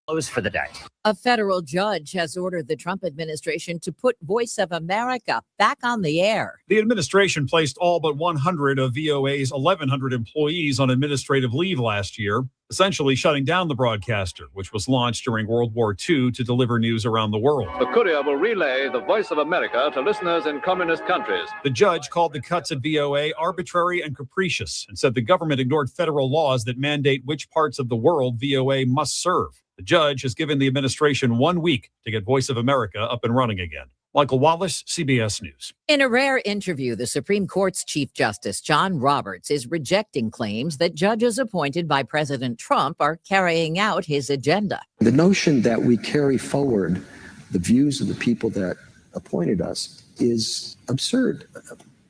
Close for the day. A federal judge has ordered the Trump administration to put Voice of America back on the air. The administration placed all but 100 of VOA's 1,100 employees on administrative leave last year, essentially shutting down the broadcaster, which was launched during World War II to deliver news around the world. The courier will relay the Voice of America to listeners in communist countries. The judge called the cuts at VOA arbitrary and capricious and said the government ignored federal laws that mandate which parts of the world VOA must serve. The judge has given the administration 1 week to get Voice of America up and running again. Michael Wallace, CBS News. In a rare interview, the Supreme Court's Chief Justice John Roberts is rejecting claims that judges appointed by President Trump are carrying out his agenda. The notion that we carry forward the views of the people that appointed us is absurd.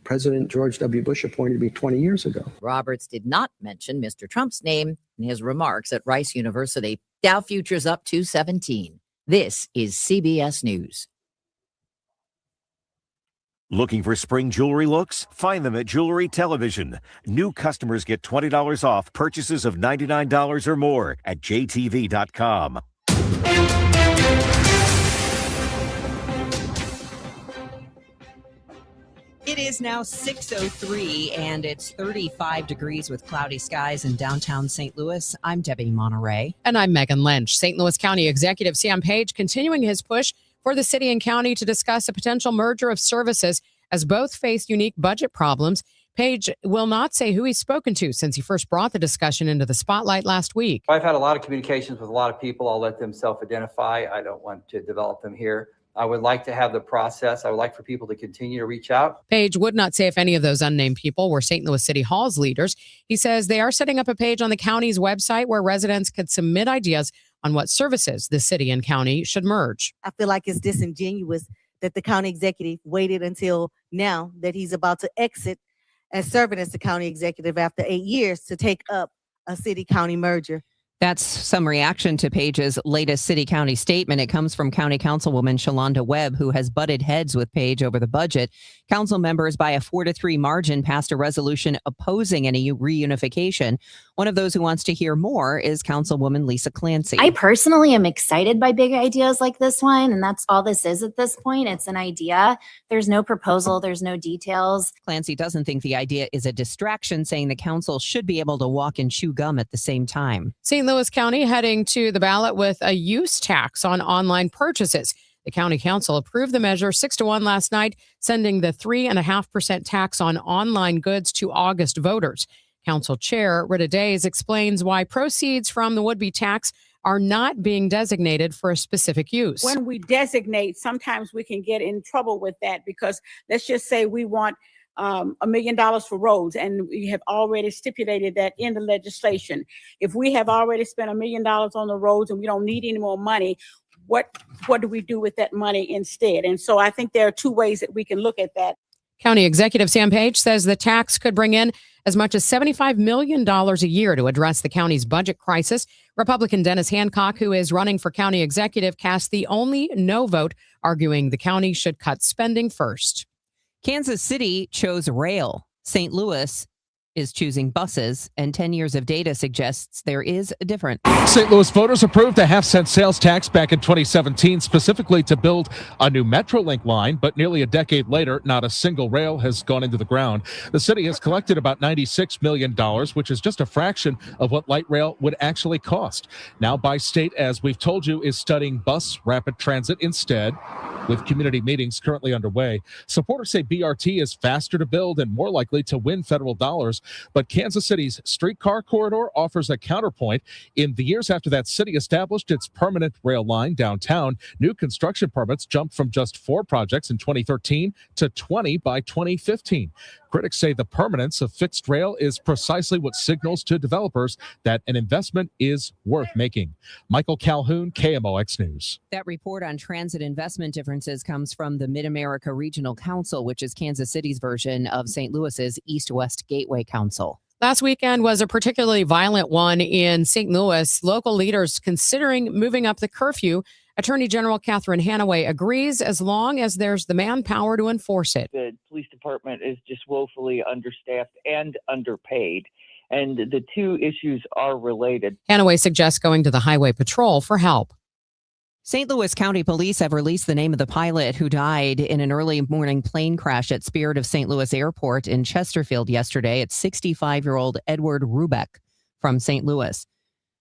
President George W. Bush appointed me 20 years ago. Roberts did not mention Mr. Trump's name in his remarks at Rice University. Dow futures up 217. This is CBS News. Looking for spring jewelry looks? Find them at Jewelry Television. New customers get $20 off purchases of $99 or more at jtv.com. It is now 6:03 and it's 35 degrees with cloudy skies in downtown St. Louis. I'm Debbie Monterey. And I'm Megan Lynch. St. Louis County Executive Sam Page continuing his push for the city and county to discuss a potential merger of services as both face unique budget problems. Page will not say who he's spoken to since he first brought the discussion into the spotlight last week. I've had a lot of communications with a lot of people. I'll let them self-identify. I don't want to develop them here. I would like to have the process. I would like for people to continue to reach out. Page would not say if any of those unnamed people were St. Louis City Hall's leaders. He says they are setting up a page on the county's website where residents could submit ideas on what services the city and county should merge. I feel like it's disingenuous that the county executive waited until now that he's about to exit as serving as the county executive after 8 years to take up a city-county merger. That's some reaction to Page's latest city-county statement. It comes from County Councilwoman Shalonda Webb, who has butted heads with Page over the budget. Council members, by a 4-3 margin, passed a resolution opposing any reunification. One of those who wants to hear more is Councilwoman Lisa Clancy. I personally am excited by big ideas like this one, and that's all this is at this point. It's an idea. There's no proposal. There's no details. Clancy doesn't think the idea is a distraction, saying the council should be able to walk and chew gum at the same time. St. Louis County heading to the ballot with a use tax on online purchases. The county council approved the measure 6-1 last night, sending the 3.5% tax on online goods to August voters. Council Chair Rita Days explains why proceeds from the would-be tax are not being designated for a specific use. When we designate, sometimes we can get in trouble with that because let's just say we want $1 million for roads, and we have already stipulated that in the legislation. If we have already spent $1 million on the roads and we don't need any more money, what do we do with that money instead? And so I think there are two ways that we can look at that. County Executive Sam Page says the tax could bring in as much as $75 million a year to address the county's budget crisis. Republican Dennis Hancock, who is running for county executive, cast the only no vote, arguing the county should cut spending first. Kansas City chose rail. St. Louis is choosing buses, and 10 years of data suggests there is a difference. St. Louis voters approved a half-cent sales tax back in 2017, specifically to build a new Metrolink line, but nearly a decade later, not a single rail has gone into the ground. The city has collected about $96 million, which is just a fraction of what light rail would actually cost. Now, by state, as we've told you, is studying bus rapid transit instead, with community meetings currently underway. Supporters say BRT is faster to build and more likely to win federal dollars. But Kansas City's streetcar corridor offers a counterpoint. In the years after that city established its permanent rail line downtown, new construction permits jumped from just 4 projects in 2013 to 20 by 2015. Critics say the permanence of fixed rail is precisely what signals to developers that an investment is worth making. Michael Calhoun, KMOX News. That report on transit investment differences comes from the Mid-America Regional Council, which is Kansas City's version of St. Louis's East-West Gateway Council. Last weekend was a particularly violent one in St. Louis. Local leaders considering moving up the curfew. Attorney General Catherine Hanaway agrees as long as there's the manpower to enforce it. The police department is just woefully understaffed and underpaid. and the two issues are related. Hanaway suggests going to the Highway Patrol for help. St. Louis County Police have released the name of the pilot who died in an early morning plane crash at Spirit of St. Louis Airport in Chesterfield yesterday. It's 65-year-old Edward Rubeck from St. Louis.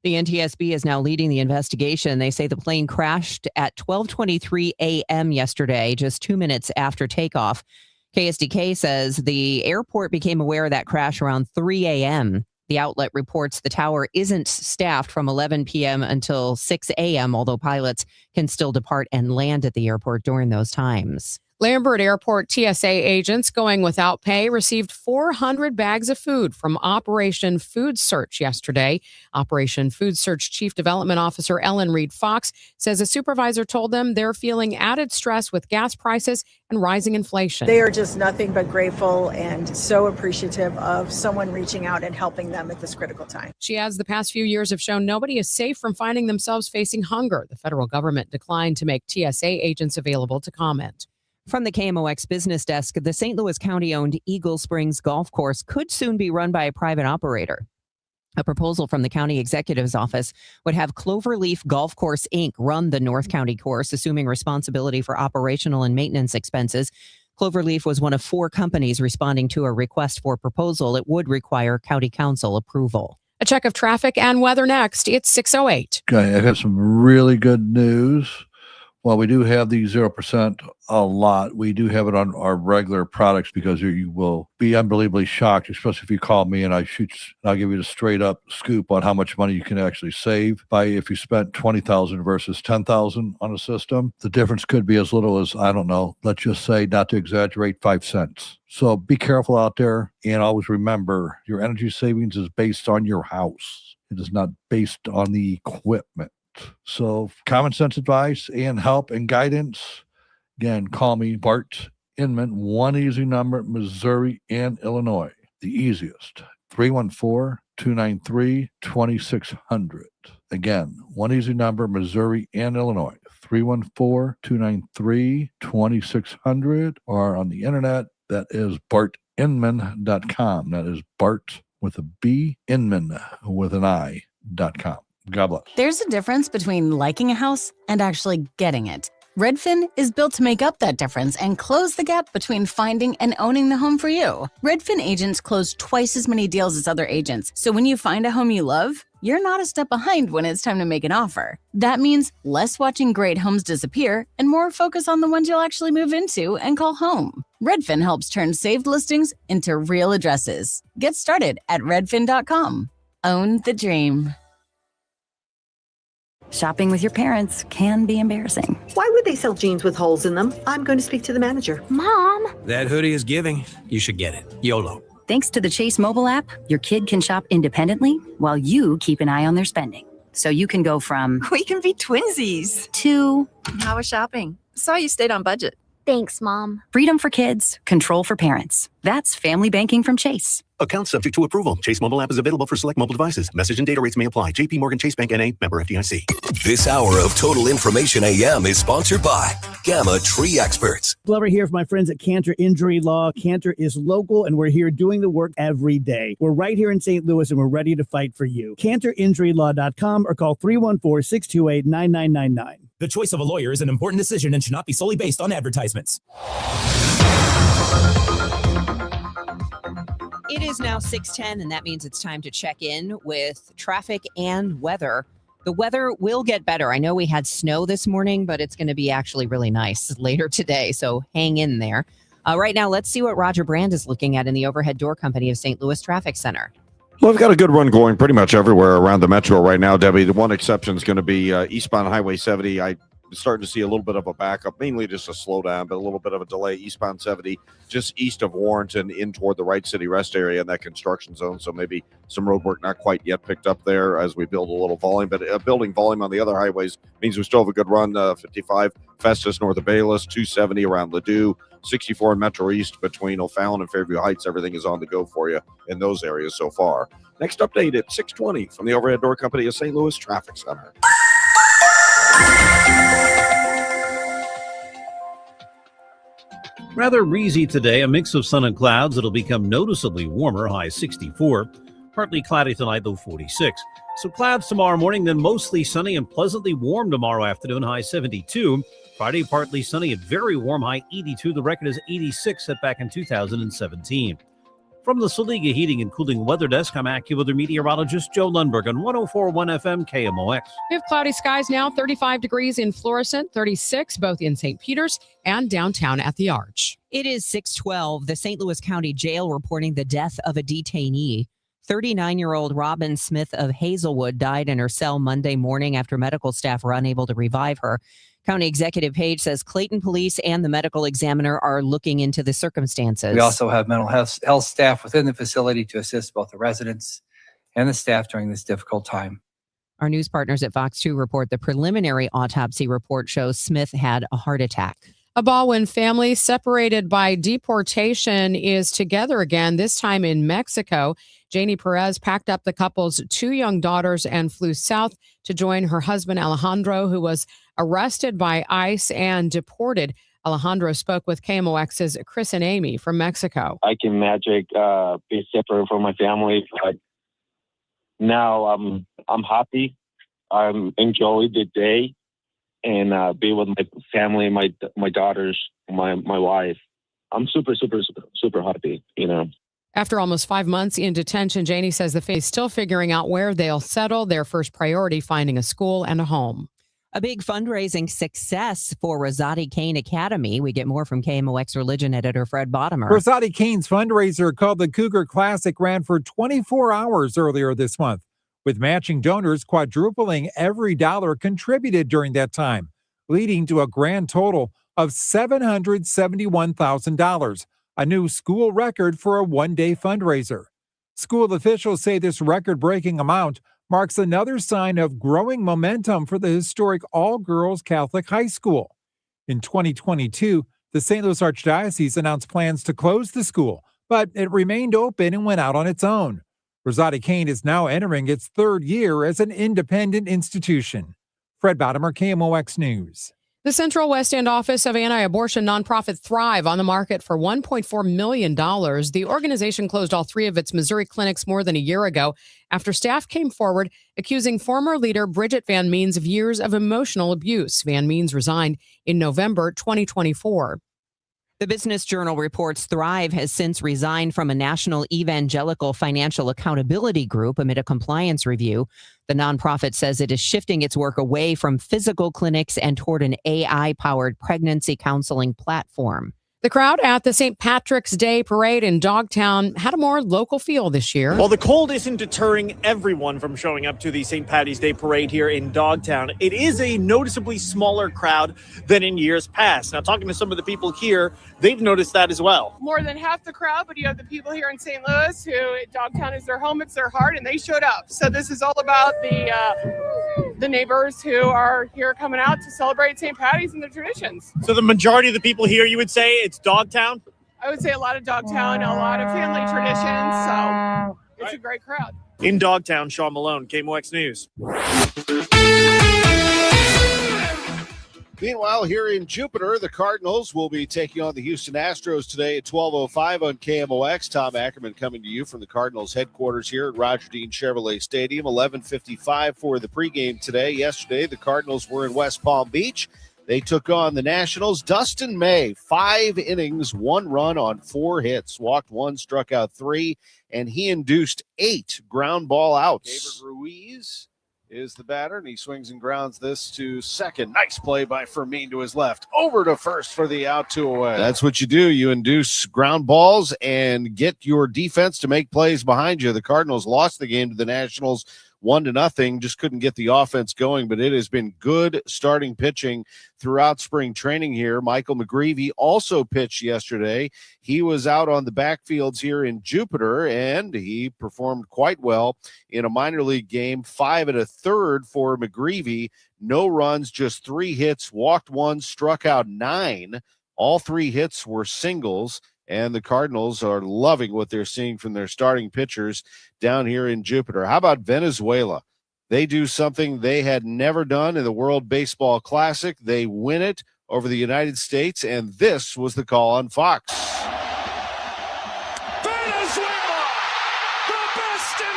The NTSB is now leading the investigation. They say the plane crashed at 12:23 a.m. yesterday, just 2 minutes after takeoff. KSDK says the airport became aware of that crash around 3 a.m. The outlet reports the tower isn't staffed from 11 p.m. until 6 a.m., although pilots can still depart and land at the airport during those times. Lambert Airport TSA agents going without pay received 400 bags of food from Operation Food Search yesterday. Operation Food Search Chief Development Officer Ellen Reed Fox says a supervisor told them they're feeling added stress with gas prices and rising inflation. They are just nothing but grateful and so appreciative of someone reaching out and helping them at this critical time. She adds the past few years have shown nobody is safe from finding themselves facing hunger. The federal government declined to make TSA agents available to comment. From the KMOX business desk, the St. Louis County-owned Eagle Springs Golf Course could soon be run by a private operator. A proposal from the county executive's office would have Cloverleaf Golf Course, Inc. run the North County course, assuming responsibility for operational and maintenance expenses. Cloverleaf was one of 4 companies responding to a request for proposal. It would require county council approval. A check of traffic and weather next. It's 6:08. Okay, I have some really good news. While we do have the 0% a lot, we do have it on our regular products because you will be unbelievably shocked, especially if you call me and I'll give you the straight up scoop on how much money you can actually save by if you spent $20,000 versus $10,000 on a system. The difference could be as little as, I don't know, let's just say, not to exaggerate, 5 cents. So be careful out there, and always remember your energy savings is based on your house. It is not based on the equipment. So common sense advice and help and guidance. Again, call me Bart Inman, one easy number, Missouri and Illinois. The easiest, 314-293-2600. Again, one easy number, Missouri and Illinois, 314-293-2600. Or on the internet, that is bartinman.com. That is Bart with a B, Inman with an I.com. God bless. There's a difference between liking a house and actually getting it. Redfin is built to make up that difference and close the gap between finding and owning the home for you. Redfin agents close twice as many deals as other agents. So when you find a home you love, you're not a step behind when it's time to make an offer. That means less watching great homes disappear and more focus on the ones you'll actually move into and call home. Redfin helps turn saved listings into real addresses. Get started at redfin.com. Own the dream. Shopping with your parents can be embarrassing. Why would they sell jeans with holes in them? I'm going to speak to the manager. Mom! That hoodie is giving. You should get it. YOLO. Thanks to the Chase mobile app, your kid can shop independently while you keep an eye on their spending. So you can go from, we can be twinsies, to, how was shopping? Saw you stayed on budget. Thanks, Mom. Freedom for kids, control for parents. That's family banking from Chase. Account subject to approval. Chase mobile app is available for select mobile devices. Message and data rates may apply. JP Morgan Chase Bank N.A. member FDIC. This hour of Total Information AM is sponsored by Gamma Tree Experts. Glover here for my friends at Cantor Injury Law. Cantor is local, and we're here doing the work every day. We're right here in St. Louis, and we're ready to fight for you. CantorInjuryLaw.com or call 314-628-9999. The choice of a lawyer is an important decision and should not be solely based on advertisements. It is now 6:10, and that means it's time to check in with traffic and weather. The weather will get better. I know we had snow this morning, but it's going to be actually really nice later today, so hang in there. Right now, let's see what Roger Brand is looking at in the Overhead Door Company of St. Louis Traffic Center. Well, we've got a good run going pretty much everywhere around the metro right now, Debbie. The one exception is going to be eastbound Highway 70. I'm starting to see a little bit of a backup, mainly just a slowdown, but a little bit of a delay. Eastbound 70, just east of Warrenton, in toward the Wright City Rest area in that construction zone. So maybe some road work not quite yet picked up there as we build a little volume. But building volume on the other highways means we still have a good run. 55 Festus north of Bayless, 270 around Ladue, 64 in Metro East between O'Fallon and Fairview Heights. Everything is on the go for you in those areas so far. Next update at 6:20 from the Overhead Door Company of St. Louis Traffic Center. Rather breezy today, a mix of sun and clouds. It'll become noticeably warmer, high 64. Partly cloudy tonight, low 46. So clouds tomorrow morning, then mostly sunny and pleasantly warm tomorrow afternoon, high 72. Friday, partly sunny and very warm, high 82. The record is 86 set back in 2017. From the Saliga Heating and Cooling Weather Desk, I'm AccuWeather meteorologist Joe Lundberg on 104.1 FM KMOX. We have cloudy skies now, 35 degrees in Florissant, 36 both in St. Peters and downtown at the Arch. It is 6:12. The St. Louis County Jail reporting the death of a detainee. 39-year-old Robin Smith of Hazelwood died in her cell Monday morning after medical staff were unable to revive her. County Executive Page says Clayton Police and the medical examiner are looking into the circumstances. We also have mental health staff within the facility to assist both the residents and the staff during this difficult time. Our news partners at Fox 2 report the preliminary autopsy report shows Smith had a heart attack. A Baldwin family separated by deportation is together again, this time in Mexico. Janie Perez packed up the couple's 2 young daughters and flew south to join her husband, Alejandro, who was arrested by ICE and deported. Alejandro spoke with KMOX's Chris and Amy from Mexico. I can magic be separate from my family, but now I'm happy. I'm enjoying the day and be with my family, my daughters, my wife. I'm super happy, you know. After almost 5 months in detention, Janie says the family is still figuring out where they'll settle. Their first priority, finding a school and a home. A big fundraising success for Rosati Kane Academy. We get more from KMOX Religion editor Fred Bottomer. Rosati Kane's fundraiser called the Cougar Classic ran for 24 hours earlier this month, with matching donors quadrupling every dollar contributed during that time, leading to a grand total of $771,000, a new school record for a one-day fundraiser. School officials say this record-breaking amount marks another sign of growing momentum for the historic all-girls Catholic high school. In 2022, the St. Louis Archdiocese announced plans to close the school, but it remained open and went out on its own. Rosati Kane is now entering its 3rd year as an independent institution. Fred Bottomer, KMOX News. The Central West End office of anti-abortion nonprofit Thrive on the market for $1.4 million. The organization closed all 3 of its Missouri clinics more than a year ago after staff came forward accusing former leader Bridget Van Means of years of emotional abuse. Van Means resigned in November 2024. The Business Journal reports Thrive has since resigned from a national evangelical financial accountability group amid a compliance review. The nonprofit says it is shifting its work away from physical clinics and toward an AI-powered pregnancy counseling platform. The crowd at the St. Patrick's Day Parade in Dogtown had a more local feel this year. Well, the cold isn't deterring everyone from showing up to the St. Patty's Day Parade here in Dogtown. It is a noticeably smaller crowd than in years past. Now, talking to some of the people here, they've noticed that as well. More than half the crowd, but you have the people here in St. Louis who Dogtown is their home, it's their heart, and they showed up. So this is all about the neighbors who are here coming out to celebrate St. Patty's and their traditions. So the majority of the people here, you would say it's Dogtown? I would say a lot of Dogtown, a lot of family traditions, so it's a great crowd. In Dogtown, Sean Malone, KMOX News. Meanwhile, here in Jupiter, the Cardinals will be taking on the Houston Astros today at 12:05 on KMOX. Tom Ackerman coming to you from the Cardinals headquarters here at Roger Dean Chevrolet Stadium. 11:55 for the pregame today. Yesterday, the Cardinals were in West Palm Beach. They took on the Nationals. Dustin May, 5 innings, 1 run on 4 hits, walked 1, struck out 3, and he induced 8 ground ball outs. David Ruiz is the batter, and he swings and grounds this to second. Nice play by Fermin to his left. Over to first for the out, 2 away. That's what you do. You induce ground balls and get your defense to make plays behind you. The Cardinals lost the game to the Nationals 1-0, just couldn't get the offense going, but it has been good starting pitching throughout spring training here. Michael McGreevy also pitched yesterday. He was out on the backfields here in Jupiter, and he performed quite well in a minor league game. 5 1/3 for McGreevy. No runs, just 3 hits, walked 1, struck out 9. All 3 hits were singles. And the Cardinals are loving what they're seeing from their starting pitchers down here in Jupiter. How about Venezuela? They do something they had never done in the World Baseball Classic. They win it over the United States, and this was the call on Fox. Venezuela, the best in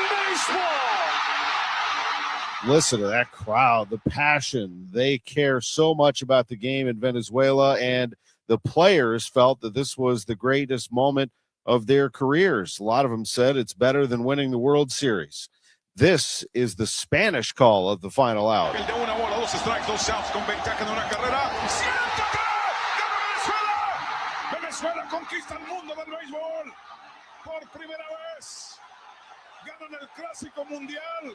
Listen to that crowd, the passion. They care so much about the game in Venezuela, and the players felt that this was the greatest moment of their careers. A lot of them said it's better than winning the World Series. This is the Spanish call of the final out. Venezuela conquista el mundo del béisbol por primera vez. Ganan el Clásico Mundial.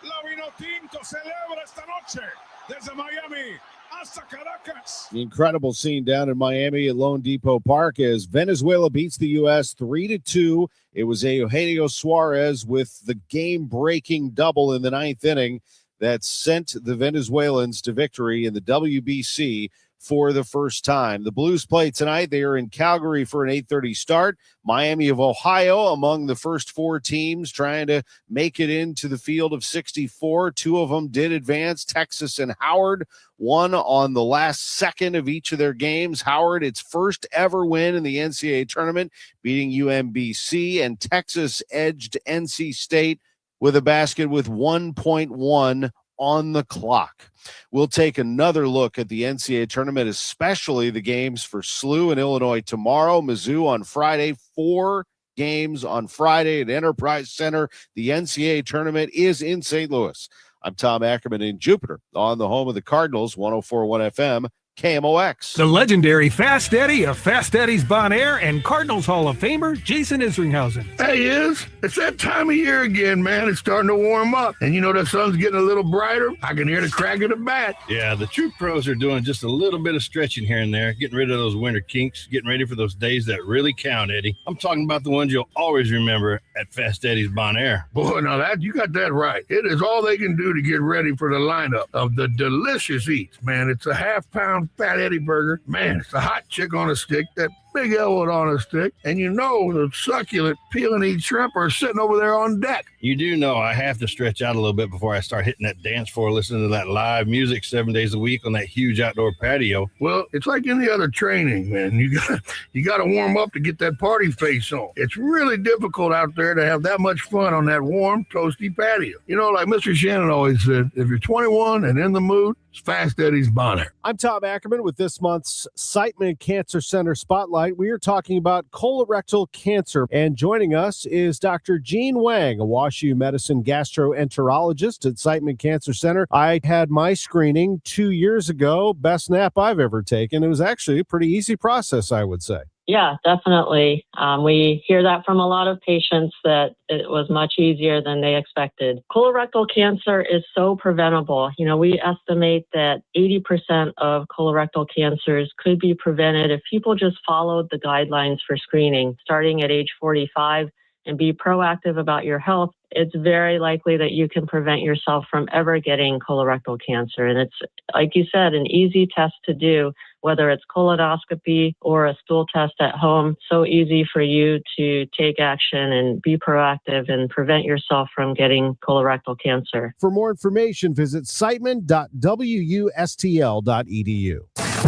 La Vinotinto celebra esta noche desde Miami hasta Caracas. The incredible scene down in Miami at Lone Depot Park as Venezuela beats the U.S. 3-2. It was Eugenio Suarez with the game-breaking double in the ninth inning that sent the Venezuelans to victory in the WBC for the first time. The Blues play tonight. They are in Calgary for an 8:30 start. Miami of Ohio among the first four teams trying to make it into the field of 64. Two of them did advance, Texas and Howard, one on the last second of each of their games. Howard, its first ever win in the NCAA tournament, beating UMBC, and Texas edged NC State with a basket with 1.1 on the clock. We'll take another look at the NCAA tournament, especially the games for SLU in Illinois tomorrow, Mizzou on Friday, 4 games on Friday at Enterprise Center. The NCAA tournament is in St. Louis. I'm Tom Ackerman in Jupiter on the home of the Cardinals, 104.1 FM. KMOX. The legendary Fast Eddie of Fast Eddie's Bon Air and Cardinals Hall of Famer Jason Isringhausen. Hey, it's that time of year again, man. It's starting to warm up. And you know the sun's getting a little brighter. I can hear the crack of the bat. Yeah, the true pros are doing just a little bit of stretching here and there, getting rid of those winter kinks, getting ready for those days that really count, Eddie. I'm talking about the ones you'll always remember at Fast Eddie's Bon Air. Boy, now that you got that right. It is all they can do to get ready for the lineup of the delicious eats, man. It's a half-pound Fat Eddie burger. Man, it's a hot chick on a stick, that big elwood on a stick, and you know the succulent peel and eat shrimp are sitting over there on deck. You do know I have to stretch out a little bit before I start hitting that dance floor, listening to that live music 7 days a week on that huge outdoor patio. Well, it's like any other training, man. You got to warm up to get that party face on. It's really difficult out there to have that much fun on that warm, toasty patio. You know, like Mr. Shannon always said, if you're 21 and in the mood, it's Fast Eddie's Bon Air. I'm Tom Ackerman with this month's Siteman Cancer Center Spotlight. We are talking about colorectal cancer, and joining us is Dr. Jean Wang, a WashU Medicine gastroenterologist at Siteman Cancer Center. I had my screening 2 years ago, best nap I've ever taken. It was actually a pretty easy process, I would say. Yeah, definitely. We hear that from a lot of patients that it was much easier than they expected. Colorectal cancer is so preventable. You know, we estimate that 80% of colorectal cancers could be prevented if people just followed the guidelines for screening, starting at age 45 and be proactive about your health. It's very likely that you can prevent yourself from ever getting colorectal cancer. And it's, like you said, an easy test to do, whether it's colonoscopy or a stool test at home. So easy for you to take action and be proactive and prevent yourself from getting colorectal cancer. For more information, visit siteman.wustl.edu.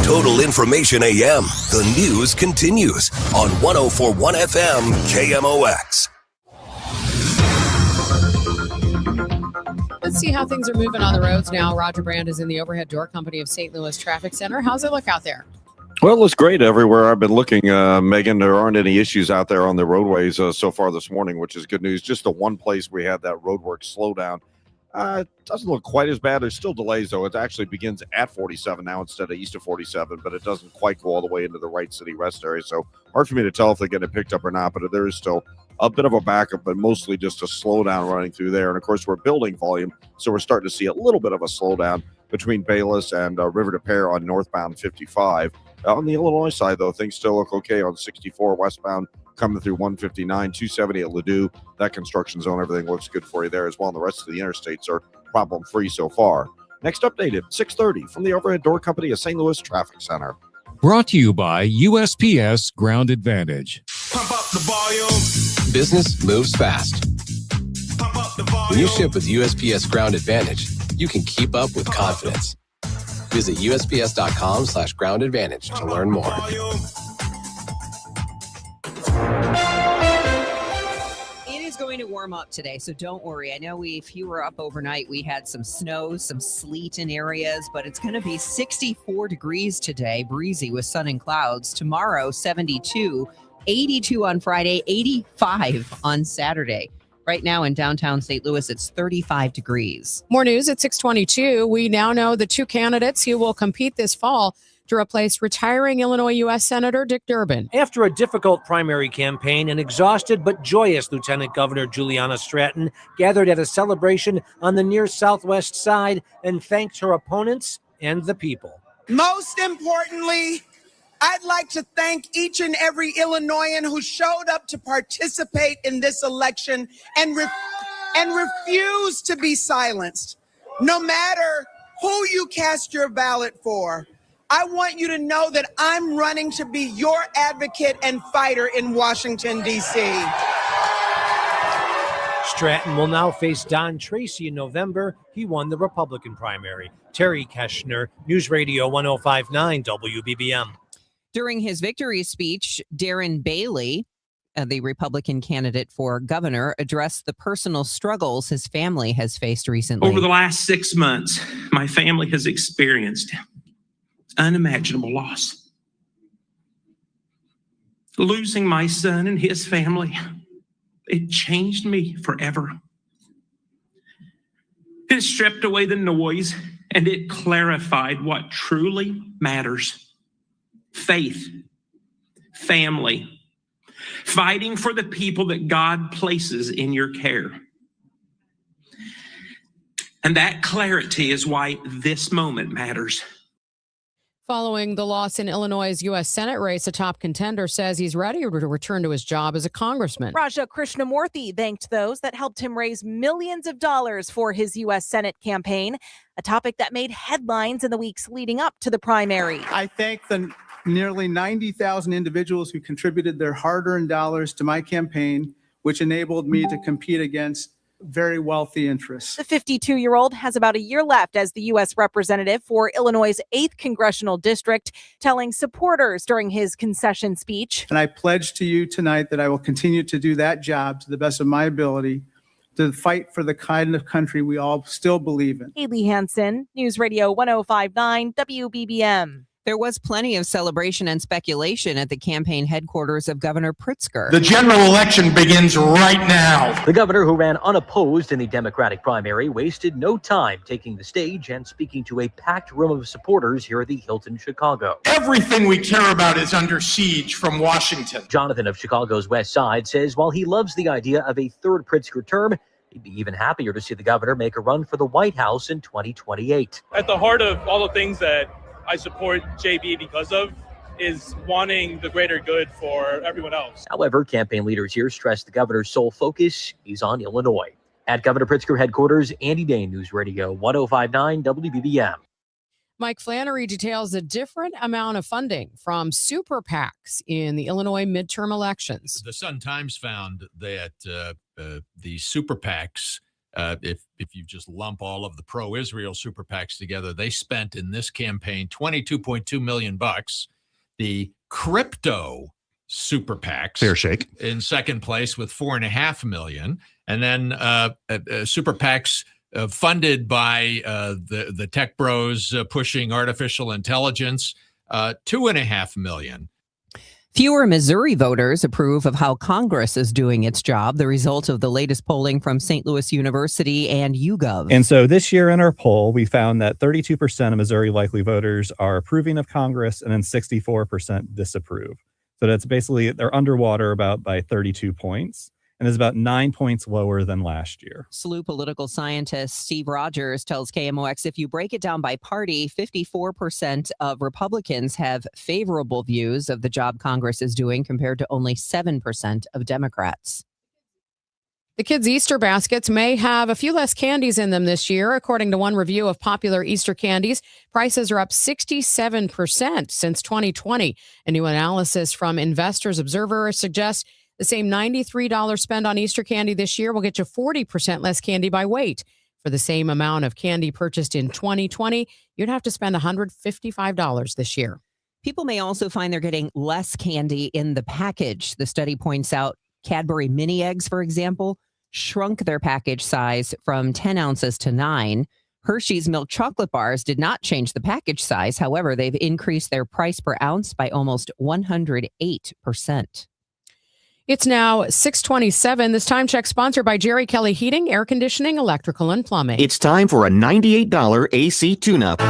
Total Information AM. The news continues on 104.1 FM KMOX. Let's see how things are moving on the roads now. Roger Brand is in the Overhead Door Company of St. Louis Traffic Center. How's it look out there? Well, it looks great everywhere I've been looking, Megan. There aren't any issues out there on the roadways so far this morning, which is good news. Just the one place we had that roadwork slowdown. It doesn't look quite as bad. There's still delays, though. It actually begins at 47 now instead of east of 47, but it doesn't quite go all the way into the Wright City Rest area. So hard for me to tell if they get it picked up or not, but there is still a bit of a backup, but mostly just a slowdown running through there. And, of course, we're building volume, so we're starting to see a little bit of a slowdown between Bayless and River to Pear on northbound 55. On the Illinois side, though, things still look okay on 64 westbound coming through 159, 270 at Ladue. That construction zone, everything looks good for you there as well. And the rest of the interstates are problem-free so far. Next update at 6:30 from the Overhead Door Company of St. Louis Traffic Center. Brought to you by USPS Ground Advantage. Pump up the volume. Business moves fast. Pump up the volume. When you ship with USPS Ground Advantage, you can keep up with confidence. Visit USPS.com/Ground Advantage to learn more. It is going to to warm up today, so don't worry. I know if you were up overnight, we had some snow, some sleet in areas, but it's going to be 64 degrees today, breezy with sun and clouds. Tomorrow, 72, 82 on Friday, 85 on Saturday. Right now in downtown St. Louis, it's 35 degrees. More news at 6:22. We now know the two candidates who will compete this fall to replace retiring Illinois U.S. Senator Dick Durbin. After a difficult primary campaign, an exhausted but joyous Lieutenant Governor Juliana Stratton gathered at a celebration on the near southwest side and thanked her opponents and the people. Most importantly, I'd like to thank each and every Illinoisan who showed up to participate in this election and refused to be silenced. No matter who you cast your ballot for, I want you to know that I'm running to be your advocate and fighter in Washington, D.C. Stratton will now face Don Tracy in November. He won the Republican primary. Terry Keschner, News Radio 105.9 WBBM. During his victory speech, Darren Bailey, the Republican candidate for governor, addressed the personal struggles his family has faced recently. Over the last 6 months, my family has experienced unimaginable loss. Losing my son and his family, it changed me forever. It stripped away the noise and it clarified what truly matters. Faith, family, fighting for the people that God places in your care. And that clarity is why this moment matters. Following the loss in Illinois' U.S. Senate race, a top contender says he's ready to return to his job as a congressman. Raja Krishnamurthy thanked those that helped him raise millions of dollars for his U.S. Senate campaign, a topic that made headlines in the weeks leading up to the primary. I thank the nearly 90,000 individuals who contributed their hard-earned dollars to my campaign, which enabled me to compete against very wealthy interests. The 52-year-old has about a year left as the U.S. representative for Illinois' 8th congressional district, telling supporters during his concession speech. And I pledge to you tonight that I will continue to do that job to the best of my ability to fight for the kind of country we all still believe in. Haley Hansen, News Radio 105.9 WBBM. There was plenty of celebration and speculation at the campaign headquarters of Governor Pritzker. The general election begins right now. The governor, who ran unopposed in the Democratic primary, wasted no time taking the stage and speaking to a packed room of supporters here at the Hilton Chicago. Everything we care about is under siege from Washington. Jonathan of Chicago's West Side says while he loves the idea of a third Pritzker term, he'd be even happier to see the governor make a run for the White House in 2028. At the heart of all the things that I support JB because of is wanting the greater good for everyone else. However, campaign leaders here stress the governor's sole focus is on Illinois. At Governor Pritzker headquarters, Andy Dane, News Radio 105.9 WBBM. Mike Flannery details a different amount of funding from super PACs in the Illinois midterm elections. The Sun-Times found that the super PACs, if you just lump all of the pro-Israel super PACs together, they spent in this campaign $22.2 million. The crypto super PACs, fair shake, in second place with $4.5 million, and then super PACs funded by the tech bros pushing artificial intelligence, $2.5 million. Fewer Missouri voters approve of how Congress is doing its job, the result of the latest polling from St. Louis University and YouGov. And so this year in our poll, we found that 32% of Missouri likely voters are approving of Congress and then 64% disapprove. So that's basically, they're underwater by 32 points. And is about 9 points lower than last year. SLU political scientist Steve Rogers tells KMOX if you break it down by party, 54% of Republicans have favorable views of the job Congress is doing compared to only 7% of Democrats. The kids' Easter baskets may have a few less candies in them this year. According to one review of popular Easter candies, prices are up 67% since 2020. A new analysis from Investors Observer suggests the same $93 spend on Easter candy this year will get you 40% less candy by weight. For the same amount of candy purchased in 2020, you'd have to spend $155 this year. People may also find they're getting less candy in the package. The study points out Cadbury mini eggs, for example, shrunk their package size from 10 ounces to 9. Hershey's milk chocolate bars did not change the package size. However, they've increased their price per ounce by almost 108%. It's now 6:27. This time check sponsored by Jerry Kelly Heating, Air Conditioning, Electrical, and Plumbing. It's time for a $98 AC tune-up.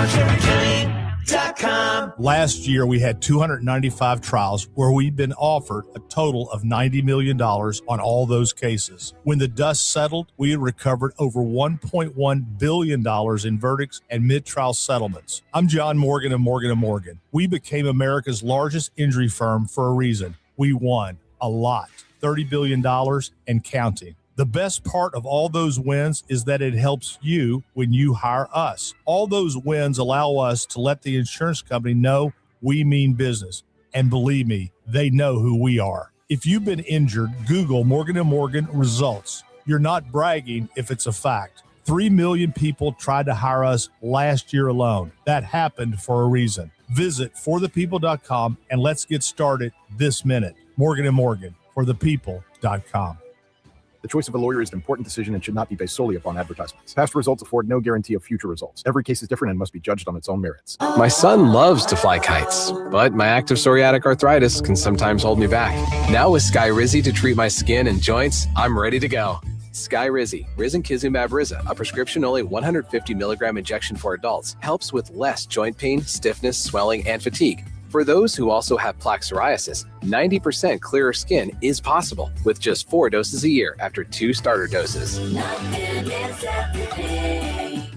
Last year, we had 295 trials where we've been offered a total of $90 million on all those cases. When the dust settled, we had recovered over $1.1 billion in verdicts and mid-trial settlements. I'm John Morgan of Morgan & Morgan. We became America's largest injury firm for a reason. We won a lot, $30 billion and counting. The best part of all those wins is that it helps you when you hire us. All those wins allow us to let the insurance company know we mean business. And believe me, they know who we are. If you've been injured, Google Morgan & Morgan results. You're not bragging if it's a fact. 3 million people tried to hire us last year alone. That happened for a reason. Visit forthepeople.com and let's get started this minute. Morgan & Morgan, forthepeople.com. The choice of a lawyer is an important decision and should not be based solely upon advertisements. Past results afford no guarantee of future results. Every case is different and must be judged on its own merits. My son loves to fly kites, but my active psoriatic arthritis can sometimes hold me back. Now with Skyrizi to treat my skin and joints, I'm ready to go. Skyrizi, risankizumab Riza, a prescription-only 150 milligram injection for adults, helps with less joint pain, stiffness, swelling, and fatigue. For those who also have plaque psoriasis, 90% clearer skin is possible with just 4 doses a year after 2 starter doses.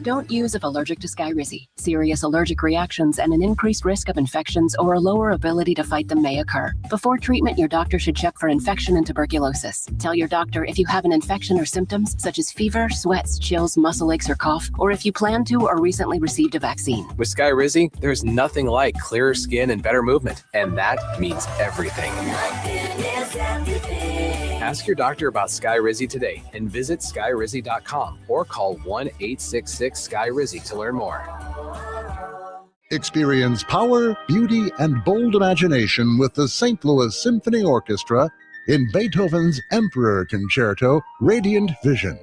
Don't use if allergic to Skyrizi. Serious allergic reactions and an increased risk of infections or a lower ability to fight them may occur. Before treatment, your doctor should check for infection and tuberculosis. Tell your doctor if you have an infection or symptoms such as fever, sweats, chills, muscle aches, or cough, or if you plan to or recently received a vaccine. With Skyrizi, there's nothing like clearer skin and better movement, and that means everything. Ask your doctor about Skyrizi today and visit skyrizi.com or call 1-866-SKY-RIZZI to learn more. Experience power, beauty, and bold imagination with the St. Louis Symphony Orchestra in Beethoven's Emperor Concerto, Radiant Vision.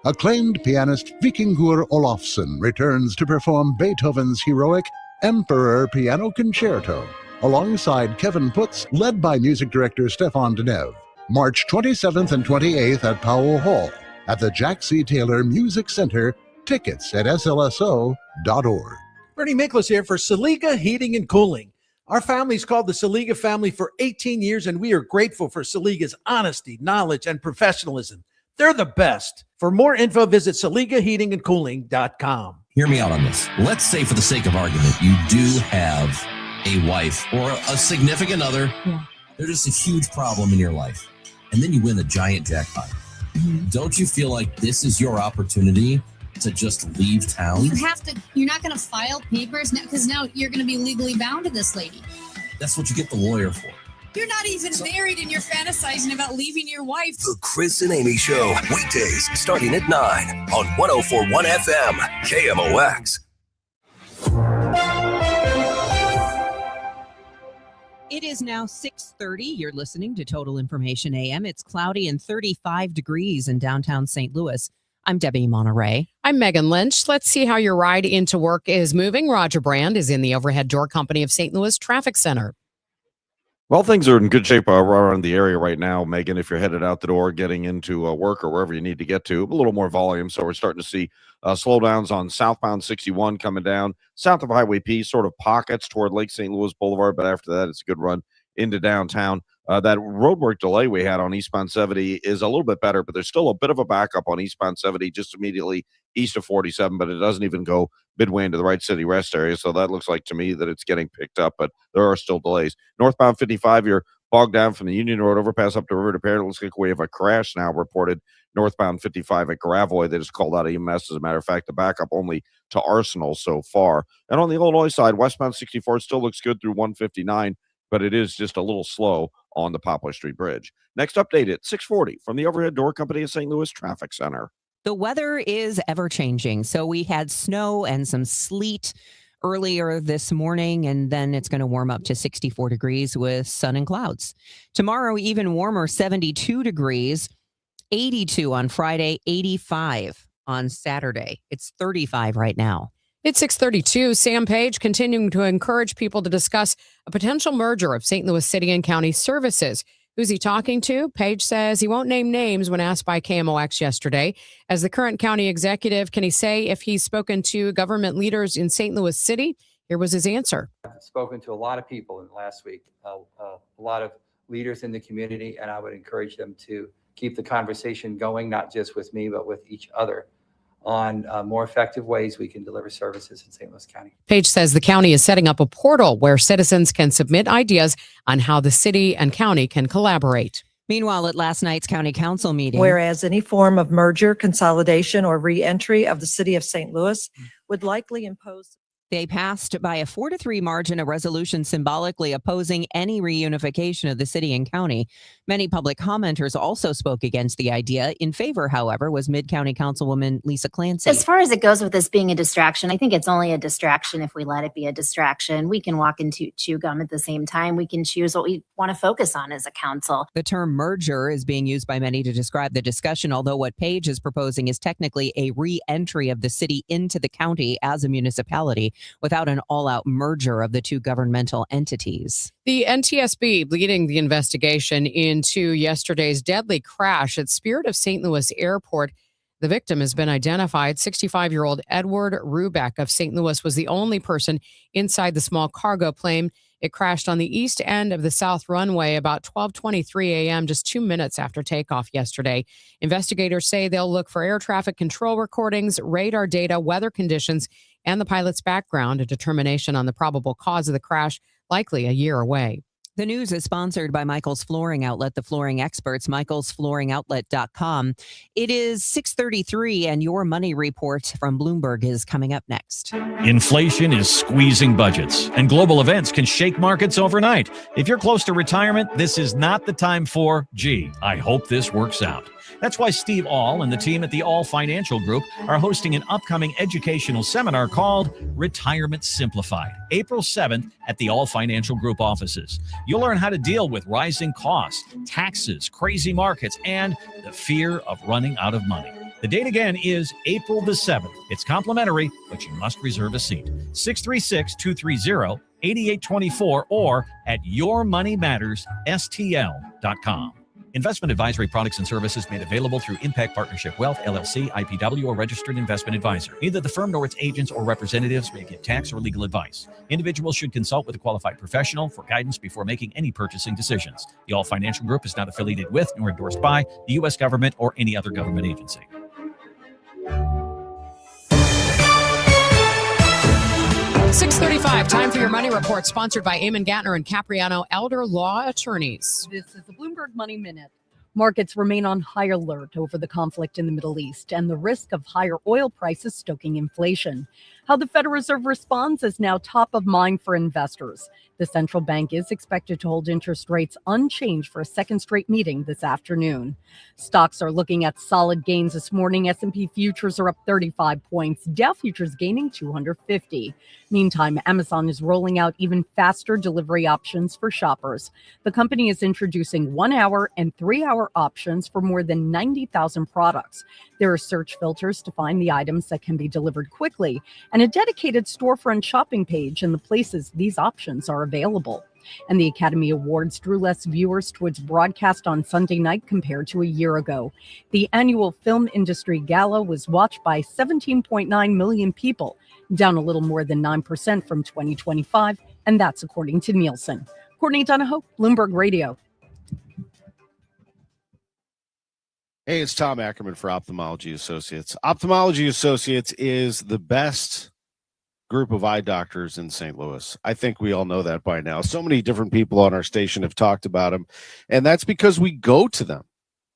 Acclaimed pianist Vikingur Olafsson returns to perform Beethoven's heroic Emperor Piano Concerto alongside Kevin Putz, led by music director Stefan Denev. March 27th and 28th at Powell Hall at the Jack C. Taylor Music Center. Tickets at slso.org. Bernie Miklas here for Saliga Heating and Cooling. Our family's called the Saliga family for 18 years, and we are grateful for Saliga's honesty, knowledge, and professionalism. They're the best. For more info, visit SaligaHeatingandCooling.com. Hear me out on this. Let's say, for the sake of argument, you do have a wife or a significant other. Yeah. There's just a huge problem in your life. And then you win the giant jackpot. Mm-hmm. Don't you feel like this is your opportunity to just leave town? You're not going to file papers because now you're going to be legally bound to this lady. That's what you get the lawyer for. You're not even married and you're fantasizing about leaving your wife. The Chris and Amy Show, weekdays starting at 9 on 104.1 FM, KMOX. It is now 6:30. You're listening to Total Information AM. It's cloudy and 35 degrees in downtown St. Louis. I'm Debbie Monterey. I'm Megan Lynch. Let's see how your ride into work is moving. Roger Brand is in the Overhead Door Company of St. Louis Traffic Center. Well, things are in good shape around the area right now, Megan. If you're headed out the door, getting into work or wherever you need to get to, a little more volume. So we're starting to see slowdowns on southbound 61 coming down, south of Highway P, sort of pockets toward Lake St. Louis Boulevard. But after that, it's a good run into downtown. That roadwork delay we had on eastbound 70 is a little bit better, but there's still a bit of a backup on eastbound 70 just immediately east of 47, but it doesn't even go midway into the Wright City Rest area. So that looks like to me that it's getting picked up, but there are still delays. Northbound 55, you're bogged down from the Union Road overpass up to River to Parrot. It looks like we have a crash now reported northbound 55 at Gravois. They just called out EMS. As a matter of fact, the backup only to Arsenal so far. And on the Illinois side, westbound 64 still looks good through 159, but it is just a little slow on the Poplar Street Bridge. Next update at 6:40 from the Overhead Door Company of St. Louis Traffic Center. The weather is ever changing. So we had snow and some sleet earlier this morning, and then it's going to warm up to 64 degrees with sun and clouds. Tomorrow, even warmer, 72 degrees. 82 on Friday, 85 on Saturday. It's 35 right now. It's 6:32. Sam Page continuing to encourage people to discuss a potential merger of St. Louis City and County Services. Who's he talking to? Page says he won't name names when asked by KMOX yesterday. As the current county executive, can he say if he's spoken to government leaders in St. Louis City? Here was his answer. I've spoken to a lot of people in the last week, a lot of leaders in the community, and I would encourage them to keep the conversation going, not just with me, but with each other, on more effective ways we can deliver services in St. Louis County. Page says the county is setting up a portal where citizens can submit ideas on how the city and county can collaborate. Meanwhile, at last night's county council meeting, Whereas any form of merger, consolidation, or re-entry of the city of St. Louis would likely impose. they passed by a 4-3 margin a resolution symbolically opposing any reunification of the city and county. Many public commenters also spoke against the idea. In favor, however, was Mid-County Councilwoman Lisa Clancy. As far as it goes with this being a distraction, I think it's only a distraction if we let it be a distraction. We can walk and chew gum at the same time. We can choose what we want to focus on as a council. The term merger is being used by many to describe the discussion, although what Page is proposing is technically a re-entry of the city into the county as a municipality without an all-out merger of the two governmental entities. The NTSB leading the investigation into yesterday's deadly crash at Spirit of St. Louis Airport. The victim has been identified. 65-year-old Edward Rubeck of St. Louis was the only person inside the small cargo plane. It crashed on the east end of the south runway about 12:23 a.m., just 2 minutes after takeoff yesterday. Investigators say they'll look for air traffic control recordings, radar data, weather conditions, and the pilot's background. A determination on the probable cause of the crash likely a year away. The news is sponsored by Michael's Flooring Outlet, the flooring experts, michaelsflooringoutlet.com. It is 6:33, and your money report from Bloomberg is coming up next. Inflation is squeezing budgets, and global events can shake markets overnight. If you're close to retirement, this is not the time for, gee, I hope this works out. That's why Steve All and the team at the All Financial Group are hosting an upcoming educational seminar called Retirement Simplified, April 7th at the All Financial Group offices. You'll learn how to deal with rising costs, taxes, crazy markets, and the fear of running out of money. The date again is April the 7th. It's complimentary, but you must reserve a seat. 636-230-8824 or at yourmoneymattersstl.com. Investment advisory products and services made available through Impact Partnership Wealth, LLC, IPW, or registered investment advisor. Neither the firm nor its agents or representatives may give tax or legal advice. Individuals should consult with a qualified professional for guidance before making any purchasing decisions. The All Financial Group is not affiliated with nor endorsed by the U.S. government or any other government agency. 6:35, time for your money report, sponsored by Eamon Gatner and Capriano Elder Law Attorneys. This is the Bloomberg Money Minute. Markets remain on high alert over the conflict in the Middle East and the risk of higher oil prices stoking inflation. How the Federal Reserve responds is now top of mind for investors. The central bank is expected to hold interest rates unchanged for a second straight meeting this afternoon. Stocks are looking at solid gains this morning. S&P futures are up 35 points. Dow futures gaining 250. Meantime, Amazon is rolling out even faster delivery options for shoppers. The company is introducing 1-hour and 3-hour options for more than 90,000 products. There are search filters to find the items that can be delivered quickly, and a dedicated storefront shopping page in the places these options are available. And the Academy Awards drew less viewers to its broadcast on Sunday night compared to a year ago. The annual film industry gala was watched by 17.9 million people, down a little more than 9% from 2025, and that's according to Nielsen. Courtney Donahoe, Bloomberg Radio. Hey, it's Tom Ackerman for Ophthalmology Associates. Ophthalmology Associates is the best group of eye doctors in St. Louis. I think we all know that by now. So many different people on our station have talked about them, and that's because we go to them.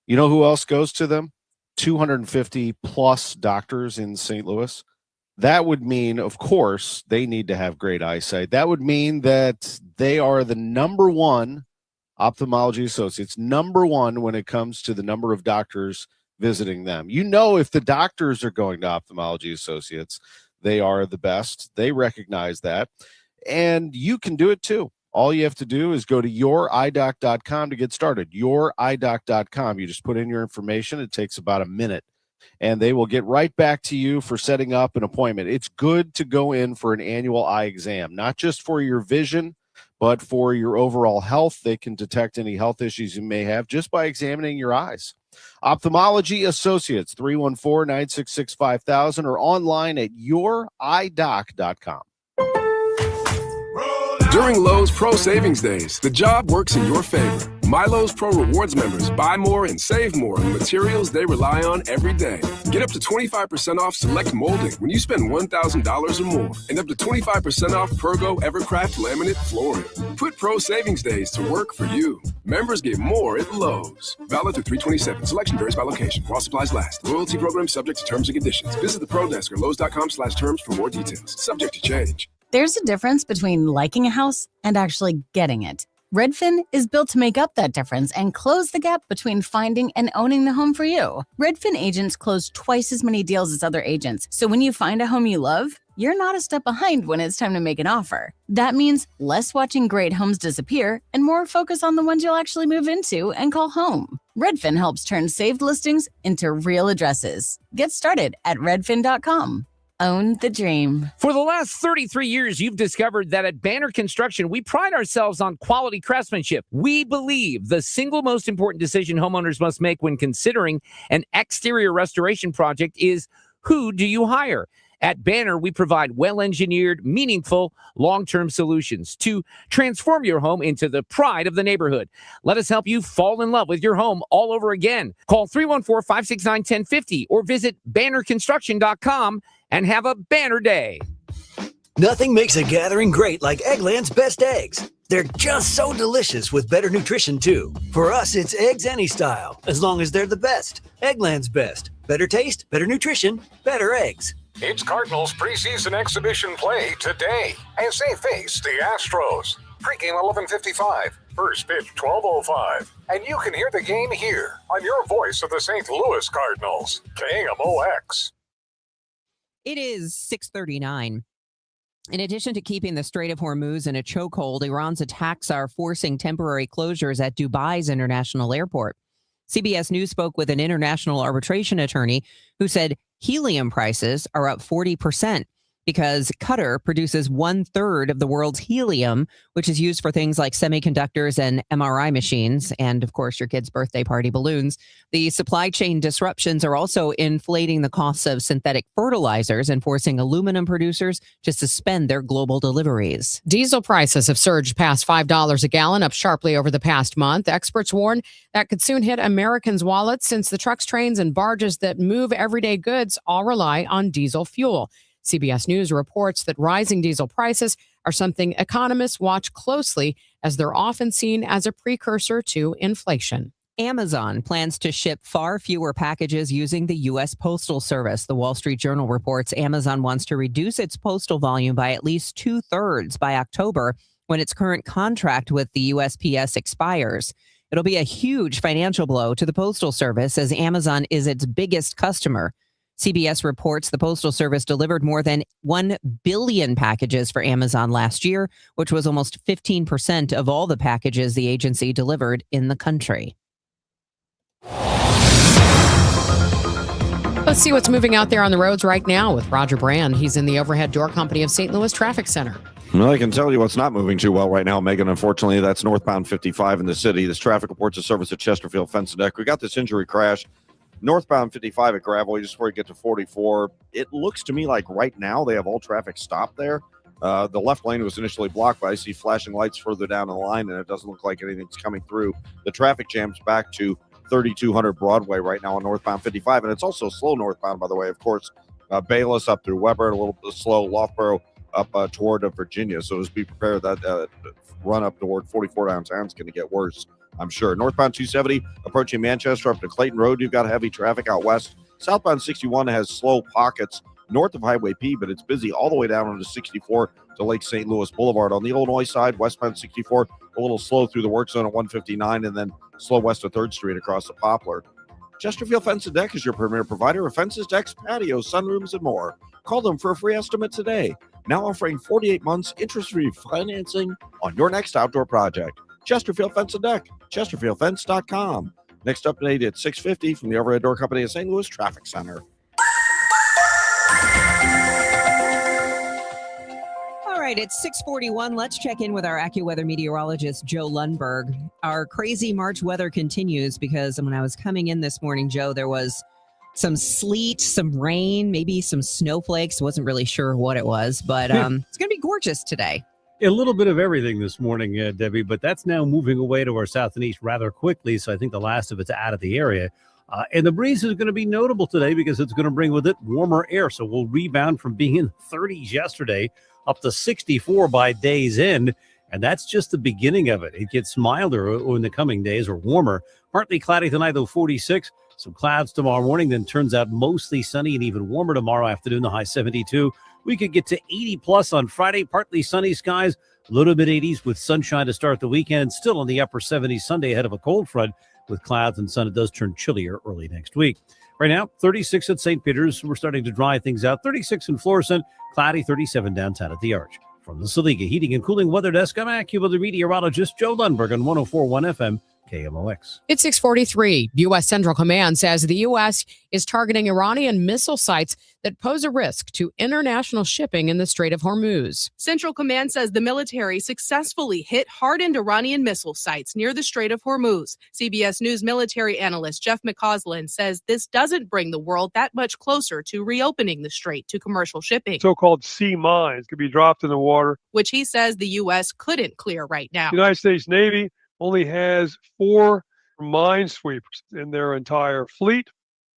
You know who else goes to them? 250 plus doctors in St. Louis. That would mean, of course, they need to have great eyesight. That would mean that they are the number one, Ophthalmology Associates, number one when it comes to the number of doctors visiting them. You know, if the doctors are going to Ophthalmology Associates, they are the best. They recognize that. And you can do it too. All you have to do is go to youridoc.com to get started. Youridoc.com. You just put in your information. It takes about a minute, and they will get right back to you for setting up an appointment. It's good to go in for an annual eye exam, not just for your vision, but for your overall health. They can detect any health issues you may have just by examining your eyes. Ophthalmology Associates, 314-966-5000 or online at youridoc.com. During Lowe's Pro Savings Days, the job works in your favor. My Lowe's Pro Rewards members buy more and save more on materials they rely on every day. Get up to 25% off select molding when you spend $1,000 or more, and up to 25% off Pergo Evercraft laminate flooring. Put Pro Savings Days to work for you. Members get more at Lowe's. Valid through 3/27. Selection varies by location. While supplies last. Loyalty program subject to terms and conditions. Visit the Pro Desk or Lowes.com/terms for more details. Subject to change. There's a difference between liking a house and actually getting it. Redfin is built to make up that difference and close the gap between finding and owning the home for you. Redfin agents close twice as many deals as other agents, so when you find a home you love, you're not a step behind when it's time to make an offer. That means less watching great homes disappear and more focus on the ones you'll actually move into and call home. Redfin helps turn saved listings into real addresses. Get started at redfin.com. Own the dream. For the last 33 years, you've discovered that at Banner Construction, we pride ourselves on quality craftsmanship. We believe the single most important decision homeowners must make when considering an exterior restoration project is, who do you hire? At Banner, we provide well-engineered, meaningful, long-term solutions to transform your home into the pride of the neighborhood. Let us help you fall in love with your home all over again. Call 314-569-1050 or visit bannerconstruction.com and have a banner day. Nothing makes a gathering great like Eggland's best eggs. They're just so delicious with better nutrition, too. For us, it's eggs any style, as long as they're the best. Eggland's best. Better taste, better nutrition, better eggs. It's Cardinals preseason exhibition play today as they face the Astros. Pregame 11:55, first pitch 12:05. And you can hear the game here on your voice of the St. Louis Cardinals, KMOX. It is 6:39. In addition to keeping the Strait of Hormuz in a chokehold, Iran's attacks are forcing temporary closures at Dubai's international airport. CBS News spoke with an international arbitration attorney who said helium prices are up 40% because Qatar produces 1/3 of the world's helium, which is used for things like semiconductors and MRI machines, and of course, your kid's birthday party balloons. The supply chain disruptions are also inflating the costs of synthetic fertilizers and forcing aluminum producers to suspend their global deliveries. Diesel prices have surged past $5 a gallon, up sharply over the past month. Experts warn that could soon hit Americans' wallets since the trucks, trains, and barges that move everyday goods all rely on diesel fuel. CBS News reports that rising diesel prices are something economists watch closely as they're often seen as a precursor to inflation. Amazon plans to ship far fewer packages using the U.S. Postal Service. The Wall Street Journal reports Amazon wants to reduce its postal volume by at least 2/3 by October when its current contract with the USPS expires. It'll be a huge financial blow to the Postal Service as Amazon is its biggest customer. CBS reports the Postal Service delivered more than 1 billion packages for Amazon last year, which was almost 15% of all the packages the agency delivered in the country. Let's see what's moving out there on the roads right now with Roger Brand. He's in the Overhead Door Company of St. Louis Traffic Center. Well, I can tell you what's not moving too well right now, Megan. Unfortunately, that's northbound 55 in the city. This traffic reports a service at Chesterfield Fence and Deck. We got this injury crash. Northbound 55 at Gravelly, just before you get to 44. It looks to me like right now they have all traffic stopped there. The left lane was initially blocked, but I see flashing lights further down the line, and it doesn't look like anything's coming through. The traffic jam's back to 3200 Broadway right now on northbound 55, and it's also slow northbound, by the way. Of course, Bayless up through Weber, a little bit slow. Loughborough up toward Virginia, so just be prepared that run up toward 44 downtown is going to get worse, I'm sure. Northbound 270 approaching Manchester up to Clayton Road. You've got heavy traffic out west. Southbound 61 has slow pockets north of Highway P, but it's busy all the way down onto 64 to Lake St. Louis Boulevard. On the Illinois side, westbound 64, a little slow through the work zone at 159, and then slow west of 3rd Street across the Poplar. Chesterfield Fence and Deck is your premier provider of fences, decks, patios, sunrooms, and more. Call them for a free estimate today. Now offering 48 months interest-free financing on your next outdoor project. Chesterfield Fence and Deck, chesterfieldfence.com. Next update at 6:50 from the Overhead Door Company of St. Louis Traffic Center. All right, it's 6:41. Let's check in with our AccuWeather meteorologist, Joe Lundberg. Our crazy March weather continues because when I was coming in this morning, Joe, there was some sleet, some rain, maybe some snowflakes. Wasn't really sure what it was, but it's going to be gorgeous today. A little bit of everything this morning, Debbie, but that's now moving away to our south and east rather quickly, so I think the last of it's out of the area. And the breeze is going to be notable today because it's going to bring with it warmer air, so we'll rebound from being in 30s yesterday up to 64 by day's end, and that's just the beginning of it. It gets milder in the coming days, or warmer. Partly cloudy tonight, though, 46. Some clouds tomorrow morning, then turns out mostly sunny and even warmer tomorrow afternoon, the high 72. We could get to 80 plus on Friday, partly sunny skies, low to mid 80s with sunshine to start the weekend, still in the upper 70s Sunday ahead of a cold front with clouds and sun. It does turn chillier early next week. Right now, 36 at St. Peter's. We're starting to dry things out. 36 in Florissant, cloudy, 37 downtown at the Arch. From the Saliga Heating and Cooling Weather Desk, I'm AccuWeather meteorologist Joe Lundberg on 104.1 FM. KMOX. It's 6:43. U.S. Central Command says the U.S. is targeting Iranian missile sites that pose a risk to international shipping in the Strait of Hormuz. Central Command says the military successfully hit hardened Iranian missile sites near the Strait of Hormuz. CBS News military analyst Jeff McCausland says this doesn't bring the world that much closer to reopening the strait to commercial shipping. So-called sea mines could be dropped in the water, which he says the U.S. couldn't clear right now. The United States Navy only has 4 minesweepers in their entire fleet.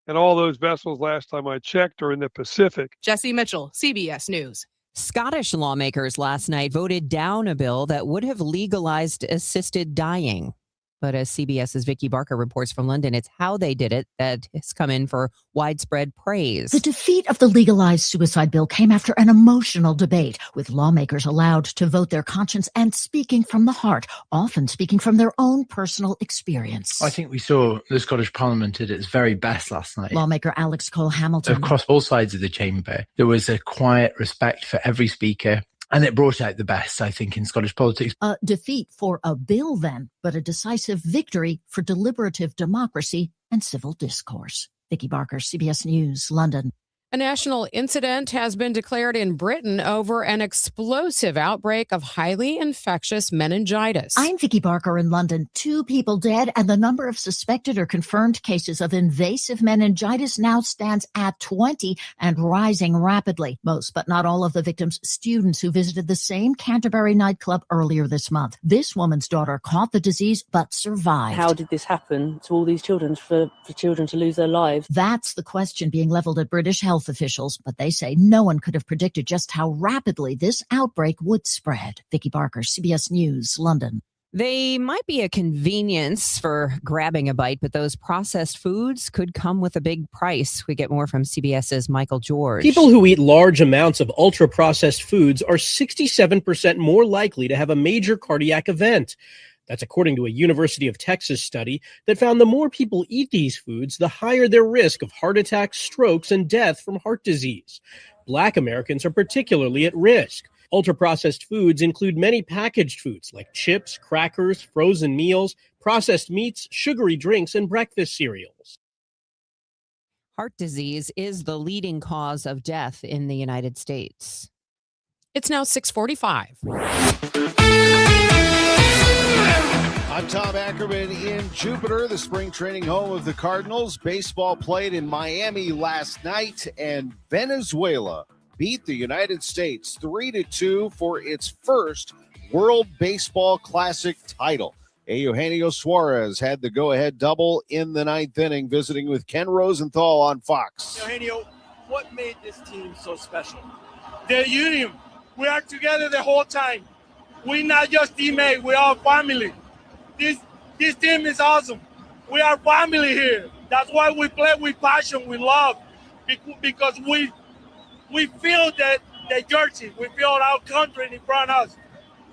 And all those vessels, last time I checked, are in the Pacific. Jesse Mitchell, CBS News. Scottish lawmakers last night voted down a bill that would have legalized assisted dying. But as CBS's Vicky Barker reports from London, it's how they did it that has come in for widespread praise. The defeat of the legalized suicide bill came after an emotional debate, with lawmakers allowed to vote their conscience and speaking from the heart, often speaking from their own personal experience. I think we saw the Scottish Parliament at its very best last night. Lawmaker Alex Cole-Hamilton. Across all sides of the chamber, there was a quiet respect for every speaker. And it brought out the best, I think, in Scottish politics. A defeat for a bill then, but a decisive victory for deliberative democracy and civil discourse. Vicky Barker, CBS News, London. A national incident has been declared in Britain over an explosive outbreak of highly infectious meningitis. I'm Vicky Barker in London. 2 people dead, and the number of suspected or confirmed cases of invasive meningitis now stands at 20 and rising rapidly. Most, but not all of the victims, students who visited the same Canterbury nightclub earlier this month. This woman's daughter caught the disease but survived. How did this happen to all these children, for children to lose their lives? That's the question being leveled at British health officials, but they say no one could have predicted just how rapidly this outbreak would spread. Vicky Barker, CBS News, London. They might be a convenience for grabbing a bite, but those processed foods could come with a big price. We get more from CBS's Michael George. People who eat large amounts of ultra-processed foods are 67% more likely to have a major cardiac event. That's according to a University of Texas study that found the more people eat these foods, the higher their risk of heart attacks, strokes, and death from heart disease. Black Americans are particularly at risk. Ultra-processed foods include many packaged foods like chips, crackers, frozen meals, processed meats, sugary drinks, and breakfast cereals. Heart disease is the leading cause of death in the United States. It's now 6:45. I'm Tom Ackerman in Jupiter, the spring training home of the Cardinals. Baseball played in Miami last night, and Venezuela beat the United States 3-2 for its first World Baseball Classic title. Eugenio Suarez had the go-ahead double in the 9th inning, visiting with Ken Rosenthal on Fox. Eugenio, what made this team so special? The union. We are together the whole time. We're not just teammates, we are family. This team is awesome. We are family here. That's why we play with passion, with love, because we feel that the jersey, we feel our country in front of us.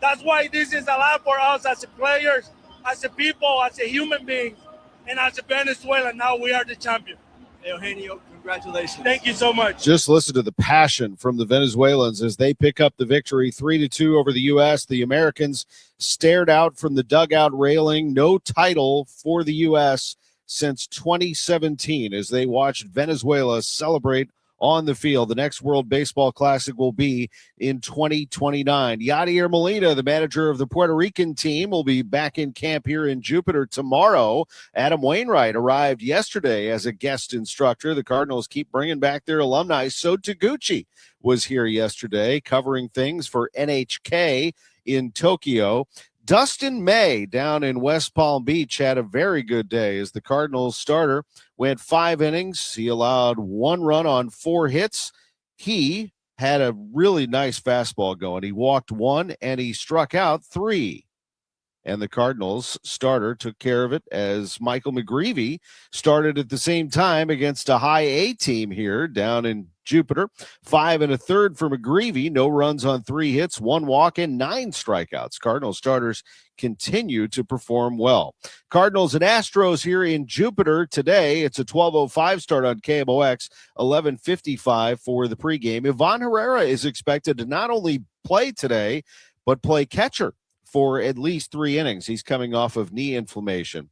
That's why this is a lot for us as players, as a people, as a human beings, and as a Venezuela. Now we are the champion. Eugenio, congratulations. Thank you so much. Just listen to the passion from the Venezuelans as they pick up the victory 3-2 over the U.S. The Americans stared out from the dugout railing. No title for the U.S. since 2017 as they watched Venezuela celebrate on the field. The next World Baseball Classic will be in 2029. Yadier Molina, the manager of the Puerto Rican team, will be back in camp here in Jupiter tomorrow. Adam Wainwright arrived yesterday as a guest instructor. The Cardinals keep bringing back their alumni. So Taguchi was here yesterday covering things for NHK in Tokyo. Dustin May down in West Palm Beach had a very good day as the Cardinals starter went 5 innings. He allowed 1 run on 4 hits. He had a really nice fastball going. He walked 1 and he struck out 3. And the Cardinals starter took care of it as Michael McGreevy started at the same time against a high A team here down in Jupiter. 5 1/3 for McGreevy. No runs on 3 hits, 1 walk, and 9 strikeouts. Cardinals starters continue to perform well. Cardinals and Astros here in Jupiter today. It's a 12:05 start on KMOX, 11:55 for the pregame. Ivan Herrera is expected to not only play today, but play catcher for at least 3 innings. He's coming off of knee inflammation.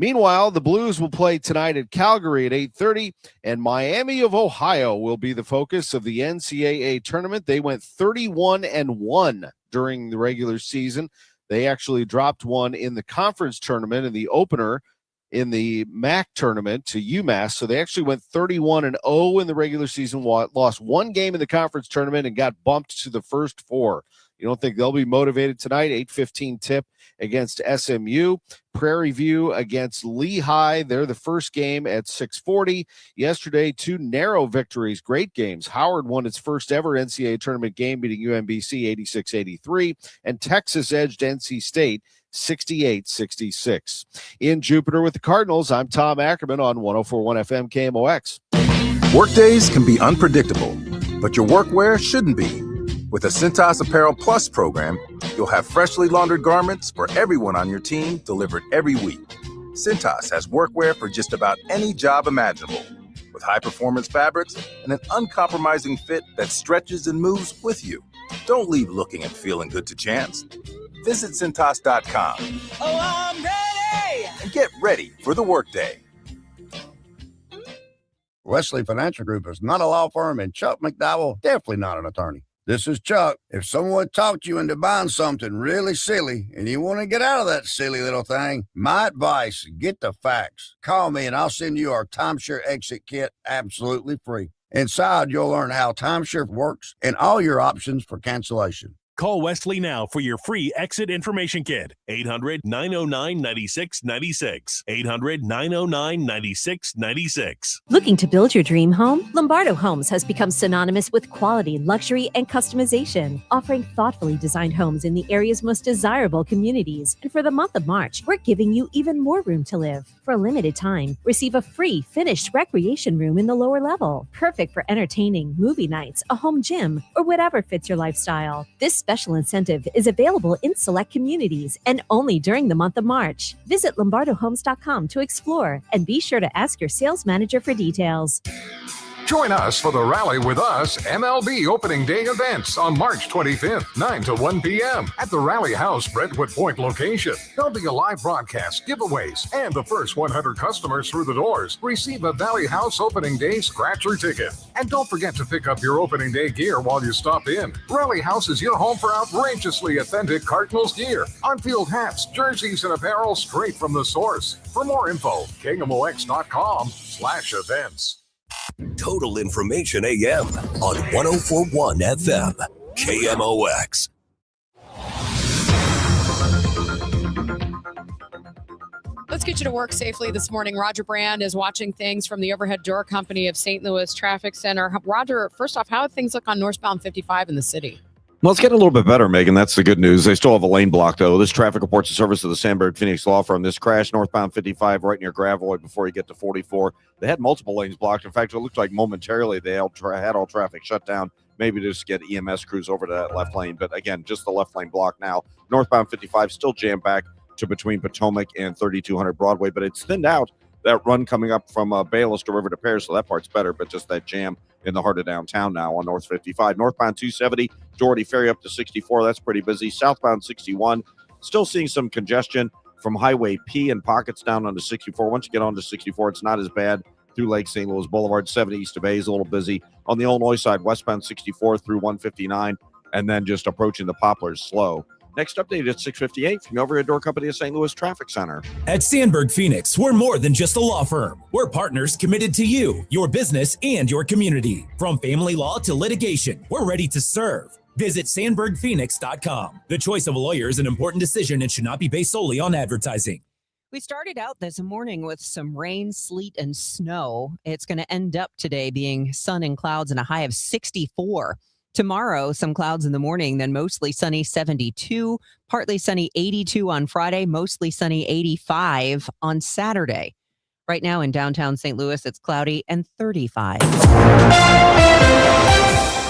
Meanwhile, the Blues will play tonight at Calgary at 8:30, and Miami of Ohio will be the focus of the NCAA tournament. They went 31-1 during the regular season. They actually dropped 1 in the conference tournament in the opener in the MAC tournament to UMass. So they actually went 31-0 in the regular season, lost 1 game in the conference tournament, and got bumped to the first 4. You don't think they'll be motivated tonight? 8:15 tip against SMU. Prairie View against Lehigh. They're the first game at 6:40. Yesterday, 2 narrow victories. Great games. Howard won its first ever NCAA tournament game, beating UMBC 86-83. And Texas edged NC State 68-66. In Jupiter with the Cardinals, I'm Tom Ackerman on 104.1 FM KMOX. Workdays can be unpredictable, but your workwear shouldn't be. With the Cintas Apparel Plus program, you'll have freshly laundered garments for everyone on your team delivered every week. Cintas has workwear for just about any job imaginable, with high-performance fabrics and an uncompromising fit that stretches and moves with you. Don't leave looking and feeling good to chance. Visit Cintas.com. Oh, I'm ready! And get ready for the workday. Wesley Financial Group is not a law firm, and Chuck McDowell definitely not an attorney. This is Chuck. If someone talked you into buying something really silly and you want to get out of that silly little thing, my advice, get the facts. Call me and I'll send you our timeshare exit kit absolutely free. Inside, you'll learn how timeshare works and all your options for cancellation. Call Wesley now for your free exit information kit. 800-909-9696. 800-909-9696. Looking to build your dream home? Lombardo Homes has become synonymous with quality, luxury, and customization, offering thoughtfully designed homes in the area's most desirable communities. And for the month of March, we're giving you even more room to live. For a limited time, receive a free finished recreation room in the lower level, perfect for entertaining, movie nights, a home gym, or whatever fits your lifestyle. This special incentive is available in select communities and only during the month of March. Visit LombardoHomes.com to explore and be sure to ask your sales manager for details. Join us for the Rally With Us MLB Opening Day events on March 25th, 9 to 1 p.m. at the Rally House Brentwood Point location. There'll be a live broadcast, giveaways, and the first 100 customers through the doors receive a Valley House Opening Day scratcher ticket. And don't forget to pick up your Opening Day gear while you stop in. Rally House is your home for outrageously authentic Cardinals gear, on-field hats, jerseys, and apparel straight from the source. For more info, KMOX.com/events. Total Information AM on 104.1 FM, KMOX. Let's get you to work safely this morning. Roger Brand is watching things from the Overhead Door Company of St. Louis Traffic Center. Roger, first off, how do things look on northbound 55 in the city? Well, it's getting a little bit better, Megan. That's the good news. They still have a lane block, though. This traffic reports the service of the Sandberg Phoenix Law Firm. This crash northbound 55 right near Gravois before you get to 44. They had multiple lanes blocked. In fact, it looked like momentarily they had all traffic shut down, maybe to just get EMS crews over to that left lane. But again, just the left lane block now. Northbound 55 still jammed back to between Potomac and 3200 Broadway, but it's thinned out that run coming up from Bayless to River to Paris, so that part's better, but just that jam in the heart of downtown now on North 55. Northbound 270, Doherty Ferry up to 64. That's pretty busy. Southbound 61, still seeing some congestion from Highway P and pockets down onto 64. Once you get onto 64, it's not as bad through Lake St. Louis Boulevard. 70 east of Bay is a little busy. On the Illinois side, westbound 64 through 159, and then just approaching the Poplars slow. Next update at 6:58 from the Overhead Door Company of St. Louis Traffic Center. At Sandberg Phoenix, we're more than just a law firm. We're partners committed to you, your business, and your community. From family law to litigation, we're ready to serve. Visit sandbergphoenix.com. The choice of a lawyer is an important decision and should not be based solely on advertising. We started out this morning with some rain, sleet, and snow. It's going to end up today being sun and clouds and a high of 64. Tomorrow, some clouds in the morning, then mostly sunny 72, partly sunny 82 on Friday, mostly sunny 85 on Saturday. Right now in downtown St. Louis, it's cloudy and 35.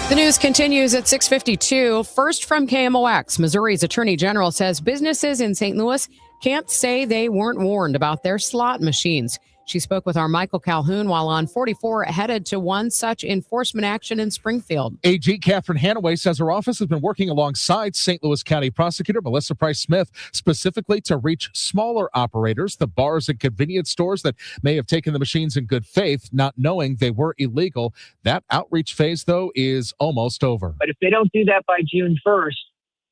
The news continues at 6:52. First from KMOX, Missouri's Attorney General says businesses in St. Louis can't say they weren't warned about their slot machines. She spoke with our Michael Calhoun while on 44 headed to one such enforcement action in Springfield. AG Catherine Hanaway says her office has been working alongside St. Louis County Prosecutor Melissa Price Smith specifically to reach smaller operators, the bars and convenience stores that may have taken the machines in good faith, not knowing they were illegal. That outreach phase, though, is almost over. But if they don't do that by June 1st,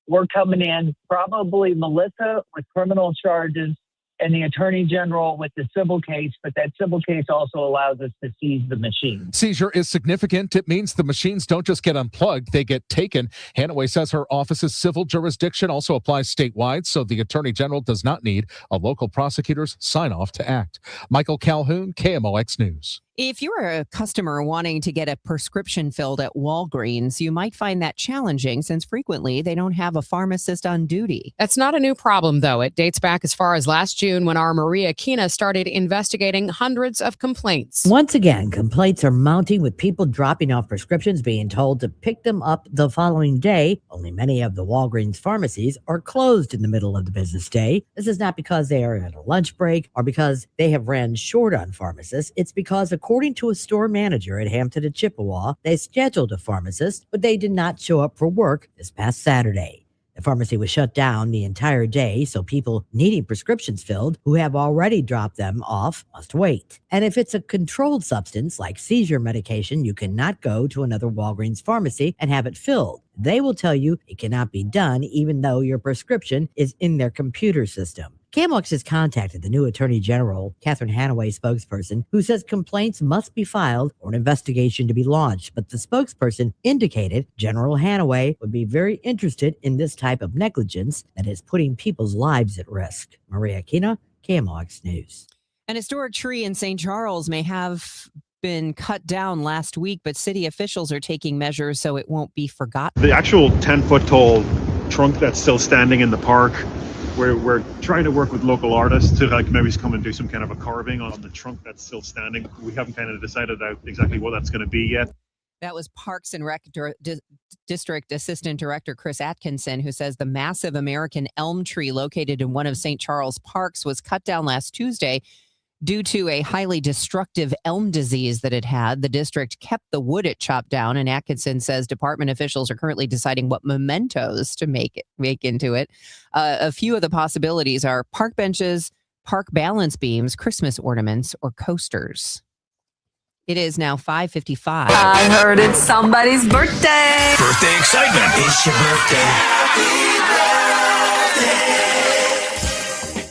we're coming in, probably Melissa with criminal charges and the Attorney General with the civil case, but that civil case also allows us to seize the machine. Seizure is significant. It means the machines don't just get unplugged, they get taken. Hanaway says her office's civil jurisdiction also applies statewide, so the Attorney General does not need a local prosecutor's sign-off to act. Michael Calhoun, KMOX News. If you're a customer wanting to get a prescription filled at Walgreens, you might find that challenging since frequently they don't have a pharmacist on duty. That's not a new problem, though. It dates back as far as last June when our Maria Kina started investigating hundreds of complaints. Once again, complaints are mounting with people dropping off prescriptions being told to pick them up the following day. Only many of the Walgreens pharmacies are closed in the middle of the business day. This is not because they are at a lunch break or because they have ran short on pharmacists. It's because, according to a store manager at Hampton and Chippewa, they scheduled a pharmacist, but they did not show up for work this past Saturday. The pharmacy was shut down the entire day, so people needing prescriptions filled who have already dropped them off must wait. And if it's a controlled substance like seizure medication, you cannot go to another Walgreens pharmacy and have it filled. They will tell you it cannot be done even though your prescription is in their computer system. KMOX has contacted the new Attorney General, Catherine Hanaway spokesperson, who says complaints must be filed or an investigation to be launched. But the spokesperson indicated General Hanaway would be very interested in this type of negligence that is putting people's lives at risk. Maria Kina, KMOX News. An historic tree in St. Charles may have been cut down last week, but city officials are taking measures so it won't be forgotten. The actual 10-foot tall trunk that's still standing in the park, we're trying to work with local artists to maybe come and do some kind of a carving on the trunk that's still standing. We haven't kind of decided out exactly what that's going to be yet. That was Parks and Rec District Assistant Director Chris Atkinson, who says the massive American elm tree located in one of St. Charles parks was cut down last Tuesday due to a highly destructive elm disease that it had. The district kept the wood it chopped down, and Atkinson says department officials are currently deciding what mementos to make into it. A few of the possibilities are park benches, park balance beams, Christmas ornaments, or coasters. It is now 5:55. I heard it's somebody's birthday. Birthday excitement. It's your birthday.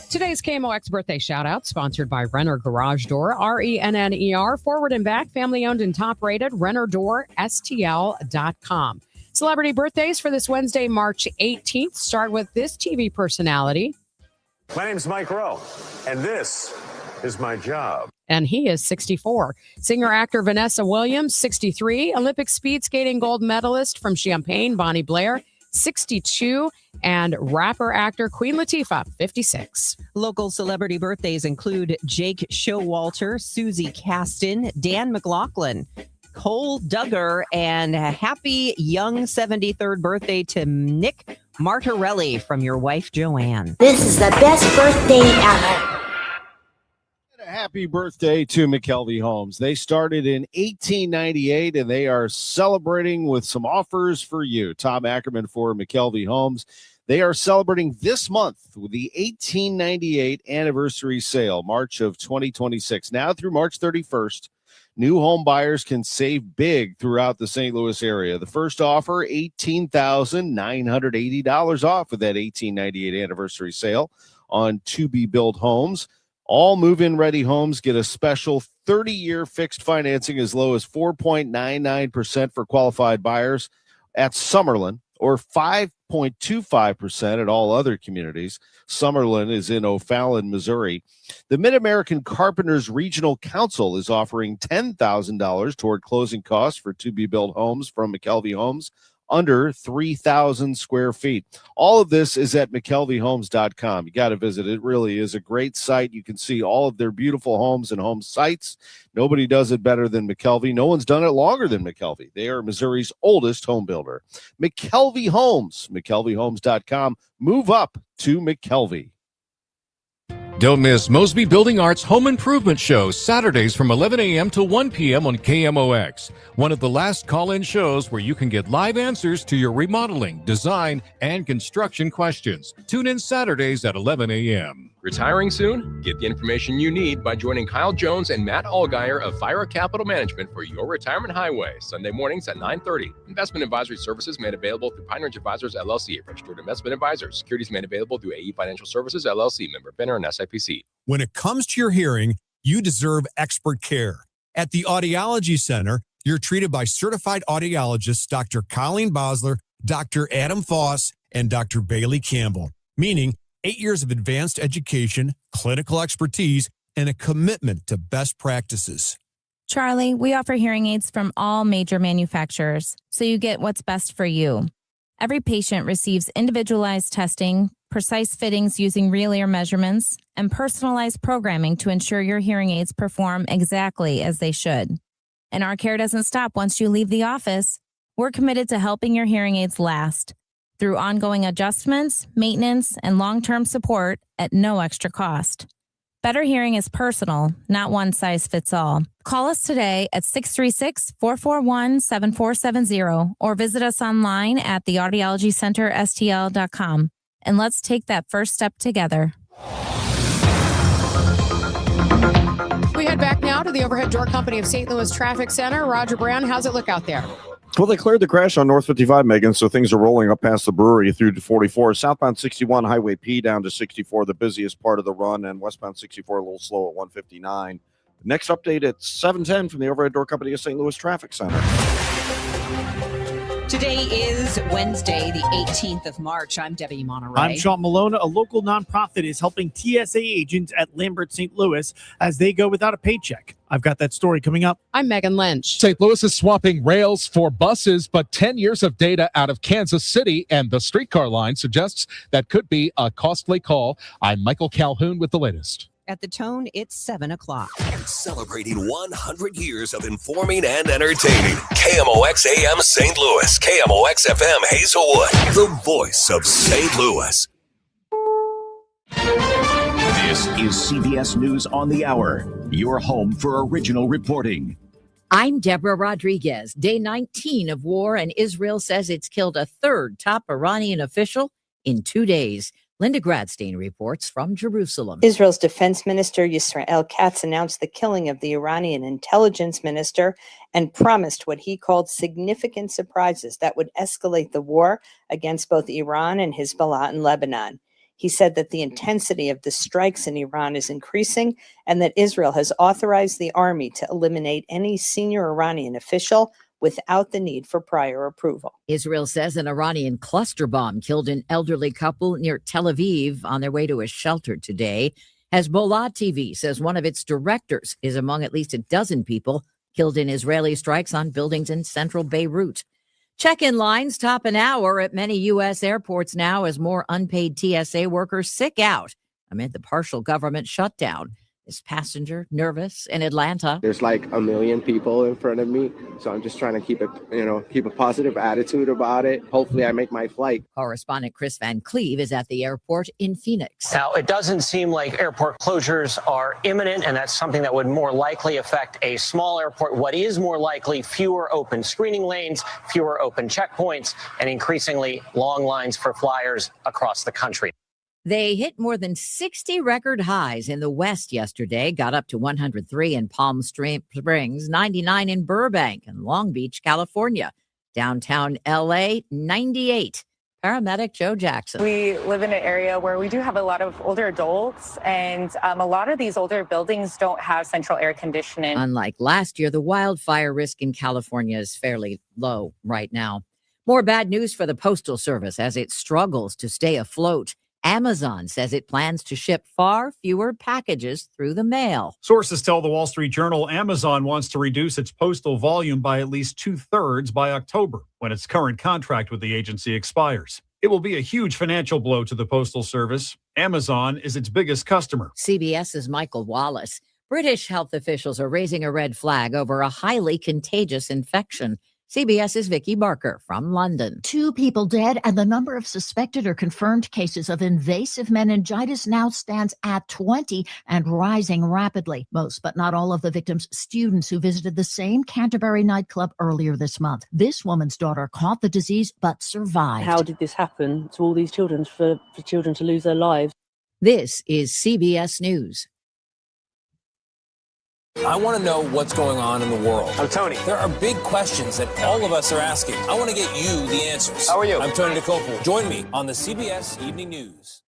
Today's KMOX birthday shout-out, sponsored by Renner Garage Door, RENNER, forward and back, family-owned and top-rated, RennerDoorSTL.com. Celebrity birthdays for this Wednesday, March 18th. Start with this TV personality. My name's Mike Rowe, and this is my job. And he is 64. Singer-actor Vanessa Williams, 63. Olympic speed skating gold medalist from Champaign, Bonnie Blair, 62, and rapper-actor Queen Latifah, 56. Local celebrity birthdays include Jake Showalter, Susie Caston, Dan McLaughlin, Cole Duggar, and a happy young 73rd birthday to Nick Martorelli from your wife, Joanne. This is the best birthday ever. Happy birthday to McKelvey Homes. They started in 1898 and they are celebrating with some offers for you. Tom Ackerman for McKelvey Homes. They are celebrating this month with the 1898 anniversary sale, March of 2026. Now through March 31st, new home buyers can save big throughout the St. Louis area. The first offer, $18,980 off with that 1898 anniversary sale on to-be-built homes. All move-in ready homes get a special 30-year fixed financing as low as 4.99% for qualified buyers at Summerlin, or 5.25% at all other communities. Summerlin is in O'Fallon, Missouri. The Mid-American Carpenters Regional Council is offering $10,000 toward closing costs for to-be-built homes from McKelvey Homes under 3,000 square feet. All of this is at McKelveyHomes.com. You got to visit. It really is a great site. You can see all of their beautiful homes and home sites. Nobody does it better than McKelvey. No one's done it longer than McKelvey. They are Missouri's oldest home builder. McKelvey Homes, McKelveyHomes.com. Move up to McKelvey. Don't miss Mosby Building Arts Home Improvement Show, Saturdays from 11 a.m. to 1 p.m. on KMOX. One of the last call-in shows where you can get live answers to your remodeling, design, and construction questions. Tune in Saturdays at 11 a.m. Retiring soon? Get the information you need by joining Kyle Jones and Matt Allgeier of Fire Capital Management for your retirement highway, Sunday mornings at 9:30. Investment advisory services made available through Pine Ridge Advisors, LLC, registered investment advisors. Securities made available through AE Financial Services, LLC, member FINRA and SIPC. When it comes to your hearing, you deserve expert care. At the Audiology Center, you're treated by certified audiologists Dr. Colleen Bosler, Dr. Adam Foss, and Dr. Bailey Campbell, meaning 8 years of advanced education, clinical expertise, and a commitment to best practices. Charlie, we offer hearing aids from all major manufacturers, so you get what's best for you. Every patient receives individualized testing, precise fittings using real ear measurements, and personalized programming to ensure your hearing aids perform exactly as they should. And our care doesn't stop once you leave the office. We're committed to helping your hearing aids last through ongoing adjustments, maintenance, and long-term support at no extra cost. Better hearing is personal, not one size fits all. Call us today at 636-441-7470 or visit us online at theaudiologycenterstl.com. And let's take that first step together. We head back now to the Overhead Door Company of St. Louis Traffic Center. Roger Brown, how's it look out there? Well, they cleared the crash on North 55, Megan, so things are rolling up past the brewery through to 44. Southbound 61, Highway P down to 64, the busiest part of the run, and westbound 64 a little slow at 159. Next update at 7:10 from the Overhead Door Company of St. Louis Traffic Center. Today is Wednesday, the 18th of March. I'm Debbie Monterey. I'm Sean Malone. A local nonprofit is helping TSA agents at Lambert St. Louis as they go without a paycheck. I've got that story coming up. I'm Megan Lynch. St. Louis is swapping rails for buses, but 10 years of data out of Kansas City and the streetcar line suggests that could be a costly call. I'm Michael Calhoun with the latest. At the Tone, it's 7 o'clock. Celebrating 100 years of informing and entertaining. KMOX AM St. Louis. KMOX FM Hazelwood. The voice of St. Louis. This is CBS News on the Hour. Your home for original reporting. I'm Deborah Rodriguez. Day 19 of war, and Israel says it's killed a third top Iranian official in 2 days. Linda Gradstein reports from Jerusalem. Israel's defense minister Yisrael Katz announced the killing of the Iranian intelligence minister and promised what he called significant surprises that would escalate the war against both Iran and Hezbollah in Lebanon. He said that the intensity of the strikes in Iran is increasing and that Israel has authorized the army to eliminate any senior Iranian official without the need for prior approval. Israel says an Iranian cluster bomb killed an elderly couple near Tel Aviv on their way to a shelter today. Hezbollah TV says one of its directors is among at least a dozen people killed in Israeli strikes on buildings in central Beirut. Check-in lines top an hour at many U.S. airports now as more unpaid TSA workers sick out amid the partial government shutdown. This passenger nervous in Atlanta. There's like a million people in front of me, so I'm just trying to keep a positive attitude about it. Hopefully I make my flight. Correspondent Chris Van Cleve is at the airport in Phoenix. Now, it doesn't seem like airport closures are imminent, and that's something that would more likely affect a small airport. What is more likely, fewer open screening lanes, fewer open checkpoints, and increasingly long lines for flyers across the country. They hit more than 60 record highs in the West yesterday, got up to 103 in Palm Springs, 99 in Burbank and Long Beach, California. Downtown LA, 98. Paramedic Joe Jackson. We live in an area where we do have a lot of older adults, and a lot of these older buildings don't have central air conditioning. Unlike last year, the wildfire risk in California is fairly low right now. More bad news for the Postal Service as it struggles to stay afloat. Amazon says it plans to ship far fewer packages through the mail. Sources tell the Wall Street Journal Amazon wants to reduce its postal volume by at least 2/3 by October, when its current contract with the agency expires. It will be a huge financial blow to the Postal Service. Amazon is its biggest customer. CBS's Michael Wallace. British health officials are raising a red flag over a highly contagious infection. CBS's Vicky Barker from London. 2 people dead, and the number of suspected or confirmed cases of invasive meningitis now stands at 20 and rising rapidly. Most, but not all of the victims, students who visited the same Canterbury nightclub earlier this month. This woman's daughter caught the disease but survived. How did this happen to all these children, for children to lose their lives? This is CBS News. I want to know what's going on in the world. I'm Tony. There are big questions that all of us are asking. I want to get you the answers. How are you? I'm Tony DeCopel. Join me on the CBS Evening News.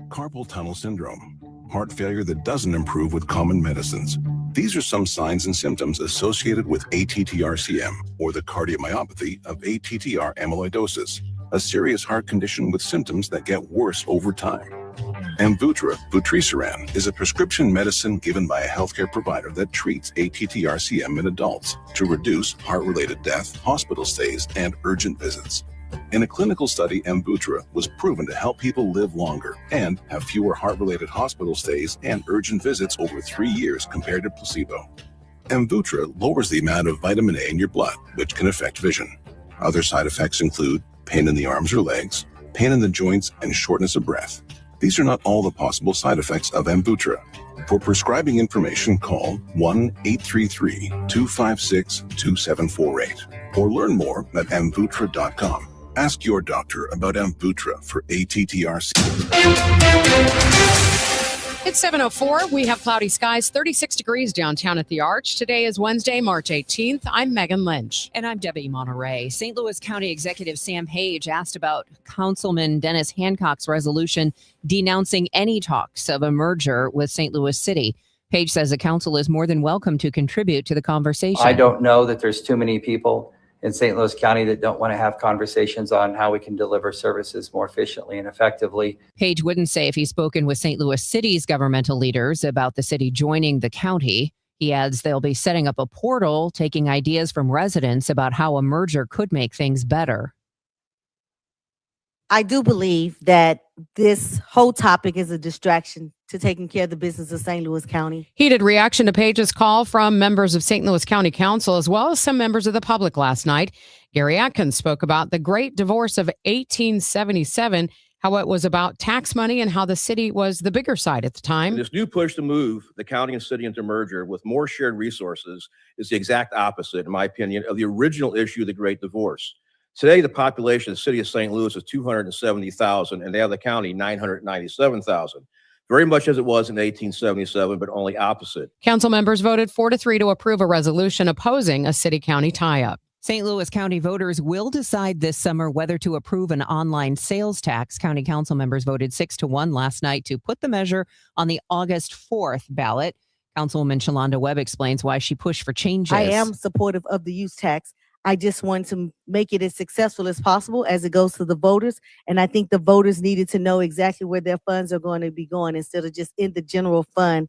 Carpal tunnel syndrome, heart failure that doesn't improve with common medicines. These are some signs and symptoms associated with ATTR-CM, or the cardiomyopathy of ATTR amyloidosis, a serious heart condition with symptoms that get worse over time. Amvuttra, vutrisiran, is a prescription medicine given by a healthcare provider that treats ATTR-CM in adults to reduce heart-related death, hospital stays, and urgent visits. In a clinical study, Amvuttra was proven to help people live longer and have fewer heart-related hospital stays and urgent visits over 3 years compared to placebo. Amvuttra lowers the amount of vitamin A in your blood, which can affect vision. Other side effects include pain in the arms or legs, pain in the joints, and shortness of breath. These are not all the possible side effects of Amvuttra. For prescribing information, call 1-833-256-2748 or learn more at amvuttra.com. Ask your doctor about Amvuttra for ATTR-CM. It's 7:04. We have cloudy skies, 36 degrees downtown at the Arch. Today is Wednesday, March 18th. I'm Megan Lynch. And I'm Debbie Monterey. St. Louis County Executive Sam Page asked about Councilman Dennis Hancock's resolution denouncing any talks of a merger with St. Louis City. Page says the council is more than welcome to contribute to the conversation. I don't know that there's too many people in St. Louis County that don't want to have conversations on how we can deliver services more efficiently and effectively. Page wouldn't say if he's spoken with St. Louis City's governmental leaders about the city joining the county. He adds they'll be setting up a portal, taking ideas from residents about how a merger could make things better. I do believe that this whole topic is a distraction to taking care of the business of St. Louis County. Heated reaction to Page's call from members of St. Louis County Council, as well as some members of the public last night. Gary Atkins spoke about the Great Divorce of 1877, how it was about tax money and how the city was the bigger side at the time. This new push to move the county and city into merger with more shared resources is the exact opposite, in my opinion, of the original issue of the Great Divorce. Today, the population of the city of St. Louis is 270,000, and they have the county 997,000. Very much as it was in 1877, but only opposite. Council members voted 4-3 to approve a resolution opposing a city-county tie-up. St. Louis County voters will decide this summer whether to approve an online sales tax. County council members voted 6-1 last night to put the measure on the August 4th ballot. Councilwoman Shalonda Webb explains why she pushed for changes. I am supportive of the use tax. I just want to make it as successful as possible as it goes to the voters. And I think the voters needed to know exactly where their funds are going to be going instead of just in the general fund.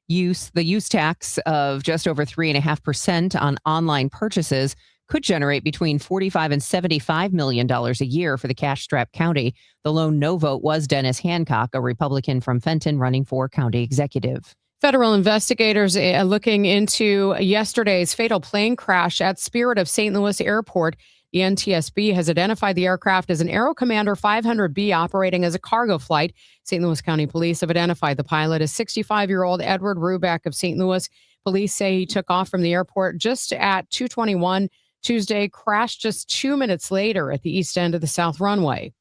The use tax of just over 3.5% on online purchases could generate between $45 and $75 million a year for the cash-strapped county. The lone no vote was Dennis Hancock, a Republican from Fenton running for county executive. Federal investigators looking into yesterday's fatal plane crash at Spirit of St. Louis Airport. The NTSB has identified the aircraft as an Aero Commander 500B operating as a cargo flight. St. Louis County Police have identified the pilot as 65-year-old Edward Rubeck of St. Louis. Police say he took off from the airport just at 2:21 Tuesday, crashed just 2 minutes later at the east end of the south runway.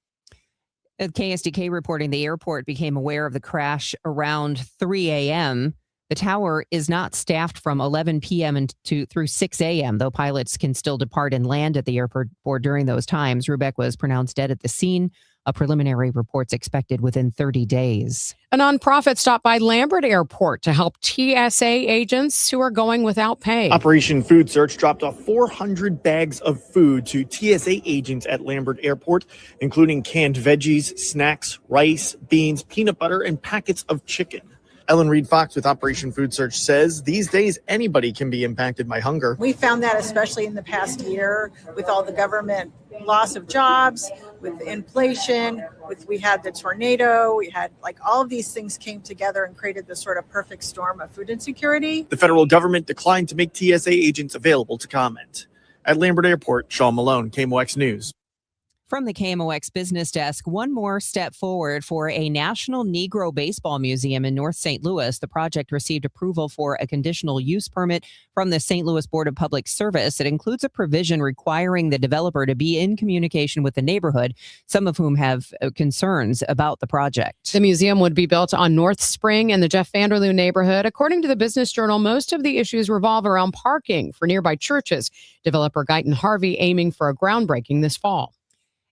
KSDK reporting the airport became aware of the crash around 3 a.m. The tower is not staffed from 11 p.m. through 6 a.m., though pilots can still depart and land at the airport during those times. Rubeck was pronounced dead at the scene. A preliminary report's expected within 30 days. A nonprofit stopped by Lambert Airport to help TSA agents who are going without pay. Operation Food Search dropped off 400 bags of food to TSA agents at Lambert Airport, including canned veggies, snacks, rice, beans, peanut butter, and packets of chicken. Ellen Reed Fox with Operation Food Search says these days anybody can be impacted by hunger. We found that especially in the past year with all the government loss of jobs, with inflation, we had the tornado, we had all of these things came together and created this sort of perfect storm of food insecurity. The federal government declined to make TSA agents available to comment. At Lambert Airport, Sean Malone, KMOX News. From the KMOX Business Desk, one more step forward for a National Negro Baseball Museum in North St. Louis. The project received approval for a conditional use permit from the St. Louis Board of Public Service. It includes a provision requiring the developer to be in communication with the neighborhood, some of whom have concerns about the project. The museum would be built on North Spring in the Jeff Vanderloo neighborhood. According to the Business Journal, most of the issues revolve around parking for nearby churches. Developer Guyton Harvey aiming for a groundbreaking this fall.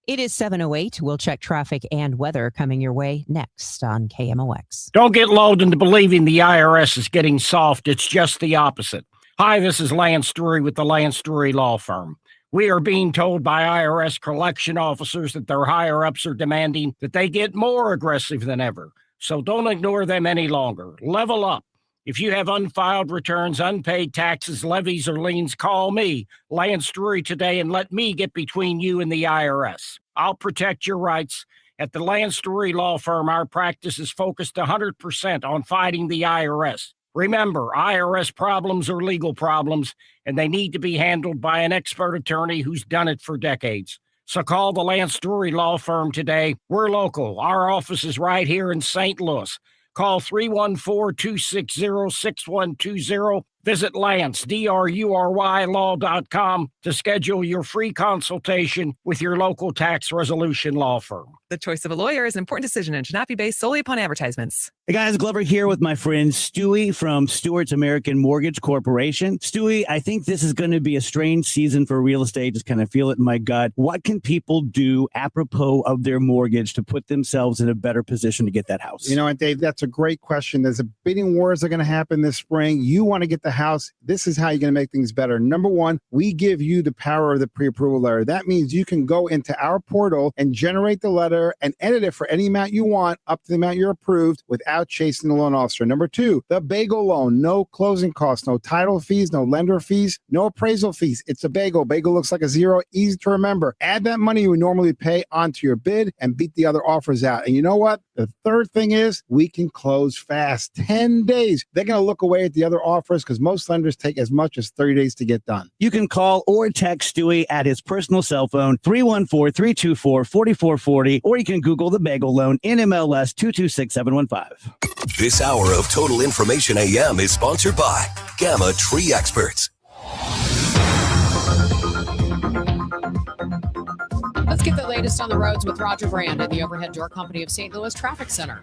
It is 7:08. We'll check traffic and weather coming your way next on KMOX. Don't get lulled into believing the IRS is getting soft. It's just the opposite. Hi, this is Lance Drury with the Lance Drury Law Firm. We are being told by IRS collection officers that their higher-ups are demanding that they get more aggressive than ever. So don't ignore them any longer. Level up. If you have unfiled returns, unpaid taxes, levies, or liens, call me, Lance Drury, today and let me get between you and the IRS. I'll protect your rights. At the Lance Drury Law Firm, our practice is focused 100% on fighting the IRS. Remember, IRS problems are legal problems, and they need to be handled by an expert attorney who's done it for decades. So call the Lance Drury Law Firm today. We're local. Our office is right here in St. Louis. Call 314-260-6120. Visit Lance, DRURY law.com to schedule your free consultation with your local tax resolution law firm. The choice of a lawyer is an important decision and should not be based solely upon advertisements. Hey guys, Glover here with my friend Stewie from Stewart's American Mortgage Corporation. Stewie, I think this is going to be a strange season for real estate. Just kind of feel it in my gut. What can people do apropos of their mortgage to put themselves in a better position to get that house? You know what, Dave, that's a great question. There's a bidding wars that are going to happen this spring. You want to get the house. This is how you're going to make things better. Number one, we give you the power of the pre-approval letter. That means you can go into our portal and generate the letter and edit it for any amount you want up to the amount you're approved without chasing the loan officer. Number two, the bagel loan, no closing costs, no title fees, no lender fees, no appraisal fees. It's a bagel. Bagel looks like a zero, easy to remember. Add that money you would normally pay onto your bid and beat the other offers out. And you know what? The third thing is we can close fast. 10 days. They're going to look away at the other offers because most lenders take as much as 30 days to get done. You can call or text Stewie at his personal cell phone, 314-324-4440, or you can Google the bagel loan, NMLS 226715. This hour of Total Information AM is sponsored by Gamma Tree Experts. Let's get the latest on the roads with Roger Brand at the Overhead Door Company of St. Louis Traffic Center.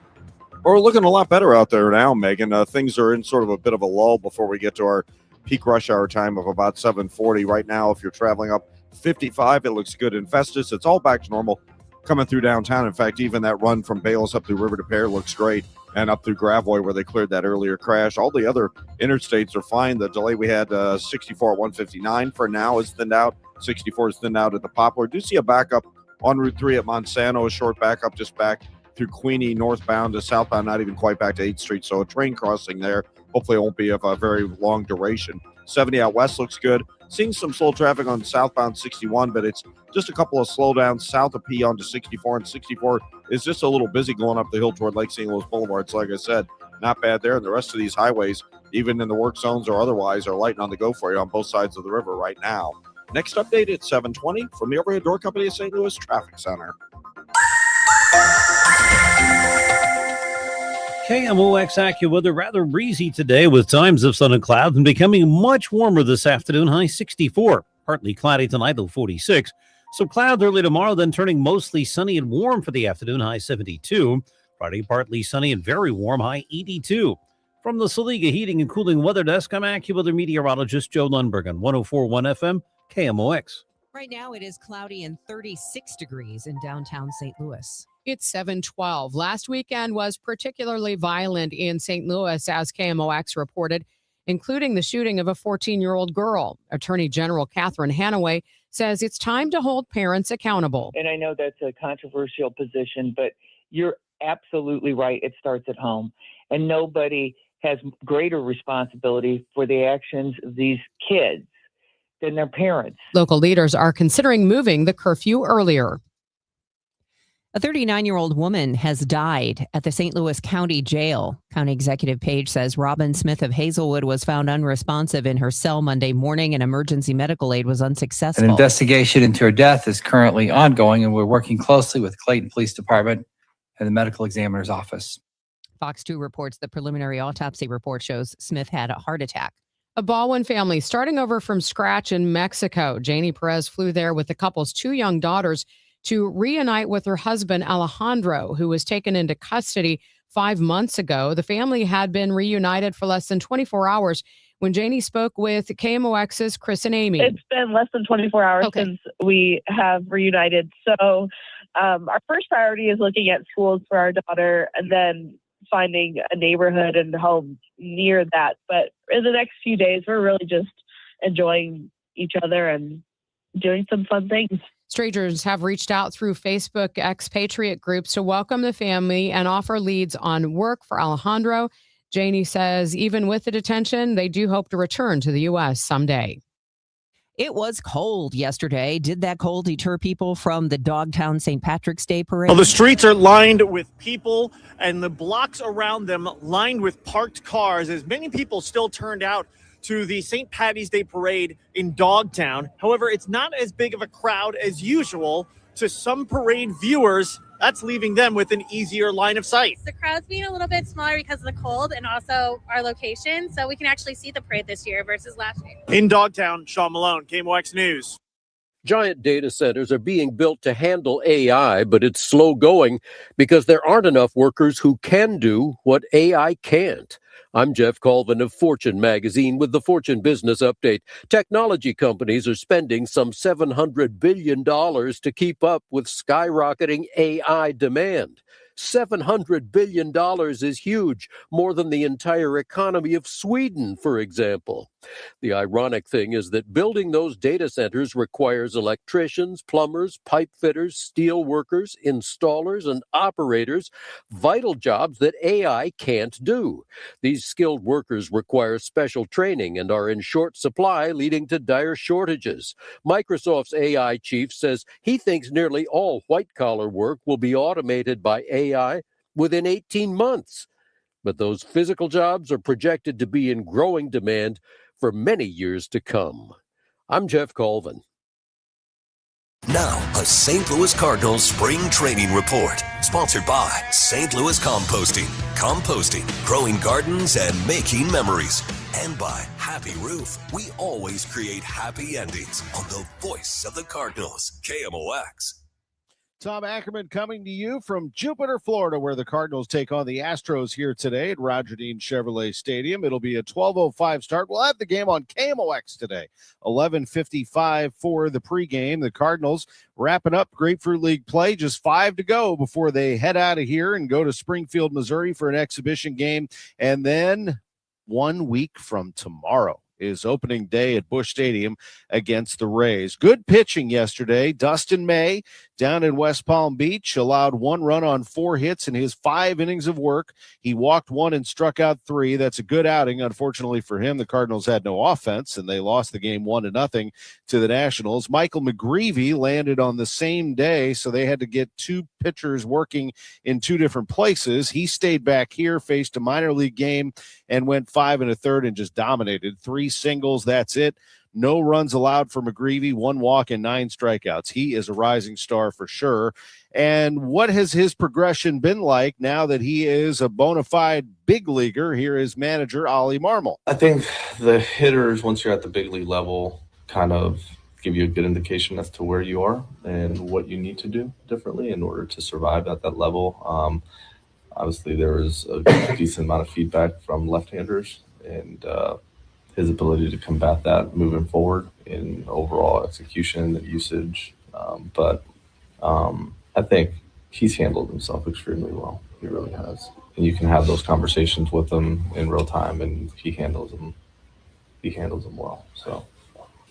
We're looking a lot better out there now, Megan. Things are in sort of a bit of a lull before we get to our peak rush hour time of about 7:40. Right now, if you're traveling up 55, it looks good in Festus. It's all back to normal coming through downtown. In fact, even that run from Bayless up through River to Pear looks great, and up through Gravois where they cleared that earlier crash. All the other interstates are fine. The delay we had 64 at 159 for now is thinned out. 64 is thinned out at the Poplar. Do see a backup on Route 3 at Monsanto, a short backup just back through Queenie northbound to southbound, not even quite back to 8th Street. So a train crossing there. Hopefully it won't be of a very long duration. 70 out west looks good. Seeing some slow traffic on southbound 61, but it's just a couple of slowdowns south of P onto 64. And 64 is just a little busy going up the hill toward Lake St. Louis Boulevard. So like I said, not bad there. And the rest of these highways, even in the work zones or otherwise, are light and on the go for you on both sides of the river right now. Next update at 7:20 from the Overhead Door Company of St. Louis Traffic Center. KMOX AccuWeather, rather breezy today with times of sun and clouds, and becoming much warmer this afternoon, high 64. Partly cloudy tonight, low 46. Some clouds early tomorrow, then turning mostly sunny and warm for the afternoon, high 72. Friday, partly sunny and very warm, high 82. From the Saliga Heating and Cooling Weather Desk, I'm AccuWeather meteorologist Joe Lundberg on 104.1 FM, KMOX. Right now, it is cloudy and 36 degrees in downtown St. Louis. It's 7:12. Last weekend was particularly violent in St. Louis, as KMOX reported, including the shooting of a 14-year-old girl. Attorney General Catherine Hanaway says it's time to hold parents accountable. And I know that's a controversial position, but you're absolutely right. It starts at home. And nobody has greater responsibility for the actions of these kids than their parents. Local leaders are considering moving the curfew earlier. A 39-year-old woman has died at the St. Louis County Jail. County Executive Page says Robin Smith of Hazelwood was found unresponsive in her cell Monday morning, and emergency medical aid was unsuccessful. An investigation into her death is currently ongoing, and we're working closely with Clayton Police Department and the medical examiner's office. Fox 2 reports the preliminary autopsy report shows Smith had a heart attack. A Baldwin family starting over from scratch in Mexico. Janie Perez flew there with the couple's 2 young daughters to reunite with her husband, Alejandro, who was taken into custody 5 months ago. The family had been reunited for less than 24 hours when Janie spoke with KMOX's Chris and Amy. It's been less than 24 hours since we have reunited. So our first priority is looking at schools for our daughter and then finding a neighborhood and home near that. But in the next few days, we're really just enjoying each other and doing some fun things. Strangers have reached out through Facebook expatriate groups to welcome the family and offer leads on work for Alejandro. Janie says even with the detention, they do hope to return to the U.S. someday. It was cold yesterday. Did that cold deter people from the Dogtown St. Patrick's Day parade? Well, the streets are lined with people and the blocks around them lined with parked cars, as many people still turned out to the St. Patty's Day parade in Dogtown. However, it's not as big of a crowd as usual. To some parade viewers, that's leaving them with an easier line of sight. The crowd's being a little bit smaller because of the cold and also our location, so we can actually see the parade this year versus last year. In Dogtown, Sean Malone, KMOX News. Giant data centers are being built to handle AI, but it's slow going because there aren't enough workers who can do what AI can't. I'm Jeff Colvin of Fortune magazine with the Fortune Business Update. Technology companies are spending some $700 billion to keep up with skyrocketing AI demand. $700 billion is huge, more than the entire economy of Sweden, for example. The ironic thing is that building those data centers requires electricians, plumbers, pipe fitters, steel workers, installers, and operators, vital jobs that AI can't do. These skilled workers require special training and are in short supply, leading to dire shortages. Microsoft's AI chief says he thinks nearly all white-collar work will be automated by AI within 18 months. But those physical jobs are projected to be in growing demand for many years to come. I'm Jeff Colvin. Now, a St. Louis Cardinals spring training report, sponsored by St. Louis Composting. Composting, growing gardens and making memories. And by Happy Roof, we always create happy endings on the voice of the Cardinals, KMOX. Tom Ackerman coming to you from Jupiter, Florida, where the Cardinals take on the Astros here today at Roger Dean Chevrolet Stadium. It'll be a 12:05 start. We'll have the game on KMOX today, 11:55 for the pregame. The Cardinals wrapping up Grapefruit League play, just 5 to go before they head out of here and go to Springfield, Missouri for an exhibition game. And then 1 week from tomorrow is opening day at Busch Stadium against the Rays. Good pitching yesterday. Dustin May, down in West Palm Beach, allowed 1 run on 4 hits in his 5 innings of work. He walked 1 and struck out 3. That's a good outing. Unfortunately for him, the Cardinals had no offense, and they lost the game 1-0 to the Nationals. Michael McGreevy landed on the same day, so they had to get 2 pitchers working in 2 different places. He stayed back here, faced a minor league game, and went 5 1/3 and just dominated. 3 singles, that's it. No runs allowed for McGreevy, 1 walk and 9 strikeouts. He is a rising star for sure. And what has his progression been like now that he is a bona fide big leaguer? Here is manager Ollie Marmol. I think the hitters, once you're at the big league level, kind of give you a good indication as to where you are and what you need to do differently in order to survive at that level. Obviously, there was a decent amount of feedback from left-handers, and his ability to combat that moving forward in overall execution and usage. But I think he's handled himself extremely well. He really has. And you can have those conversations with him in real time, and he handles them well. So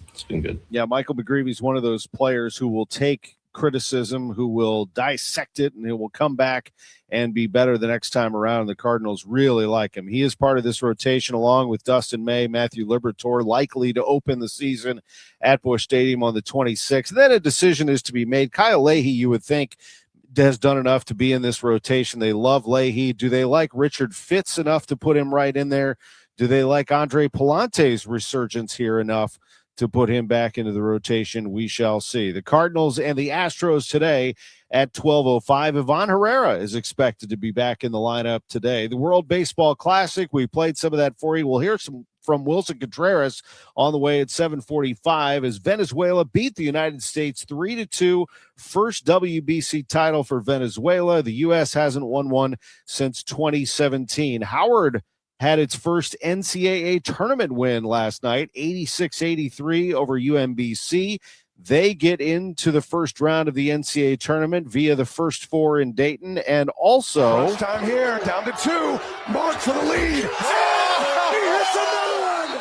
it's been good. Yeah, Michael McGreevy is one of those players who will take criticism, who will dissect it, and he will come back and be better the next time around. The Cardinals really like him. He is part of this rotation along with Dustin May, Matthew Liberatore, likely to open the season at Busch Stadium on the 26th. Then a decision is to be made. Kyle Leahy, you would think, has done enough to be in this rotation. They love Leahy. Do they like Richard Fitz enough to put him right in there? Do they like Andre Palante's resurgence here enough to put him back into the rotation? We shall see. The Cardinals and the Astros today at 12:05. Ivan Herrera is expected to be back in the lineup today. The World Baseball Classic, we played some of that for you. We'll hear some from Wilson Contreras on the way at 7:45 as Venezuela beat the United States 3-2. First WBC title for Venezuela. The U.S. hasn't won one since 2017. Howard had its first NCAA tournament win last night, 86-83 over UMBC. They get into the first round of the NCAA tournament via the first 4 in Dayton. And also, crunch time here, down to 2. Mark for the lead. He hits another one.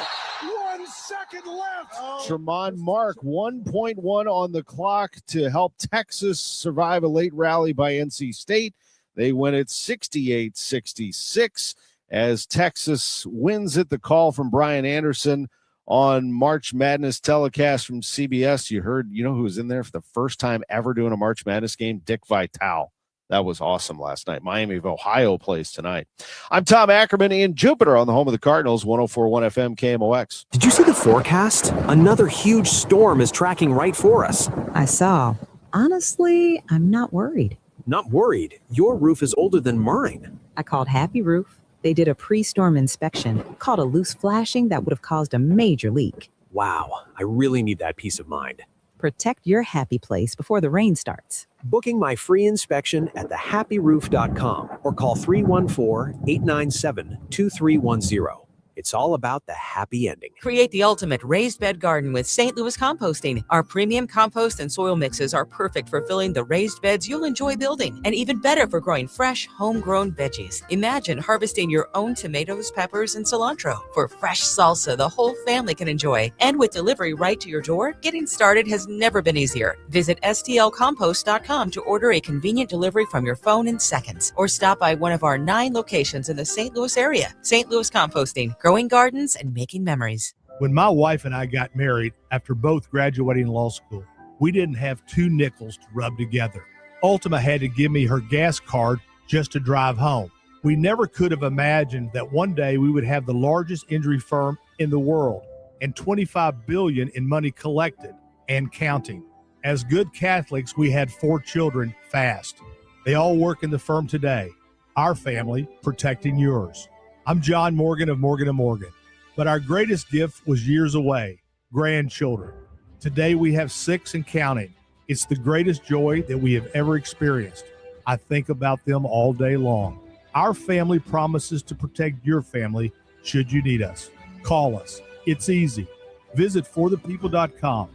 1 second left. Tremont Mark, 1.1 on the clock to help Texas survive a late rally by NC State. They win it 68-66. As Texas wins it. The call from Brian Anderson on March Madness telecast from CBS. You know who was in there for the first time ever doing a March Madness game? Dick Vitale. That was awesome last night. Miami of Ohio plays tonight. I'm Tom Ackerman in Jupiter on the home of the Cardinals, 104.1 FM KMOX. Did you see the forecast? Another huge storm is tracking right for us. I saw. Honestly, I'm not worried. Not worried. Your roof is older than mine. I called Happy Roof. They did a pre-storm inspection, caught a loose flashing that would have caused a major leak. Wow, I really need that peace of mind. Protect your happy place before the rain starts. Booking my free inspection at thehappyroof.com or call 314-897-2310. It's all about the happy ending. Create the ultimate raised bed garden with St. Louis Composting. Our premium compost and soil mixes are perfect for filling the raised beds you'll enjoy building, and even better for growing fresh, homegrown veggies. Imagine harvesting your own tomatoes, peppers, and cilantro for fresh salsa the whole family can enjoy. And with delivery right to your door, getting started has never been easier. Visit stlcompost.com to order a convenient delivery from your phone in seconds, or stop by one of our 9 locations in the St. Louis area. St. Louis Composting. Growing gardens and making memories. When my wife and I got married after both graduating law school, we didn't have 2 nickels to rub together. Ultima had to give me her gas card just to drive home. We never could have imagined that one day we would have the largest injury firm in the world and $25 billion in money collected and counting. As good Catholics, we had 4 children fast. They all work in the firm today. Our family protecting yours. I'm John Morgan of Morgan & Morgan, but our greatest gift was years away, grandchildren. Today we have 6 and counting. It's the greatest joy that we have ever experienced. I think about them all day long. Our family promises to protect your family should you need us. Call us. It's easy. Visit forthepeople.com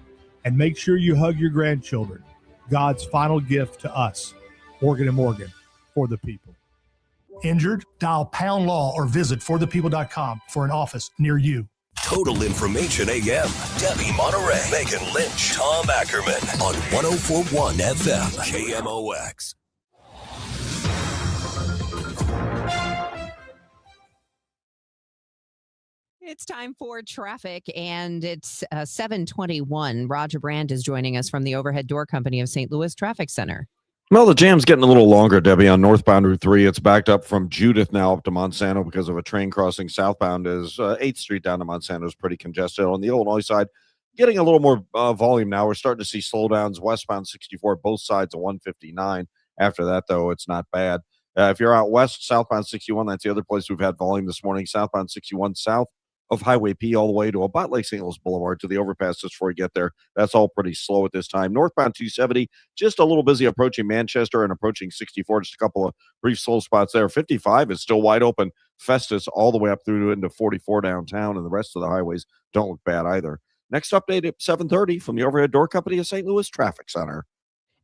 and make sure you hug your grandchildren. God's final gift to us. Morgan & Morgan, for the people. Injured? Dial #law or visit forthepeople.com for an office near you. Total Information AM. Debbie Monterey, Megan Lynch, Tom Ackerman on 104.1 FM. KMOX. It's time for traffic, and it's 7:21. Roger Brand is joining us from the Overhead Door Company of St. Louis Traffic Center. Well, the jam's getting a little longer, Debbie, on northbound Route 3. It's backed up from Judith now up to Monsanto because of a train crossing. Southbound is 8th Street down to Monsanto is pretty congested. On the Illinois side, getting a little more volume now. We're starting to see slowdowns westbound 64, both sides of 159. After that, though, it's not bad. If you're out west, southbound 61, that's the other place we've had volume this morning. Southbound 61 south of Highway P all the way to about Lake St. Louis Boulevard to the overpass just before you get there. That's all pretty slow at this time. Northbound 270, just a little busy approaching Manchester and approaching 64, just a couple of brief slow spots there. 55 is still wide open. Festus all the way up through into 44 downtown, and the rest of the highways don't look bad either. Next update at 7:30 from the Overhead Door Company of St. Louis Traffic Center.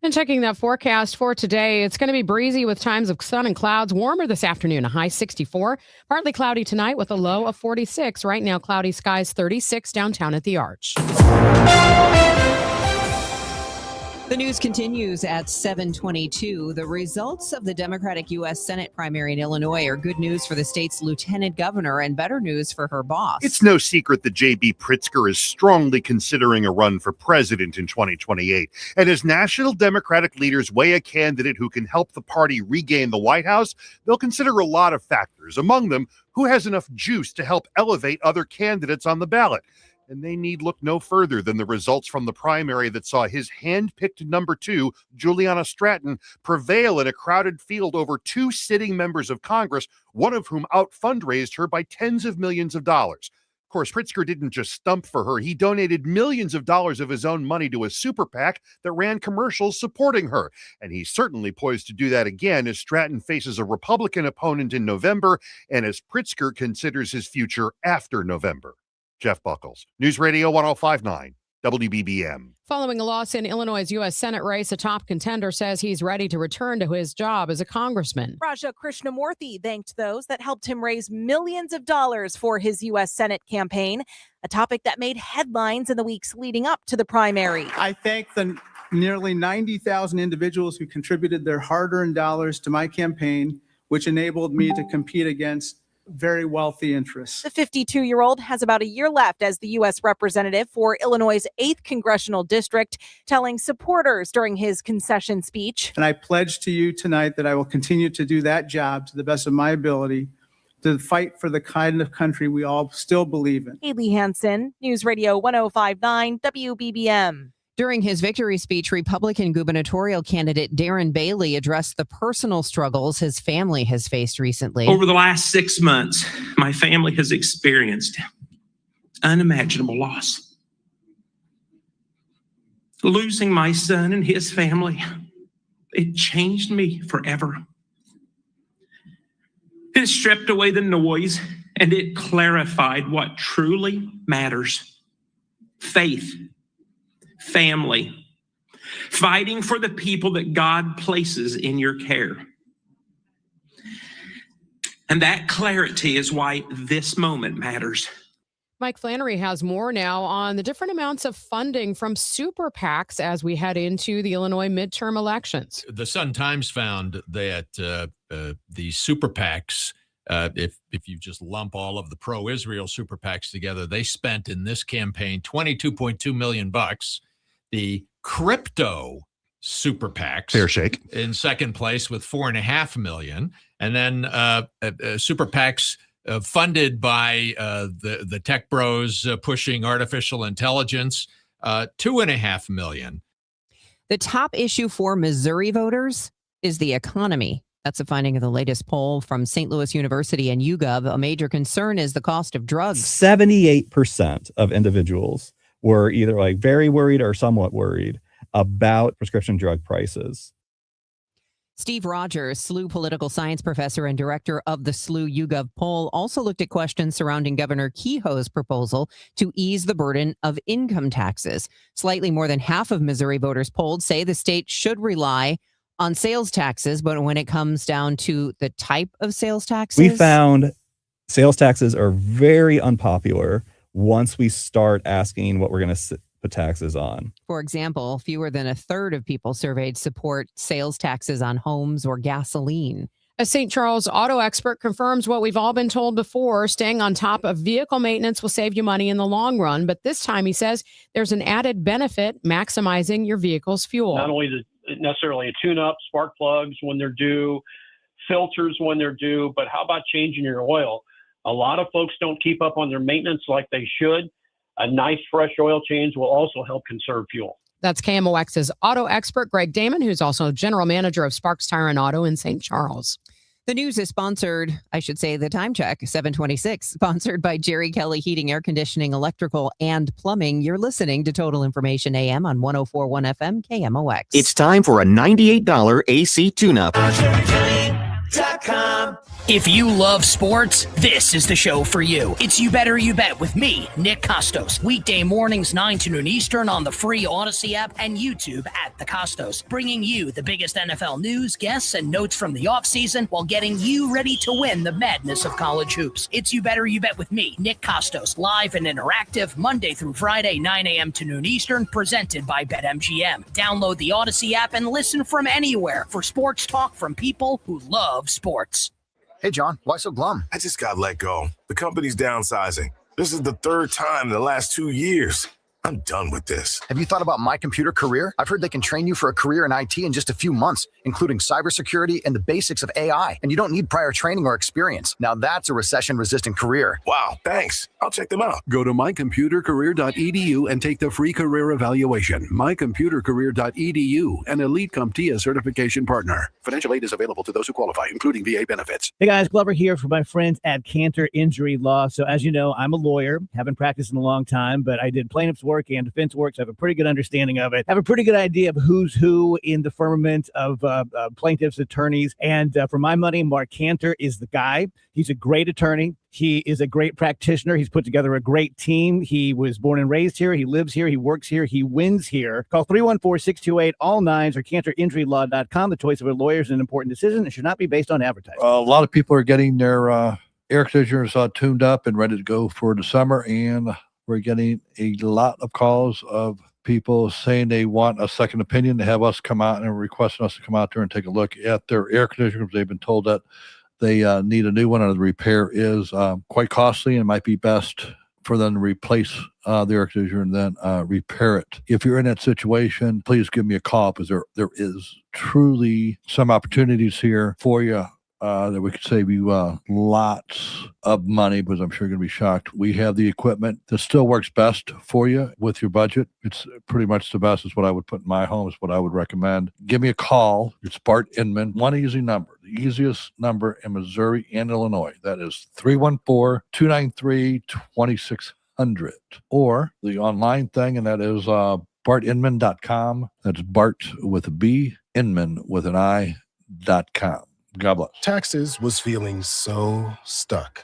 And checking that forecast for today, it's going to be breezy with times of sun and clouds. Warmer this afternoon, a high 64. Partly cloudy tonight with a low of 46. Right now, cloudy skies 36 downtown at the Arch. The news continues at 7:22. The results of the Democratic U.S. Senate primary in Illinois are good news for the state's lieutenant governor and better news for her boss. It's no secret that J.B. Pritzker is strongly considering a run for president in 2028. And as national Democratic leaders weigh a candidate who can help the party regain the White House, they'll consider a lot of factors, among them who has enough juice to help elevate other candidates on the ballot. And they need look no further than the results from the primary that saw his hand-picked number 2, Juliana Stratton, prevail in a crowded field over 2 sitting members of Congress, one of whom out-fundraised her by tens of millions of dollars. Of course, Pritzker didn't just stump for her. He donated millions of dollars of his own money to a super PAC that ran commercials supporting her. And he's certainly poised to do that again as Stratton faces a Republican opponent in November and as Pritzker considers his future after November. Jeff Buckles, News Radio 105.9, WBBM. Following a loss in Illinois' U.S. Senate race, a top contender says he's ready to return to his job as a congressman. Raja Krishnamurthy thanked those that helped him raise millions of dollars for his U.S. Senate campaign, a topic that made headlines in the weeks leading up to the primary. I thank the nearly 90,000 individuals who contributed their hard-earned dollars to my campaign, which enabled me to compete against very wealthy interests. The 52-year-old has about a year left as the U.S. representative for Illinois' 8th congressional district, telling supporters during his concession speech. And I pledge to you tonight that I will continue to do that job to the best of my ability to fight for the kind of country we all still believe in. Haley Hansen, News Radio 105.9 WBBM. During his victory speech, Republican gubernatorial candidate Darren Bailey addressed the personal struggles his family has faced recently. Over the last 6 months, my family has experienced unimaginable loss. Losing my son and his family, it changed me forever. It stripped away the noise and it clarified what truly matters. Faith. Family, fighting for the people that God places in your care. And that clarity is why this moment matters. Mike Flannery has more now on the different amounts of funding from super PACs as we head into the Illinois midterm elections. The Sun-Times found that the super PACs, if you just lump all of the pro-Israel super PACs together, they spent in this campaign $22.2 million. The crypto super PACs, fair shake, in second place with $4.5 million, and then super PACs funded by the tech bros pushing artificial intelligence, $2.5 million. The top issue for Missouri voters is the economy. That's a finding of the latest poll from St. Louis University and YouGov. A major concern is the cost of drugs. 78% of individuals were either like very worried or somewhat worried about prescription drug prices. Steve Rogers, SLU political science professor and director of the SLU YouGov poll, also looked at questions surrounding Governor Kehoe's proposal to ease the burden of income taxes. Slightly more than half of Missouri voters polled say the state should rely on sales taxes, but when it comes down to the type of sales taxes, we found sales taxes are very unpopular once we start asking what we're going to put taxes on. For example, fewer than a third of people surveyed support sales taxes on homes or gasoline. A St. Charles auto expert confirms what we've all been told before. Staying on top of vehicle maintenance will save you money in the long run. But this time, he says, there's an added benefit, maximizing your vehicle's fuel. Not only necessarily a tune-up, spark plugs when they're due, filters when they're due, but how about changing your oil? A lot of folks don't keep up on their maintenance like they should. A nice fresh oil change will also help conserve fuel. That's KMOX's auto expert, Greg Damon, who's also general manager of Sparks Tire and Auto in St. Charles. The news is sponsored, I should say the time check, 7:26, sponsored by Jerry Kelly Heating, Air Conditioning, Electrical, and Plumbing. You're listening to Total Information AM on 104.1 FM KMOX. It's time for a $98 AC tune-up. If you love sports, this is the show for you. It's You Better You Bet with me, Nick Costos. Weekday mornings 9 to noon Eastern on the free Odyssey app and YouTube at The Costos. Bringing you the biggest NFL news, guests, and notes from the offseason while getting you ready to win the madness of college hoops. It's You Better You Bet with me, Nick Costos. Live and interactive Monday through Friday, 9 a.m. to noon Eastern, presented by BetMGM. Download the Odyssey app and listen from anywhere for sports talk from people who love sports. Hey, John, why so glum? I just got let go. The company's downsizing. This is the third time in the last 2 years. I'm done with this. Have you thought about My Computer Career? I've heard they can train you for a career in IT in just a few months, including cybersecurity and the basics of AI. And you don't need prior training or experience. Now that's a recession-resistant career. Wow, thanks. I'll check them out. Go to mycomputercareer.edu and take the free career evaluation. Mycomputercareer.edu, an Elite CompTIA certification partner. Financial aid is available to those who qualify, including VA benefits. Hey guys, Glover here for my friends at Cantor Injury Law. So as you know, I'm a lawyer, haven't practiced in a long time, but I did plaintiff's work and defense work, so I have a pretty good understanding of it. I have a pretty good idea of who's who in the firmament of plaintiffs' attorneys. And for my money, Mark Cantor is the guy. He's a great attorney. He is a great practitioner. He's put together a great team. He was born and raised here. He lives here. He works here. He wins here. Call 314-628-ALL-9s or CantorInjuryLaw.com. The choice of a lawyer is an important decision and should not be based on advertising. A lot of people are getting their air conditioners tuned up and ready to go for the summer, and we're getting a lot of calls of people saying they want a second opinion, to have us come out and requesting us to come out there and take a look at their air conditioners. They've been told that they need a new one, and the repair is quite costly, and it might be best for them to replace the air conditioner and then repair it. If you're in that situation, please give me a call, because there is truly some opportunities here for you. That we could save you lots of money, because I'm sure you're going to be shocked. We have the equipment that still works best for you with your budget. It's pretty much the best. Is what I would put in my home, is what I would recommend. Give me a call. It's Bart Inman. One easy number, the easiest number in Missouri and Illinois. That is 314-293-2600. Or the online thing, and that is bartinman.com. That's Bart with a B, Inman with an I.com. God bless. Taxes was feeling so stuck.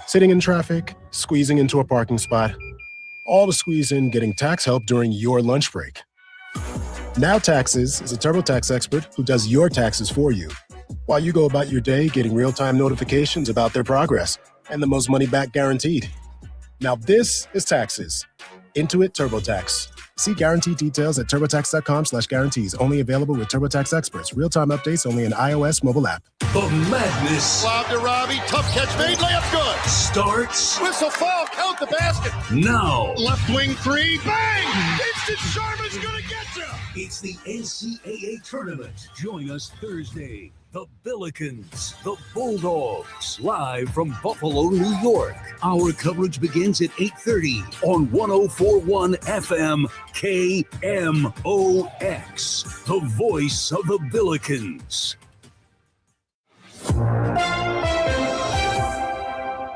Sitting in traffic, squeezing into a parking spot, all to squeeze in getting tax help during your lunch break. Now Taxes is a TurboTax expert who does your taxes for you, while you go about your day getting real-time notifications about their progress and the most money back guaranteed. Now this is Taxes. Intuit TurboTax. See guarantee details at TurboTax.com/guarantees. Only available with TurboTax experts. Real-time updates only in iOS mobile app. The madness. Lob to Robbie. Tough catch made. Layup good. Starts. Whistle foul. Count the basket. Now. Left wing three. Bang! Instant Sharma's going to get you. It's the NCAA tournament. Join us Thursday. The Billikens, the Bulldogs, live from Buffalo, New York. Our coverage begins at 8:30 on 104.1 FM KMOX, the voice of the Billikens.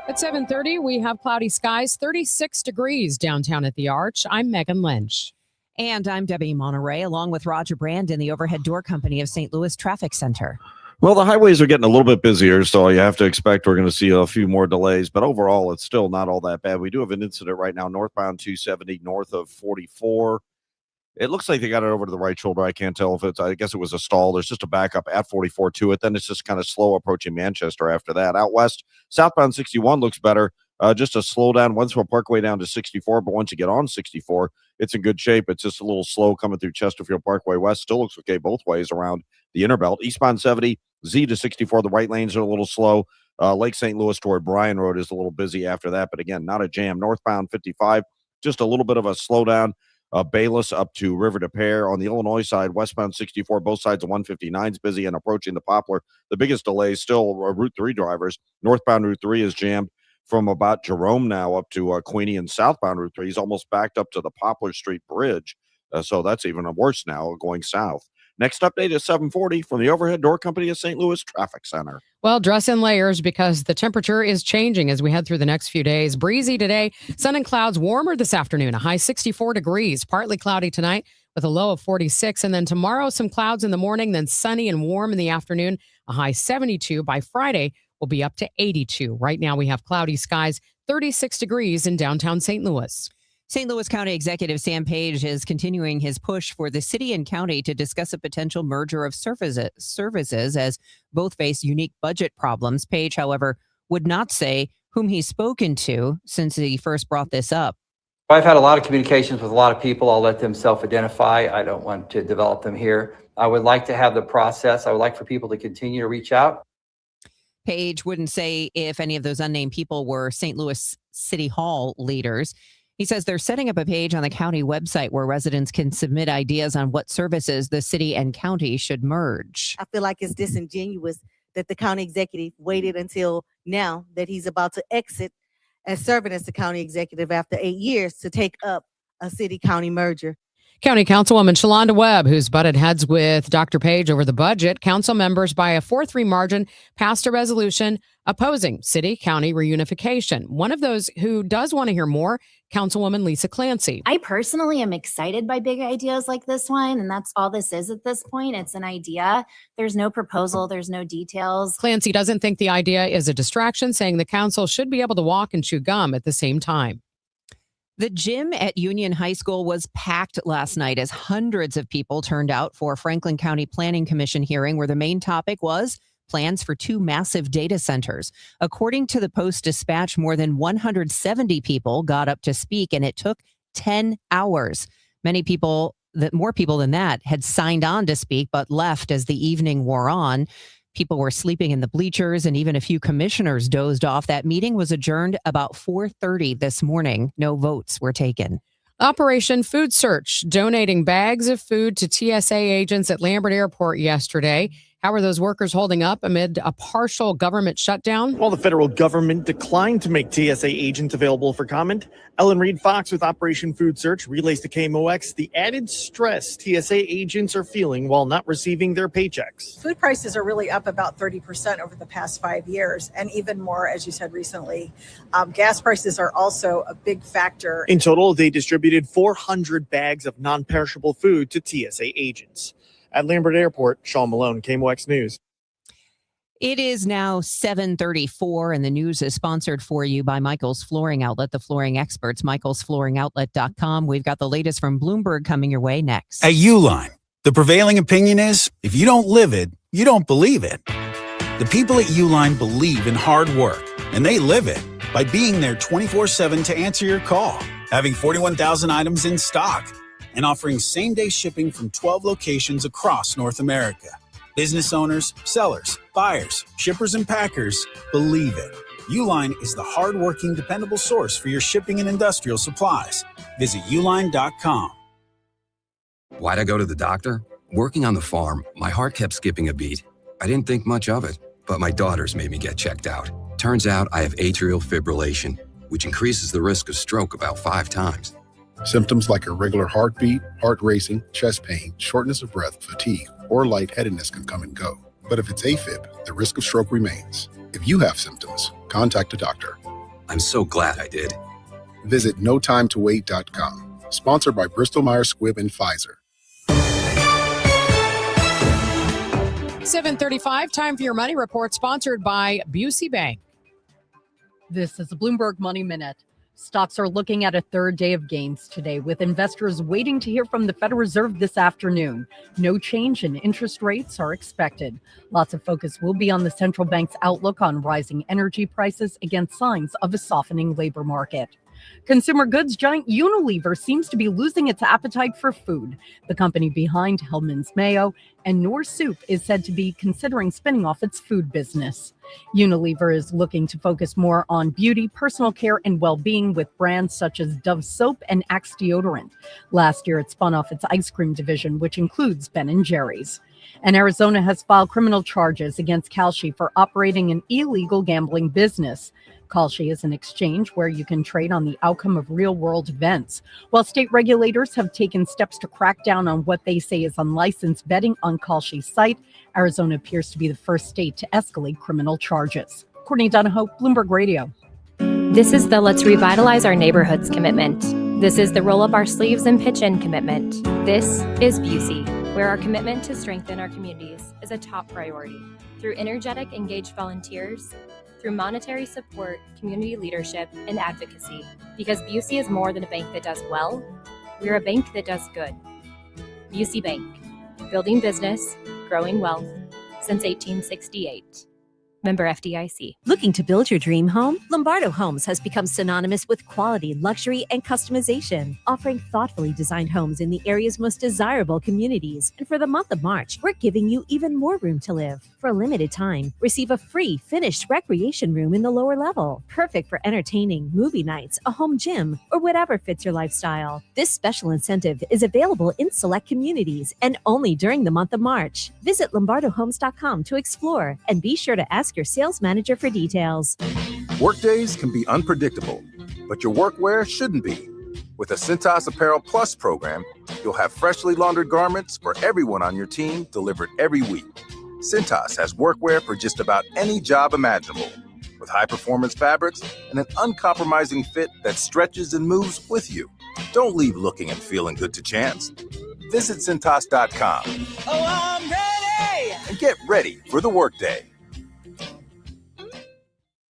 At 7:30, we have cloudy skies, 36 degrees downtown at the Arch. I'm Megan Lynch. And I'm Debbie Monterey, along with Roger Brandon, the Overhead Door Company of St. Louis Traffic Center. Well, the highways are getting a little bit busier, so you have to expect we're going to see a few more delays. But overall, it's still not all that bad. We do have an incident right now, northbound 270, north of 44. It looks like they got it over to the right shoulder. I can't tell if I guess it was a stall. There's just a backup at 44 to it. Then it's just kind of slow approaching Manchester after that. Out west, southbound 61 looks better. Just a slowdown. Wentworth Parkway down to 64, but once you get on 64, it's in good shape. It's just a little slow coming through Chesterfield Parkway West. Still looks okay both ways around the Interbelt. Eastbound 70, Z to 64. The right lanes are a little slow. Lake St. Louis toward Bryan Road is a little busy after that, but again, not a jam. Northbound 55, just a little bit of a slowdown. Bayless up to River de Pere. On the Illinois side, westbound 64, both sides of 159 is busy and approaching the Poplar. The biggest delay is still Route 3 drivers. Northbound Route 3 is jammed from about Jerome now up to Queenie, and southbound Route 3 is almost backed up to the Poplar Street Bridge. So that's even worse now going south. Next update is 740 from the Overhead Door Company of St. Louis Traffic Center. Well, dress in layers because the temperature is changing as we head through the next few days. Breezy today, sun and clouds warmer this afternoon, a high 64 degrees, partly cloudy tonight with a low of 46. And then tomorrow, some clouds in the morning, then sunny and warm in the afternoon, a high 72. By Friday, will be up to 82. Right now, we have cloudy skies, 36 degrees in downtown St. Louis. St. Louis County Executive Sam Page is continuing his push for the city and county to discuss a potential merger of services as both face unique budget problems. Page, however, would not say whom he's spoken to since he first brought this up. I've had a lot of communications with a lot of people. I'll let them self-identify. I don't want to develop them here. I would like to have the process. I would like for people to continue to reach out. Page wouldn't say if any of those unnamed people were St. Louis City Hall leaders. He says they're setting up a page on the county website where residents can submit ideas on what services the city and county should merge. I feel like it's disingenuous that the county executive waited until now that he's about to exit and serving as the county executive after 8 years to take up a city-county merger. County Councilwoman Shalonda Webb, who's butted heads with Dr. Page over the budget, council members by a 4-3 margin passed a resolution opposing city-county reunification. One of those who does want to hear more, Councilwoman Lisa Clancy. I personally am excited by big ideas like this one, and that's all this is at this point. It's an idea. There's no proposal. There's no details. Clancy doesn't think the idea is a distraction, saying the council should be able to walk and chew gum at the same time. The gym at Union High School was packed last night as hundreds of people turned out for Franklin County Planning Commission hearing where the main topic was plans for 2 massive data centers. According to the Post-Dispatch, more than 170 people got up to speak, and it took 10 hours. More people than that had signed on to speak, but left as the evening wore on. People were sleeping in the bleachers, and even a few commissioners dozed off. That meeting was adjourned about 4:30 this morning. No votes were taken. Operation Food Search, donating bags of food to TSA agents at Lambert Airport yesterday. How are those workers holding up amid a partial government shutdown? While the federal government declined to make TSA agents available for comment, Ellen Reed Fox with Operation Food Search relays to KMOX the added stress TSA agents are feeling while not receiving their paychecks. Food prices are really up about 30% over the past 5 years, and even more, as you said recently. Gas prices are also a big factor. In total, they distributed 400 bags of non-perishable food to TSA agents. At Lambert Airport, Sean Malone, KMOX News. It is now 7:34, and the news is sponsored for you by Michael's Flooring Outlet, the flooring experts, michaelsflooringoutlet.com. We've got the latest from Bloomberg coming your way next. At Uline, the prevailing opinion is, if you don't live it, you don't believe it. The people at Uline believe in hard work, and they live it by being there 24/7 to answer your call, having 41,000 items in stock, and offering same-day shipping from 12 locations across North America. Business owners, sellers, buyers, shippers, and packers believe it. Uline is the hard-working, dependable source for your shipping and industrial supplies. Visit uline.com. Why'd I go to the doctor? Working on the farm, my heart kept skipping a beat. I didn't think much of it, but my daughters made me get checked out. Turns out I have atrial fibrillation, which increases the risk of stroke about 5 times. Symptoms like irregular heartbeat, heart racing, chest pain, shortness of breath, fatigue, or lightheadedness can come and go. But if it's AFib, the risk of stroke remains. If you have symptoms, contact a doctor. I'm so glad I did. Visit notimetowait.com. Sponsored by Bristol Myers Squibb and Pfizer. 7:35, time for your money report, sponsored by Busey Bank. This is a Bloomberg Money Minute. Stocks are looking at a third day of gains today, with investors waiting to hear from the Federal Reserve this afternoon. No change in interest rates are expected. Lots of focus will be on the central bank's outlook on rising energy prices against signs of a softening labor market. Consumer goods giant Unilever seems to be losing its appetite for food. The company behind Hellmann's Mayo and Knorr Soup is said to be considering spinning off its food business. Unilever is looking to focus more on beauty, personal care, and well-being with brands such as Dove Soap and Axe Deodorant. Last year, it spun off its ice cream division, which includes Ben & Jerry's. And Arizona has filed criminal charges against Kalshi for operating an illegal gambling business. Kalshi is an exchange where you can trade on the outcome of real-world events. While state regulators have taken steps to crack down on what they say is unlicensed betting on Kalshi's site, Arizona appears to be the first state to escalate criminal charges. Courtney Donahoe, Bloomberg Radio. This is the Let's Revitalize Our Neighborhoods commitment. This is the Roll Up Our Sleeves and Pitch In commitment. This is Busey, where our commitment to strengthen our communities is a top priority. Through energetic, engaged volunteers, through monetary support, community leadership, and advocacy. Because Busey is more than a bank that does well, we're a bank that does good. Busey Bank, building business, growing wealth, since 1868. Member FDIC. Looking to build your dream home? Lombardo Homes has become synonymous with quality, luxury, and customization, offering thoughtfully designed homes in the area's most desirable communities. And for the month of March, we're giving you even more room to live. For a limited time, receive a free finished recreation room in the lower level, perfect for entertaining, movie nights, a home gym, or whatever fits your lifestyle. This special incentive is available in select communities and only during the month of March. Visit lombardohomes.com to explore and be sure to ask your sales manager for details. Workdays can be unpredictable, but your workwear shouldn't be. With the Cintas Apparel Plus program, you'll have freshly laundered garments for everyone on your team delivered every week. Cintas has workwear for just about any job imaginable, with high-performance fabrics and an uncompromising fit that stretches and moves with you. Don't leave looking and feeling good to chance. Visit Cintas.com. Oh, I'm ready! And get ready for the workday.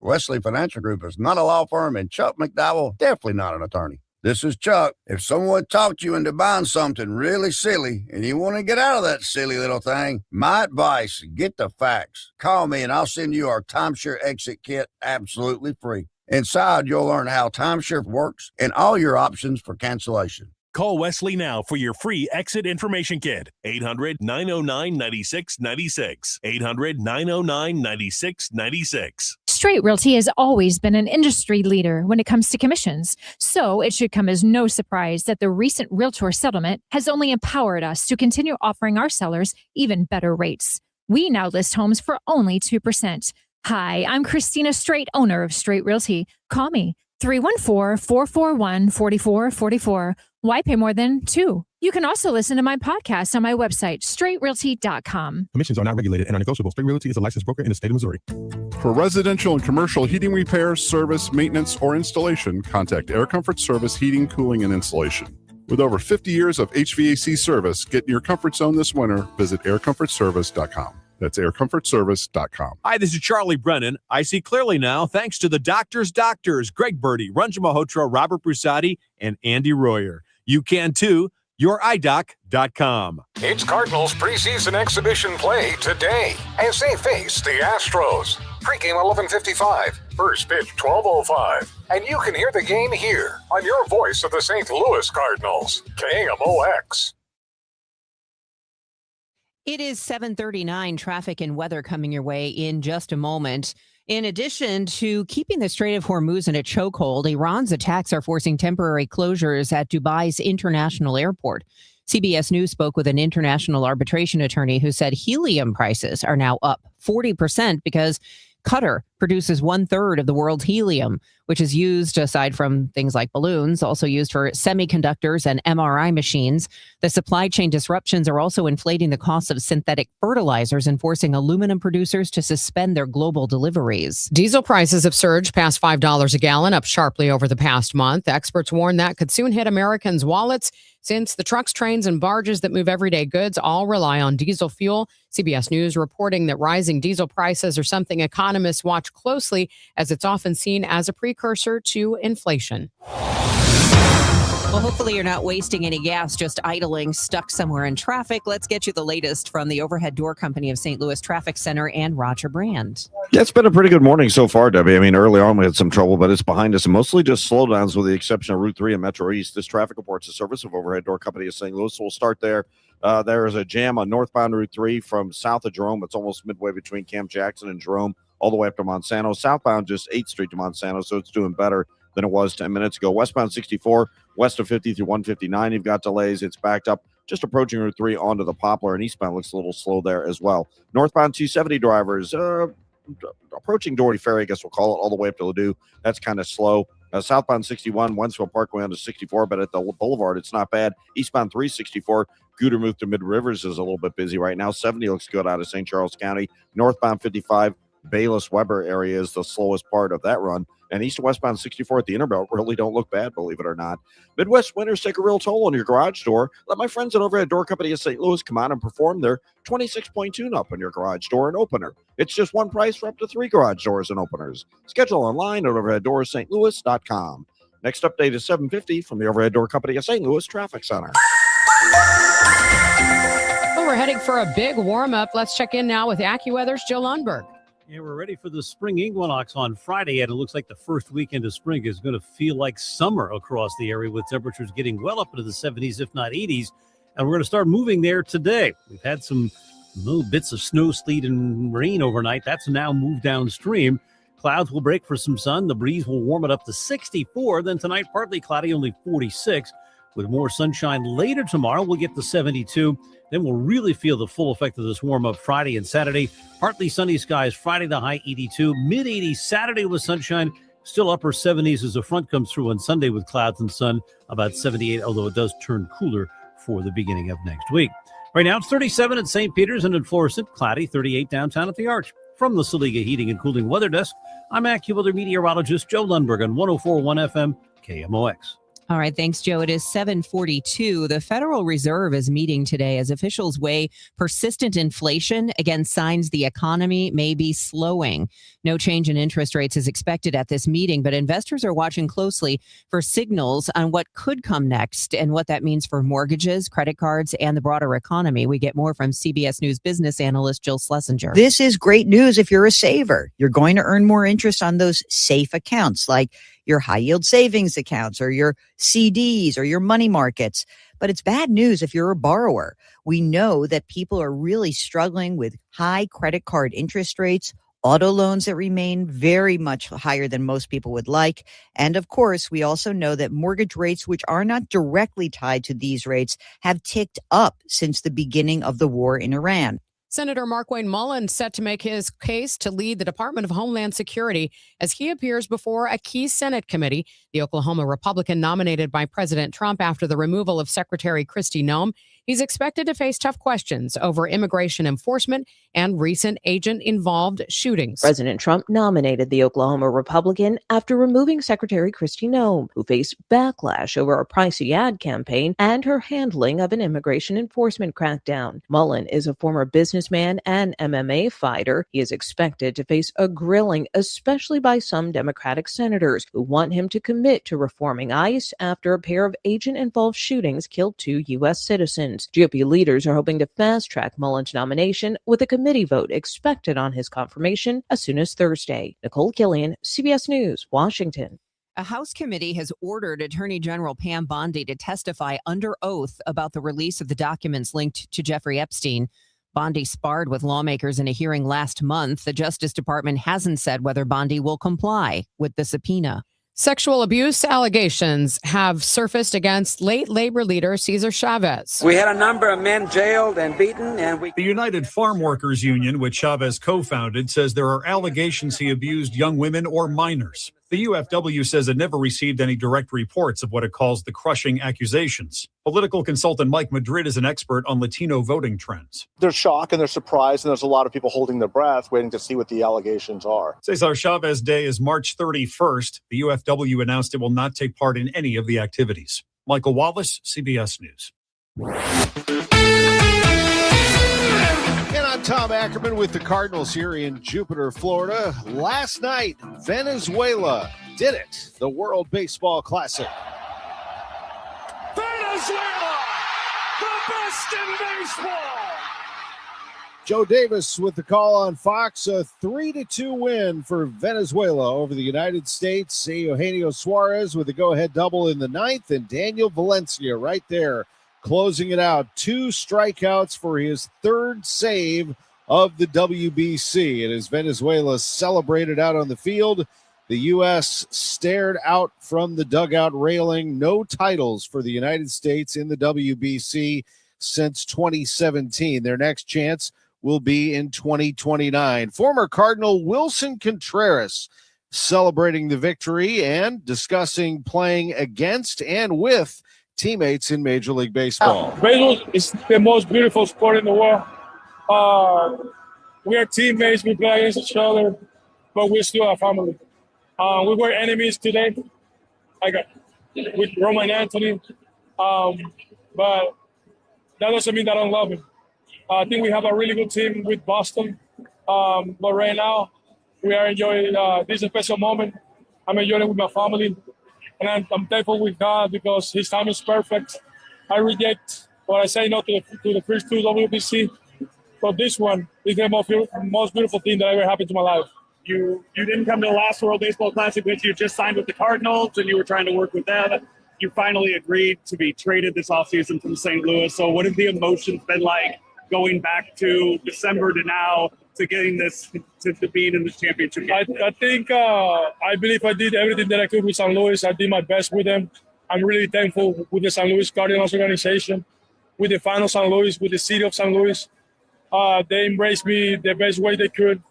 Wesley Financial Group is not a law firm, and Chuck McDowell definitely not an attorney. This is Chuck. If someone talked you into buying something really silly and you want to get out of that silly little thing, my advice, get the facts. Call me and I'll send you our timeshare exit kit absolutely free. Inside, you'll learn how timeshare works and all your options for cancellation. Call Wesley now for your free exit information kit. 800-909-9696. 800-909-9696. Straight Realty has always been an industry leader when it comes to commissions, so it should come as no surprise that the recent Realtor settlement has only empowered us to continue offering our sellers even better rates. We now list homes for only 2%. Hi, I'm Christina Straight, owner of Straight Realty. Call me, 314-441-4444. Why pay more than 2? You can also listen to my podcast on my website, straightrealty.com. Commissions are not regulated and are negotiable. Straight Realty is a licensed broker in the state of Missouri. For residential and commercial heating repairs, service, maintenance, or installation, contact Air Comfort Service Heating, Cooling, and Installation. With over 50 years of HVAC service, get in your comfort zone this winter. Visit aircomfortservice.com. That's aircomfortservice.com. Hi, this is Charlie Brennan. I see clearly now thanks to the doctors, Greg Birdie, Ranjan Malhotra, Robert Brusati, and Andy Royer. You can too. YourEyeDoc.com. It's Cardinals preseason exhibition play today as they face the Astros. Pregame 11:55, first pitch 12:05, and you can hear the game here on your voice of the St. Louis Cardinals, KMOX. It is 7:39. Traffic and weather coming your way in just a moment. In addition to keeping the Strait of Hormuz in a chokehold, Iran's attacks are forcing temporary closures at Dubai's international airport. CBS News spoke with an international arbitration attorney who said helium prices are now up 40% because Qatar produces 1/3 of the world's helium, which is used, aside from things like balloons, also used for semiconductors and MRI machines. The supply chain disruptions are also inflating the cost of synthetic fertilizers and forcing aluminum producers to suspend their global deliveries. Diesel prices have surged past $5 a gallon, up sharply over the past month. Experts warn that could soon hit Americans' wallets since the trucks, trains, and barges that move everyday goods all rely on diesel fuel. CBS News reporting that rising diesel prices are something economists watch watch closely as it's often seen as a precursor to inflation. Well, hopefully you're not wasting any gas just idling, stuck somewhere in traffic. Let's get you the latest from the Overhead Door Company of St. Louis Traffic Center and Roger Brand. Yeah, it's been a pretty good morning so far, Debbie. I mean, early on we had some trouble, but it's behind us, and mostly just slowdowns with the exception of Route 3 and Metro East. This traffic reports the service of Overhead Door Company of St. Louis, so we'll start there. There is a jam on northbound Route 3 from south of Jerome. It's almost midway between Camp Jackson and Jerome, all the way up to Monsanto. Southbound just 8th Street to Monsanto, so it's doing better than it was 10 minutes ago. Westbound 64, west of 50 through 159, you've got delays. It's backed up just approaching Route 3 onto the Poplar, and eastbound looks a little slow there as well. Northbound 270 drivers approaching Doherty Ferry, I guess we'll call it, all the way up to Ladue. That's kind of slow. Southbound 61, Wentzville Parkway onto 64, but at the Boulevard, it's not bad. Eastbound 364, Gudermouth to Mid Rivers is a little bit busy right now. 70 looks good out of St. Charles County. Northbound 55, Bayless-Weber area is the slowest part of that run. And east and westbound 64 at the Interbelt really don't look bad, believe it or not. Midwest winters take a real toll on your garage door. Let my friends at Overhead Door Company of St. Louis come out and perform their 26-point tune-up on your garage door and opener. It's just one price for up to 3 garage doors and openers. Schedule online at overheaddoorsstlouis.com. Next update is 7:50 from the Overhead Door Company of St. Louis Traffic Center. Well, we're heading for a big warm-up. Let's check in now with AccuWeather's Joe Lundberg. Yeah, we're ready for the spring equinox on Friday, and it looks like the first weekend of spring is going to feel like summer across the area, with temperatures getting well up into the 70s, if not 80s. And we're going to start moving there today. We've had some little bits of snow, sleet, and rain overnight. That's now moved downstream. Clouds will break for some sun. The breeze will warm it up to 64. Then tonight, partly cloudy, only 46. With more sunshine later tomorrow, we'll get to 72. Then we'll really feel the full effect of this warm-up Friday and Saturday. Partly sunny skies Friday, the high 82. Mid-80s Saturday with sunshine. Still upper 70s as the front comes through on Sunday with clouds and sun. About 78, although it does turn cooler for the beginning of next week. Right now, it's 37 at St. Peter's and in Florissant. Cloudy, 38 downtown at the Arch. From the Saliga Heating and Cooling Weather Desk, I'm AccuWeather meteorologist Joe Lundberg on 104.1 FM KMOX. All right, thanks, Joe. It is 7:42. The Federal Reserve is meeting today as officials weigh persistent inflation against signs the economy may be slowing. No change in interest rates is expected at this meeting, but investors are watching closely for signals on what could come next and what that means for mortgages, credit cards, and the broader economy. We get more from CBS News business analyst Jill Schlesinger. This is great news if you're a saver. You're going to earn more interest on those safe accounts like your high yield savings accounts or your CDs or your money markets. But it's bad news if you're a borrower. We know that people are really struggling with high credit card interest rates, auto loans that remain very much higher than most people would like. And of course, we also know that mortgage rates, which are not directly tied to these rates, have ticked up since the beginning of the war in Iran. Senator Markwayne Mullin set to make his case to lead the Department of Homeland Security as he appears before a key Senate committee. The Oklahoma Republican nominated by President Trump after the removal of Secretary Kristi Noem. He's expected to face tough questions over immigration enforcement and recent agent-involved shootings. President Trump nominated the Oklahoma Republican after removing Secretary Kristi Noem, who faced backlash over a pricey ad campaign and her handling of an immigration enforcement crackdown. Mullin is a former businessman and MMA fighter. He is expected to face a grilling, especially by some Democratic senators who want him to commit to reforming ICE after a pair of agent-involved shootings killed 2 U.S. citizens. GOP leaders are hoping to fast-track Mullin's nomination with a committee vote expected on his confirmation as soon as Thursday. Nicole Killian, CBS News, Washington. A House committee has ordered Attorney General Pam Bondi to testify under oath about the release of the documents linked to Jeffrey Epstein. Bondi sparred with lawmakers in a hearing last month. The Justice Department hasn't said whether Bondi will comply with the subpoena. Sexual abuse allegations have surfaced against late labor leader Cesar Chavez. We had a number of men jailed and beaten, and The United Farm Workers Union, which Chavez co-founded, says there are allegations he abused young women or minors. The UFW says it never received any direct reports of what it calls the crushing accusations. Political consultant Mike Madrid is an expert on Latino voting trends. There's shock and there's surprise, and there's a lot of people holding their breath, waiting to see what the allegations are. Cesar Chavez Day is March 31st. The UFW announced it will not take part in any of the activities. Michael Wallace, CBS News. Can I Tom Ackerman with the Cardinals here in Jupiter, Florida. Last night, Venezuela did it. The World Baseball Classic. Venezuela, the best in baseball. Joe Davis with the call on Fox. A 3-2 win for Venezuela over the United States. Eugenio Suarez with a go-ahead double in the ninth, and Daniel Valencia right there closing it out. 2 strikeouts for his third save of the WBC. And as Venezuela celebrated out on the field, the U.S. stared out from the dugout railing. No titles for the United States in the WBC since 2017. Their next chance will be in 2029. Former Cardinal Wilson Contreras celebrating the victory and discussing playing against and with teammates in Major League Baseball. Baseball is the most beautiful sport in the world. We are teammates, we play against each other, but we're still a family. We were enemies today, with Roman Anthony, but that doesn't mean that I don't love him. I think we have a really good team with Boston, but right now we are enjoying this special moment. I'm enjoying it with my family, and I'm thankful with God because His time is perfect. I reject what I say no to the first 2 WBC, but this one is the most beautiful thing that ever happened to my life. You didn't come to the last World Baseball Classic, but you just signed with the Cardinals and you were trying to work with them. You finally agreed to be traded this offseason from St. Louis. So what have the emotions been like going back to December to now to getting this to being in this championship game? I think I believe I did everything that I could with St. Louis. I did my best with them. I'm really thankful with the St. Louis Cardinals organization, with the fan of St. Louis, with the city of St. Louis. They embraced me the best way they could.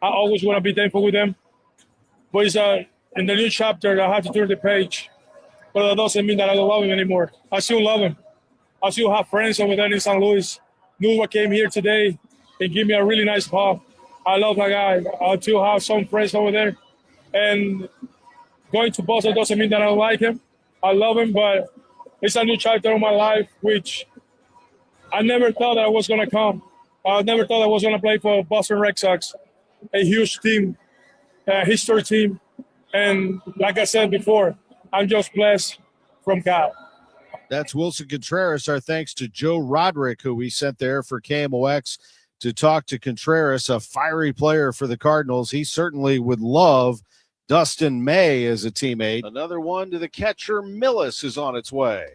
I always want to be thankful with them. But it's in the new chapter, I have to turn the page. But that doesn't mean that I don't love him anymore. I still love him. I still have friends over there in St. Louis. Nuva came here today and gave me a really nice hug. I love that guy. I still have some friends over there. And going to Boston doesn't mean that I don't like him. I love him, but it's a new chapter of my life, which I never thought that I was going to come. I never thought I was going to play for Boston Red Sox, a huge team, a history team. And like I said before, I'm just blessed from God. That's Wilson Contreras. Our thanks to Joe Roderick, who we sent there for KMOX to talk to Contreras, a fiery player for the Cardinals. He certainly would love Dustin May as a teammate. Another one to the catcher. Millis is on its way.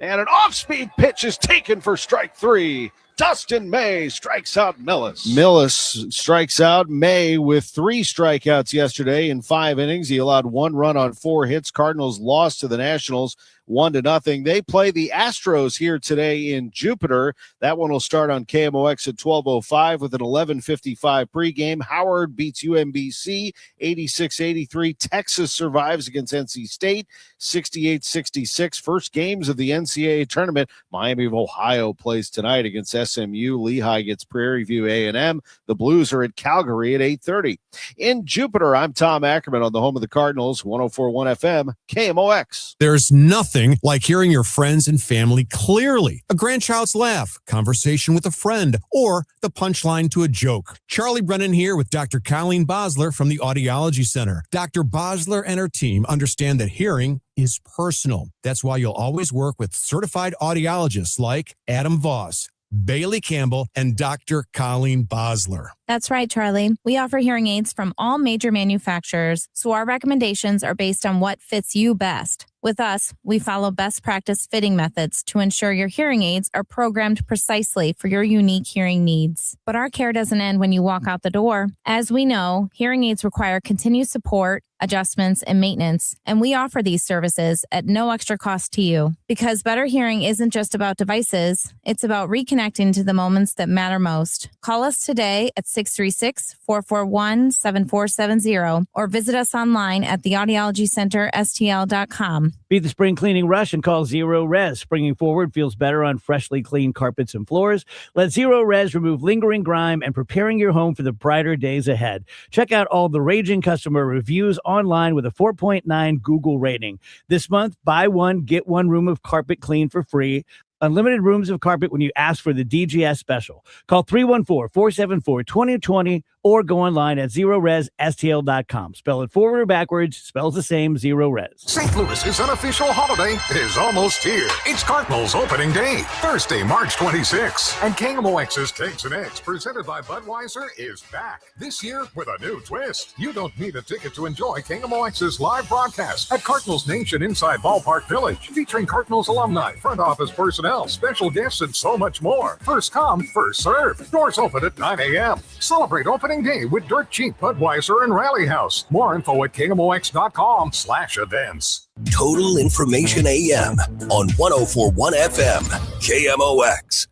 And an off-speed pitch is taken for strike 3. Dustin May strikes out Millis. Millis strikes out May with 3 strikeouts yesterday in 5 innings. He allowed 1 run on 4 hits. Cardinals lost to the Nationals 1-0. They play the Astros here today in Jupiter. That one will start on KMOX at 12:05 with an 11:55 pregame. Howard beats UMBC 86-83. Texas survives against NC State 68-66. First games of the NCAA tournament. Miami of Ohio plays tonight against SMU. Lehigh gets Prairie View A&M. The Blues are at Calgary at 8:30. In Jupiter, I'm Tom Ackerman on the home of the Cardinals, 104.1 FM, KMOX. There's nothing like hearing your friends and family clearly. A grandchild's laugh, conversation with a friend, or the punchline to a joke. Charlie Brennan here with Dr. Colleen Bosler from the Audiology Center. Dr. Bosler and her team understand that hearing is personal. That's why you'll always work with certified audiologists like Adam Voss, Bailey Campbell, and Dr. Colleen Bosler. That's right, Charlie. We offer hearing aids from all major manufacturers, so our recommendations are based on what fits you best. With us, we follow best practice fitting methods to ensure your hearing aids are programmed precisely for your unique hearing needs. But our care doesn't end when you walk out the door. As we know, hearing aids require continued support, adjustments, and maintenance, and we offer these services at no extra cost to you. Because better hearing isn't just about devices, it's about reconnecting to the moments that matter most. Call us today at 636-441-7470 or visit us online at theaudiologycenterstl.com. Beat the spring cleaning rush and call Zero Res. Springing forward feels better on freshly cleaned carpets and floors. Let Zero Res remove lingering grime and preparing your home for the brighter days ahead. Check out all the raging customer reviews online with a 4.9 Google rating. This month, buy one, get one room of carpet clean for free. Unlimited rooms of carpet when you ask for the DGS special. Call 314-474-2020 or go online at ZeroResSTL.com. Spell it forward or backwards, spells the same, Zero Res. St. Louis's unofficial holiday is almost here. It's Cardinals opening day, Thursday, March 26. And KMOX's Kegs and Eggs, presented by Budweiser, is back. This year with a new twist. You don't need a ticket to enjoy KMOX's live broadcast at Cardinals Nation inside Ballpark Village, featuring Cardinals alumni, front office personnel, special guests, and so much more. First come, first serve. Doors open at 9 a.m. Celebrate opening day with Dirt Cheap, Budweiser, and Rally House. More info at KMOX.com/events. Total Information AM on 104.1 FM, KMOX.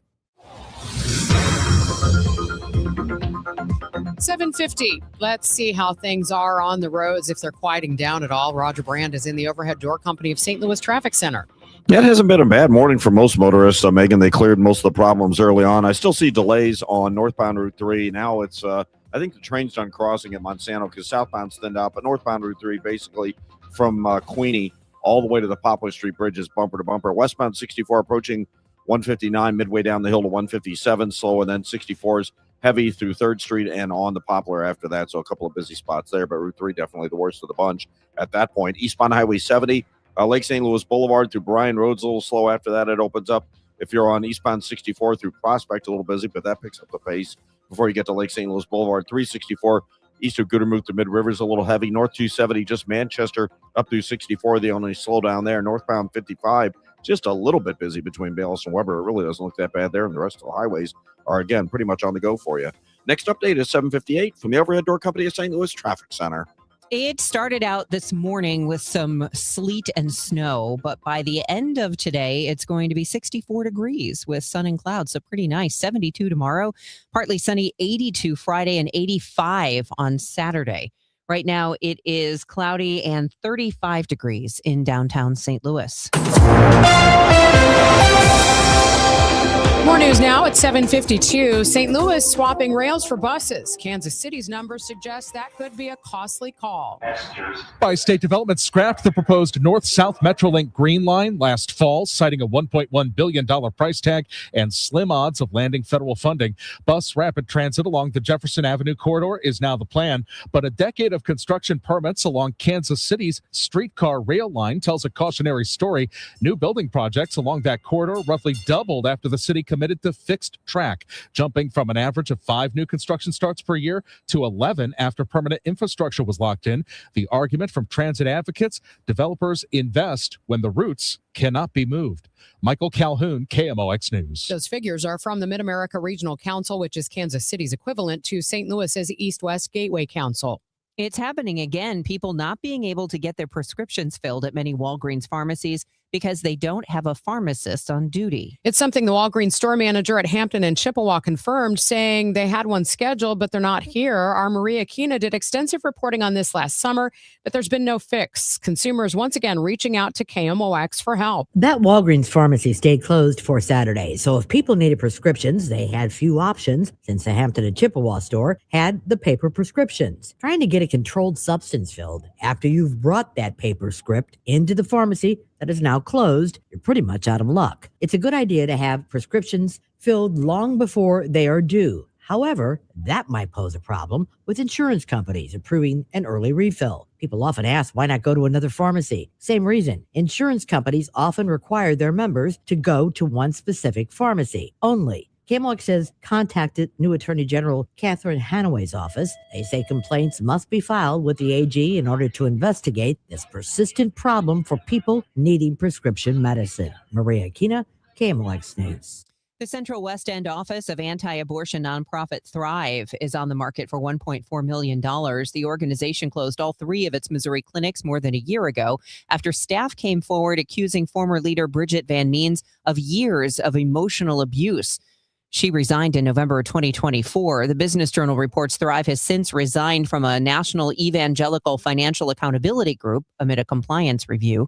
7:50. Let's see how things are on the roads, if they're quieting down at all. Roger Brand is in the Overhead Door Company of St. Louis Traffic Center. Yeah, it hasn't been a bad morning for most motorists. Megan, they cleared most of the problems early on. I still see delays on northbound Route 3. Now it's, I think the train's done crossing at Monsanto because southbound's thinned out, but northbound Route 3, basically from Queenie all the way to the Poplar Street Bridge is bumper to bumper. Westbound 64 approaching 159, midway down the hill to 157, slow, and then 64 is heavy through 3rd Street and on the Poplar after that, so a couple of busy spots there, but Route 3 definitely the worst of the bunch at that point. Eastbound Highway 70, Lake St. Louis Boulevard through Bryan Road's a little slow after that. It opens up. If you're on eastbound 64 through Prospect, a little busy, but that picks up the pace before you get to Lake St. Louis Boulevard. 364 east of Goodermuth to Mid Rivers a little heavy. North 270 just Manchester up through 64. The only slow down there. Northbound 55 just a little bit busy between Bayless and Weber. It really doesn't look that bad there, and the rest of the highways are, again, pretty much on the go for you. Next update is 7:58 from the Overhead Door Company of St. Louis Traffic Center. It started out this morning with some sleet and snow, but by the end of today, it's going to be 64 degrees with sun and clouds. So pretty nice. 72 tomorrow, partly sunny, 82 Friday, and 85 on Saturday. Right now, it is cloudy and 35 degrees in downtown St. Louis. More news now at 7:52. St. Louis swapping rails for buses. Kansas City's numbers suggest that could be a costly call. Bi-State Development scrapped the proposed North-South Metrolink Green Line last fall, citing a $1.1 billion price tag and slim odds of landing federal funding. Bus rapid transit along the Jefferson Avenue corridor is now the plan, but a decade of construction permits along Kansas City's streetcar rail line tells a cautionary story. New building projects along that corridor roughly doubled after the city committed to fixed track, jumping from an average of 5 new construction starts per year to 11 after permanent infrastructure was locked in. The argument from transit advocates: developers invest when the routes cannot be moved. Michael Calhoun, KMOX News. Those figures are from the Mid-America Regional Council, which is Kansas City's equivalent to St. Louis's East-West Gateway Council. It's happening again. People not being able to get their prescriptions filled at many Walgreens pharmacies because they don't have a pharmacist on duty. It's something the Walgreens store manager at Hampton and Chippewa confirmed, saying they had one scheduled, but they're not here. Our Maria Kina did extensive reporting on this last summer, but there's been no fix. Consumers once again reaching out to KMOX for help. That Walgreens pharmacy stayed closed for Saturday, so if people needed prescriptions, they had few options since the Hampton and Chippewa store had the paper prescriptions. Trying to get a controlled substance filled after you've brought that paper script into the pharmacy that is now closed, you're pretty much out of luck. It's a good idea to have prescriptions filled long before they are due. However, that might pose a problem with insurance companies approving an early refill. People often ask, why not go to another pharmacy? Same reason. Insurance companies often require their members to go to one specific pharmacy only. KMOX has contacted new Attorney General Catherine Hanaway's office. They say complaints must be filed with the AG in order to investigate this persistent problem for people needing prescription medicine. Maria Kina, KMOX News. The Central West End office of anti-abortion nonprofit Thrive is on the market for $1.4 million. The organization closed all 3 of its Missouri clinics more than a year ago after staff came forward accusing former leader Bridget Van Means of years of emotional abuse. She resigned in November 2024. The Business Journal reports Thrive has since resigned from a national evangelical financial accountability group amid a compliance review.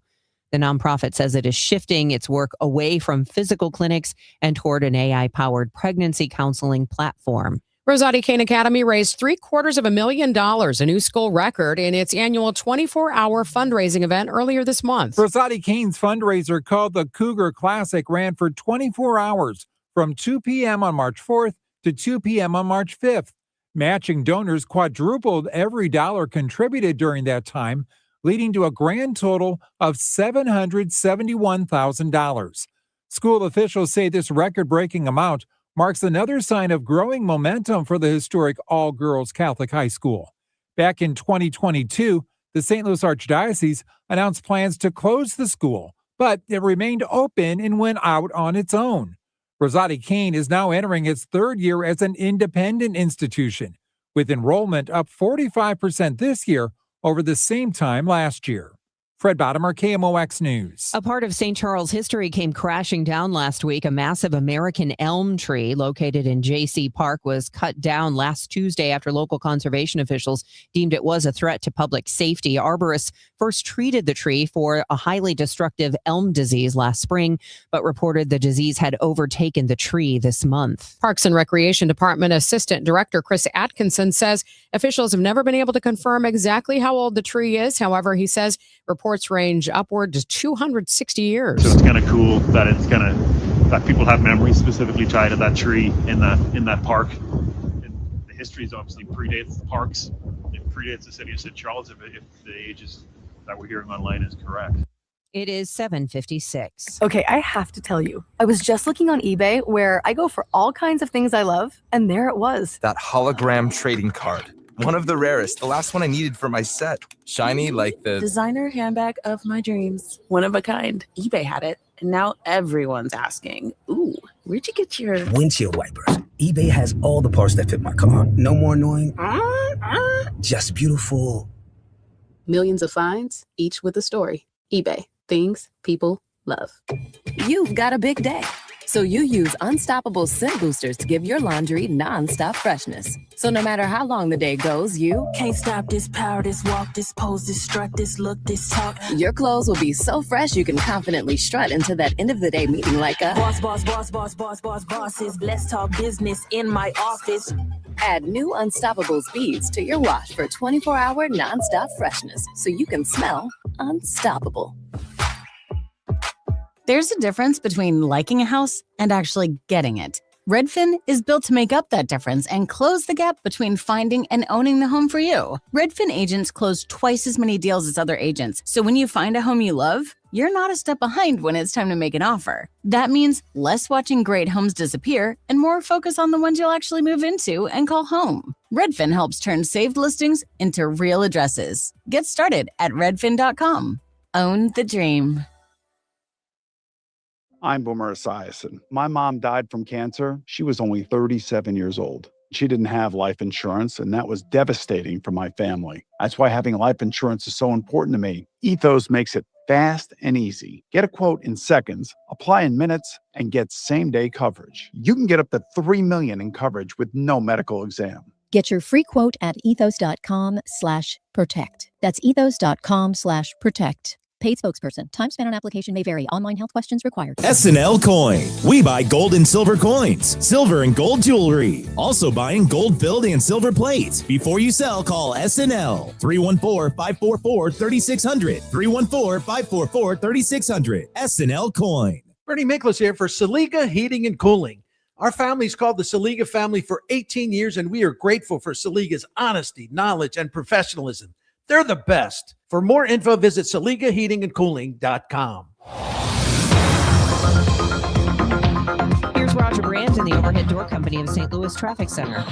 The nonprofit says it is shifting its work away from physical clinics and toward an AI-powered pregnancy counseling platform. Rosati Kane Academy raised $750,000, a new school record, in its annual 24-hour fundraising event earlier this month. Rosati Kane's fundraiser, called the Cougar Classic, ran for 24 hours from 2 p.m. on March 4th to 2 p.m. on March 5th. Matching donors quadrupled every dollar contributed during that time, leading to a grand total of $771,000. School officials say this record-breaking amount marks another sign of growing momentum for the historic all-girls Catholic high school. Back in 2022, the St. Louis Archdiocese announced plans to close the school, but it remained open and went out on its own. Rosati Kane is now entering its third year as an independent institution, with enrollment up 45% this year over the same time last year. Fred Bottomer, KMOX News. A part of St. Charles history came crashing down last week. A massive American elm tree located in J.C. Park was cut down last Tuesday after local conservation officials deemed it was a threat to public safety. Arborists first treated the tree for a highly destructive elm disease last spring, but reported the disease had overtaken the tree this month. Parks and Recreation Department Assistant Director Chris Atkinson says officials have never been able to confirm exactly how old the tree is. However, he says reports range upward to 260 years. So it's kind of cool that that people have memories specifically tied to that tree in that park. And the history is obviously predates the parks. It predates the city of St. Charles if the ages that we're hearing online is correct. It is 7:56. Okay, I have to tell you, I was just looking on eBay where I go for all kinds of things I love, and there it was. That hologram trading card. One of the rarest. The last one I needed for my set. Shiny like the designer handbag of my dreams. One of a kind. eBay had it, and now everyone's asking, ooh, where'd you get your windshield wipers? eBay has all the parts that fit my car. No more annoying. Just beautiful. Millions of finds, each with a story. eBay. Things people love. You've got a big day, so you use Unstoppable Scent Boosters to give your laundry non-stop freshness. So no matter how long the day goes, you can't stop this power, this walk, this pose, this strut, this look, this talk. Your clothes will be so fresh you can confidently strut into that end of the day meeting like a bosses. Let's talk business in my office. Add new Unstoppable beads to your wash for 24-hour non-stop freshness, so you can smell unstoppable. There's a difference between liking a house and actually getting it. Redfin is built to make up that difference and close the gap between finding and owning the home for you. Redfin agents close twice as many deals as other agents, so when you find a home you love, you're not a step behind when it's time to make an offer. That means less watching great homes disappear and more focus on the ones you'll actually move into and call home. Redfin helps turn saved listings into real addresses. Get started at redfin.com. Own the dream. I'm Boomer Esiason. My mom died from cancer. She was only 37 years old. She didn't have life insurance, and that was devastating for my family. That's why having life insurance is so important to me. Ethos makes it fast and easy. Get a quote in seconds, apply in minutes, and get same-day coverage. You can get up to $3 million in coverage with no medical exam. Get your free quote at ethos.com/protect. That's ethos.com/protect. Paid spokesperson. Time spent on application may vary. Online health questions required. SNL Coin. We buy gold and silver coins, silver and gold jewelry. Also buying gold-filled and silver plates. Before you sell, call SNL. 314-544-3600. 314-544-3600. SNL Coin. Bernie Miklas here for Saliga Heating and Cooling. Our family's called the Saliga family for 18 years, and we are grateful for Saliga's honesty, knowledge, and professionalism. They're the best. For more info, visit SaligaHeatingandCooling.com. Here's Roger Brand in the Overhead Door Company of St. Louis Traffic Center.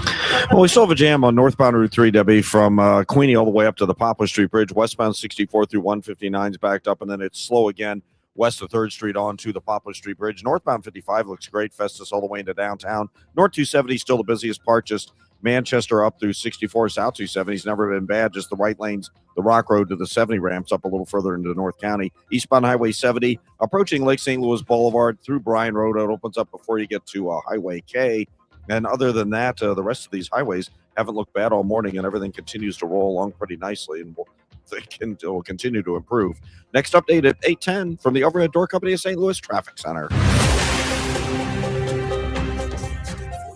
Well, we still have a jam on northbound Route 3, Debbie, from Queenie all the way up to the Poplar Street Bridge. Westbound 64 through 159 is backed up, and then it's slow again west of 3rd Street on to the Poplar Street Bridge. Northbound 55 looks great. Festus all the way into downtown. North 270 still the busiest part, just Manchester up through 64. South 270 has never been bad. Just the right lanes, the Rock Road to the 70 ramps up a little further into North County. Eastbound Highway 70 approaching Lake St. Louis Boulevard through Bryan Road. It opens up before you get to Highway K. And other than that, the rest of these highways haven't looked bad all morning, and everything continues to roll along pretty nicely, and will continue to improve. Next update at 8:10 from the Overhead Door Company of St. Louis Traffic Center.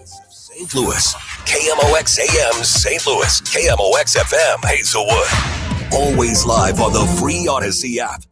St. Louis, KMOX AM St. Louis, KMOX FM Hazelwood. Always live on the free Odyssey app.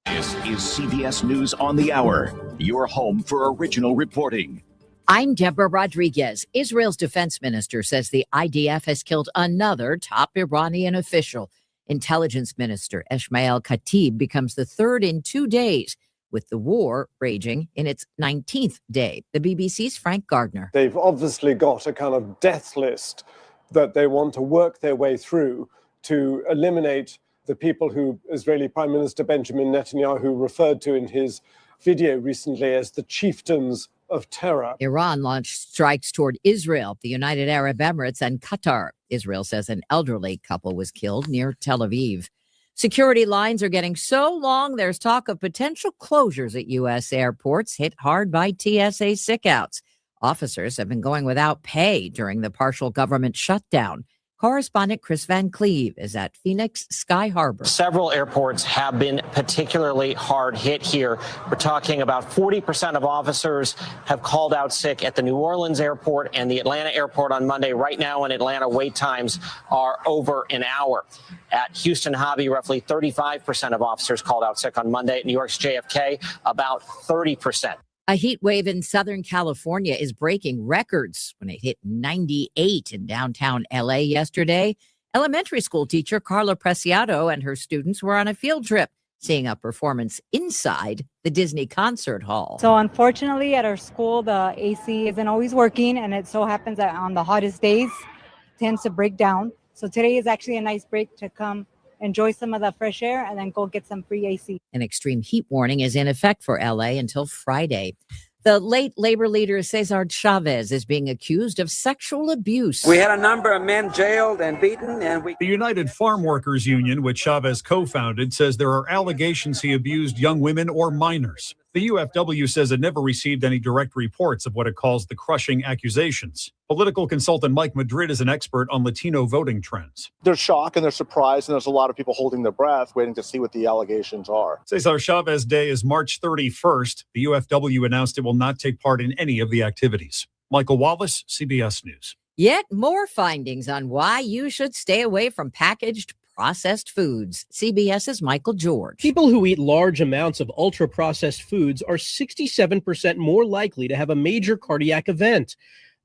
This is CBS News on the Hour, your home for original reporting. I'm Deborah Rodriguez. Israel's defense minister says the IDF has killed another top Iranian official. Intelligence Minister Esmail Khatib becomes the third in 2 days, with the war raging in its 19th day. The BBC's Frank Gardner. They've obviously got a kind of death list that they want to work their way through to eliminate the people who Israeli Prime Minister Benjamin Netanyahu referred to in his video recently as the chieftains of terror. Iran launched strikes toward Israel, the United Arab Emirates, and Qatar. Israel says an elderly couple was killed near Tel Aviv. Security lines are getting so long, there's talk of potential closures at U.S. airports hit hard by TSA sickouts. Officers have been going without pay during the partial government shutdown. Correspondent Chris Van Cleve is at Phoenix Sky Harbor. Several airports have been particularly hard hit here. We're talking about 40% of officers have called out sick at the New Orleans airport and the Atlanta airport on Monday. Right now in Atlanta, wait times are over an hour. At Houston Hobby, roughly 35% of officers called out sick on Monday. At New York's JFK, about 30%. A heat wave in Southern California is breaking records when it hit 98 in downtown LA yesterday. Elementary school teacher Carla Preciado and her students were on a field trip, seeing a performance inside the Disney Concert Hall. So unfortunately at our school, the AC isn't always working, and it so happens that on the hottest days, it tends to break down. So today is actually a nice break to come enjoy some of the fresh air and then go get some free AC. An extreme heat warning is in effect for LA until Friday. The late labor leader Cesar Chavez is being accused of sexual abuse. We had a number of men jailed and beaten, and The United Farm Workers Union, which Chavez co-founded, says there are allegations he abused young women or minors. The UFW says it never received any direct reports of what it calls the crushing accusations. Political consultant Mike Madrid is an expert on Latino voting trends. There's shock and there's surprise, and there's a lot of people holding their breath, waiting to see what the allegations are. Cesar Chavez Day is March 31st. The UFW announced it will not take part in any of the activities. Michael Wallace, CBS News. Yet more findings on why you should stay away from packaged processed foods. CBS's Michael George. People who eat large amounts of ultra-processed foods are 67% more likely to have a major cardiac event.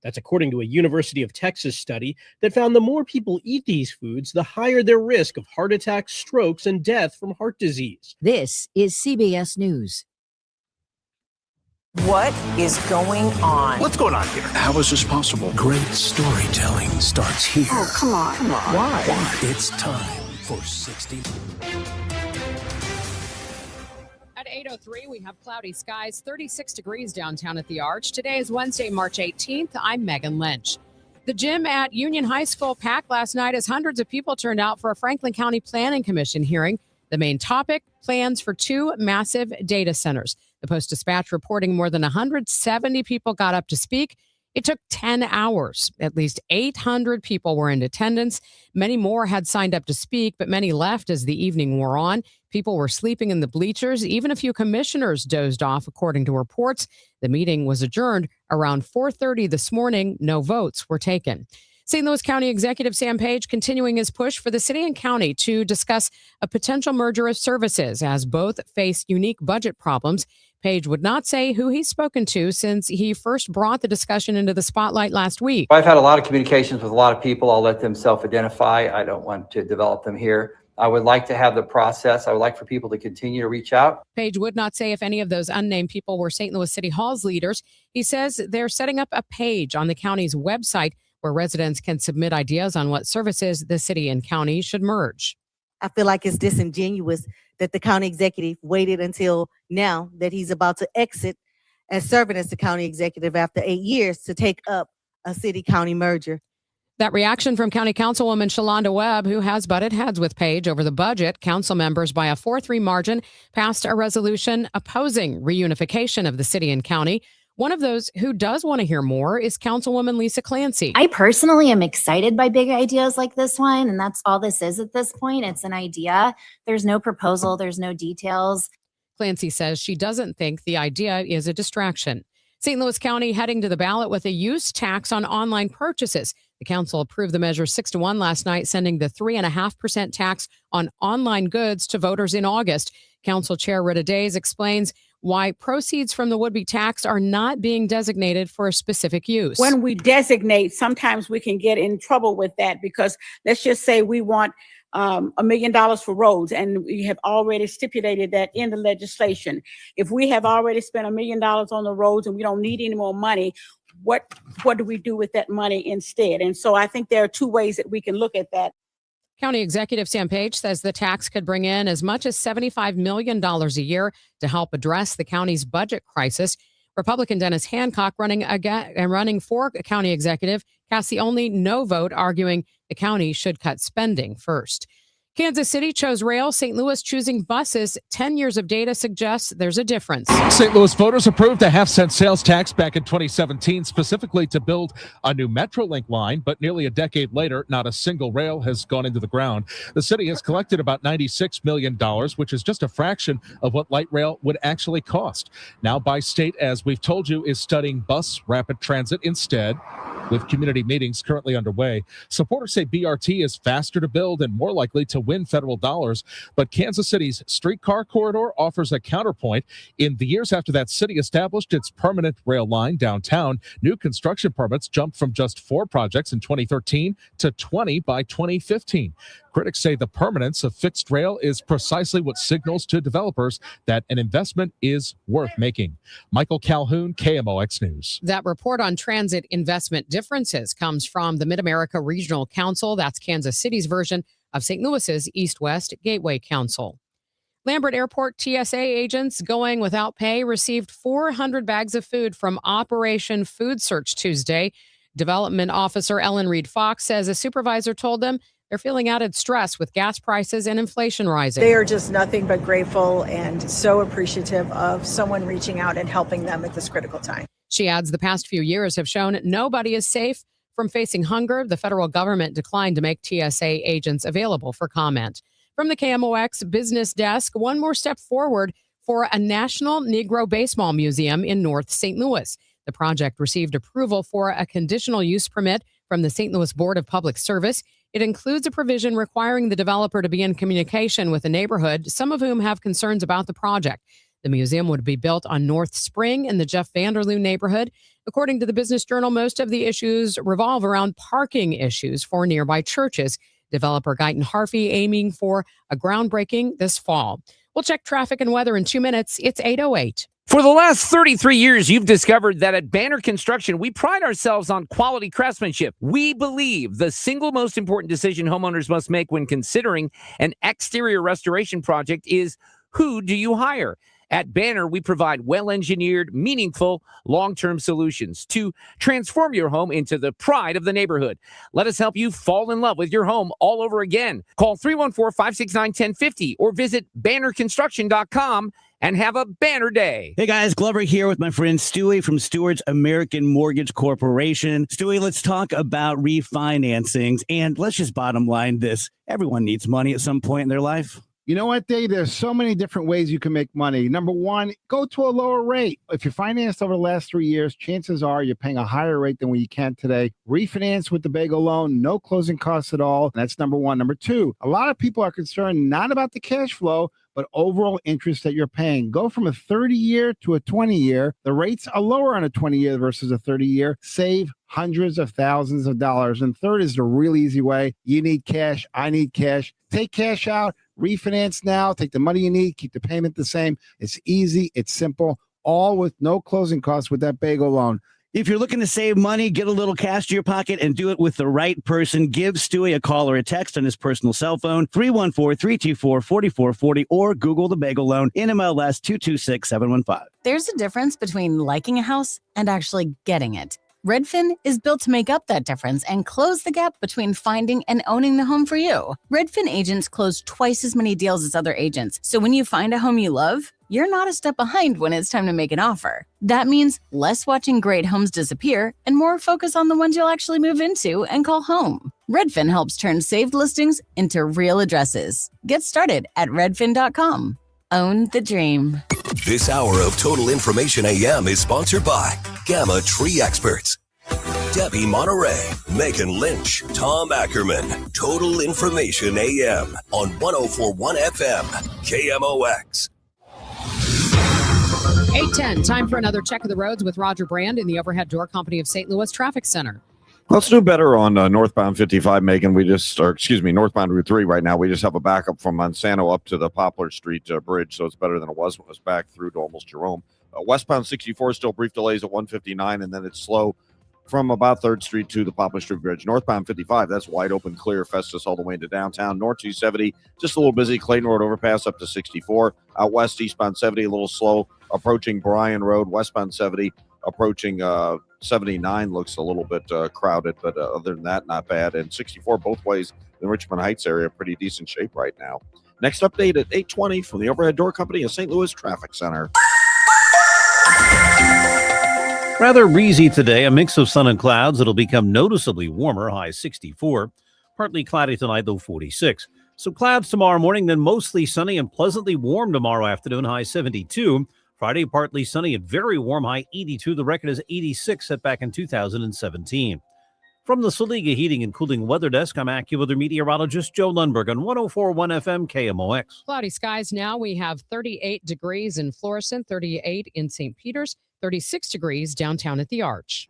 That's according to a University of Texas study that found the more people eat these foods, the higher their risk of heart attacks, strokes, and death from heart disease. This is CBS News. What is going on? What's going on here? How is this possible? Great storytelling starts here. Oh, come on. Why? It's time for 60. At 8:03, we have cloudy skies, 36 degrees downtown at the Arch. Today is Wednesday, March 18th. I'm Megan Lynch. The gym at Union High School packed last night as hundreds of people turned out for a Franklin County Planning Commission hearing. The main topic, plans for 2 massive data centers. The Post-Dispatch reporting more than 170 people got up to speak. It took 10 hours. At least 800 people were in attendance. Many more had signed up to speak, but many left as the evening wore on. People were sleeping in the bleachers. Even a few commissioners dozed off, according to reports. The meeting was adjourned around 4:30 this morning. No votes were taken. St. Louis County Executive Sam Page continuing his push for the city and county to discuss a potential merger of services as both face unique budget problems. Page would not say who he's spoken to since he first brought the discussion into the spotlight last week. I've had a lot of communications with a lot of people. I'll let them self-identify. I don't want to develop them here. I would like to have the process. I would like for people to continue to reach out. Page would not say if any of those unnamed people were St. Louis City Hall's leaders. He says they're setting up a page on the county's website where residents can submit ideas on what services the city and county should merge. I feel like it's disingenuous that the county executive waited until now that he's about to exit and serving as the county executive after 8 years to take up a city-county merger. That reaction from County Councilwoman Shalonda Webb, who has butted heads with Page over the budget. Council members by a 4-3 margin passed a resolution opposing reunification of the city and county. One of those who does want to hear more is Councilwoman Lisa Clancy. I personally am excited by big ideas like this one, and that's all this is at this point. It's an idea. There's no proposal. There's no details. Clancy says she doesn't think the idea is a distraction. St. Louis County heading to the ballot with a use tax on online purchases. The council approved the measure 6-1 last night, sending the 3.5% tax on online goods to voters in August. Council Chair Rita Days explains why proceeds from the would-be tax are not being designated for a specific use. When we designate, sometimes we can get in trouble with that because let's just say we want $1 million for roads, and we have already stipulated that in the legislation. If we have already spent $1 million on the roads and we don't need any more money, what do we do with that money instead? And so I think there are two ways that we can look at that. County Executive Sam Page says the tax could bring in as much as $75 million a year to help address the county's budget crisis. Republican Dennis Hancock running for county executive cast the only no vote, arguing the county should cut spending first. Kansas City chose rail, St. Louis choosing buses. 10 years of data suggests there's a difference. St. Louis voters approved a half-cent sales tax back in 2017, specifically to build a new Metrolink line, but nearly a decade later, not a single rail has gone into the ground. The city has collected about $96 million, which is just a fraction of what light rail would actually cost. Now, by state, as we've told you, is studying bus rapid transit instead, with community meetings currently underway. Supporters say BRT is faster to build and more likely to win federal dollars, but Kansas City's streetcar corridor offers a counterpoint. In the years after that city established its permanent rail line downtown, new construction permits jumped from just 4 projects in 2013 to 20 by 2015. Critics say the permanence of fixed rail is precisely what signals to developers that an investment is worth making. Michael Calhoun, KMOX News. That report on transit investment differences comes from the Mid-America Regional Council. That's Kansas City's version of St. Louis's East-West Gateway Council. Lambert Airport TSA agents going without pay received 400 bags of food from Operation Food Search Tuesday. Development Officer Ellen Reed Fox says a supervisor told them they're feeling added stress with gas prices and inflation rising. They are just nothing but grateful and so appreciative of someone reaching out and helping them at this critical time. She adds the past few years have shown nobody is safe from facing hunger. The federal government declined to make TSA agents available for comment. From the KMOX Business Desk, one more step forward for a National Negro Baseball Museum in North St. Louis. The project received approval for a conditional use permit from the St. Louis Board of Public Service. It includes a provision requiring the developer to be in communication with the neighborhood, some of whom have concerns about the project. The museum would be built on North Spring in the Jeff Vanderloo neighborhood. According to the Business Journal, most of the issues revolve around parking issues for nearby churches. Developer Guyton Harvey aiming for a groundbreaking this fall. We'll check traffic and weather in 2 minutes. It's 8:08. For the last 33 years, you've discovered that at Banner Construction, we pride ourselves on quality craftsmanship. We believe the single most important decision homeowners must make when considering an exterior restoration project is, who do you hire? At Banner, we provide well-engineered, meaningful, long-term solutions to transform your home into the pride of the neighborhood. Let us help you fall in love with your home all over again. Call 314-569-1050 or visit bannerconstruction.com and have a banner day. Hey guys, Glover here with my friend Stewie from Stewart's American Mortgage Corporation. Stewie, let's talk about refinancings, and let's just bottom line this. Everyone needs money at some point in their life. You know what, Dave? There's so many different ways you can make money. Number one, go to a lower rate. If you're financed over the last 3 years, chances are you're paying a higher rate than what you can today. Refinance with the Bagel loan, no closing costs at all. That's number one. Number two, a lot of people are concerned not about the cash flow, but overall interest that you're paying. Go from a 30-year to a 20-year. The rates are lower on a 20-year versus a 30-year. Save hundreds of thousands of dollars. And third is the really easy way. You need cash. I need cash. Take cash out. Refinance now. Take the money you need. Keep the payment the same. It's easy. It's simple. All with no closing costs with that Bagel loan. If you're looking to save money, get a little cash to your pocket, and do it with the right person, give Stewie a call or a text on his personal cell phone, 314-324-4440, or Google the Bagel Loan, NMLS 226715. There's a difference between liking a house and actually getting it. Redfin is built to make up that difference and close the gap between finding and owning the home for you. Redfin agents close twice as many deals as other agents, so when you find a home you love, you're not a step behind when it's time to make an offer. That means less watching great homes disappear and more focus on the ones you'll actually move into and call home. Redfin helps turn saved listings into real addresses. Get started at redfin.com. Own the dream. This hour of Total Information AM is sponsored by Gamma Tree Experts. Debbie Monterey, Megan Lynch, Tom Ackerman. Total Information AM on 104.1 FM, KMOX. 8:10, time for another check of the roads with Roger Brand in the Overhead Door Company of St. Louis Traffic Center. Let's do better on northbound 55, Megan. Northbound Route 3 right now. We just have a backup from Monsanto up to the Poplar Street Bridge, so it's better than it was when it was back through to almost Jerome. Westbound 64, still brief delays at 159, and then it's slow from about 3rd Street to the Poplar Street Bridge. Northbound 55, that's wide open, clear, Festus all the way into downtown. North 270, just a little busy. Clayton Road overpass up to 64. Out west, eastbound 70, a little slow. Approaching Bryan Road, westbound 70, approaching 79 looks a little bit crowded, but other than that, not bad. And 64 both ways in the Richmond Heights area, pretty decent shape right now. Next update at 8:20 from the Overhead Door Company of St. Louis Traffic Center. Rather breezy today, a mix of sun and clouds. It'll become noticeably warmer, high 64. Partly cloudy tonight, low 46. So clouds tomorrow morning, then mostly sunny and pleasantly warm tomorrow afternoon, high 72. Friday, partly sunny and very warm, high 82. The record is 86, set back in 2017. From the Saliga Heating and Cooling Weather Desk, I'm AccuWeather meteorologist Joe Lundberg on 104.1 FM KMOX. Cloudy skies now. We have 38 degrees in Florissant, 38 in St. Peters, 36 degrees downtown at the Arch.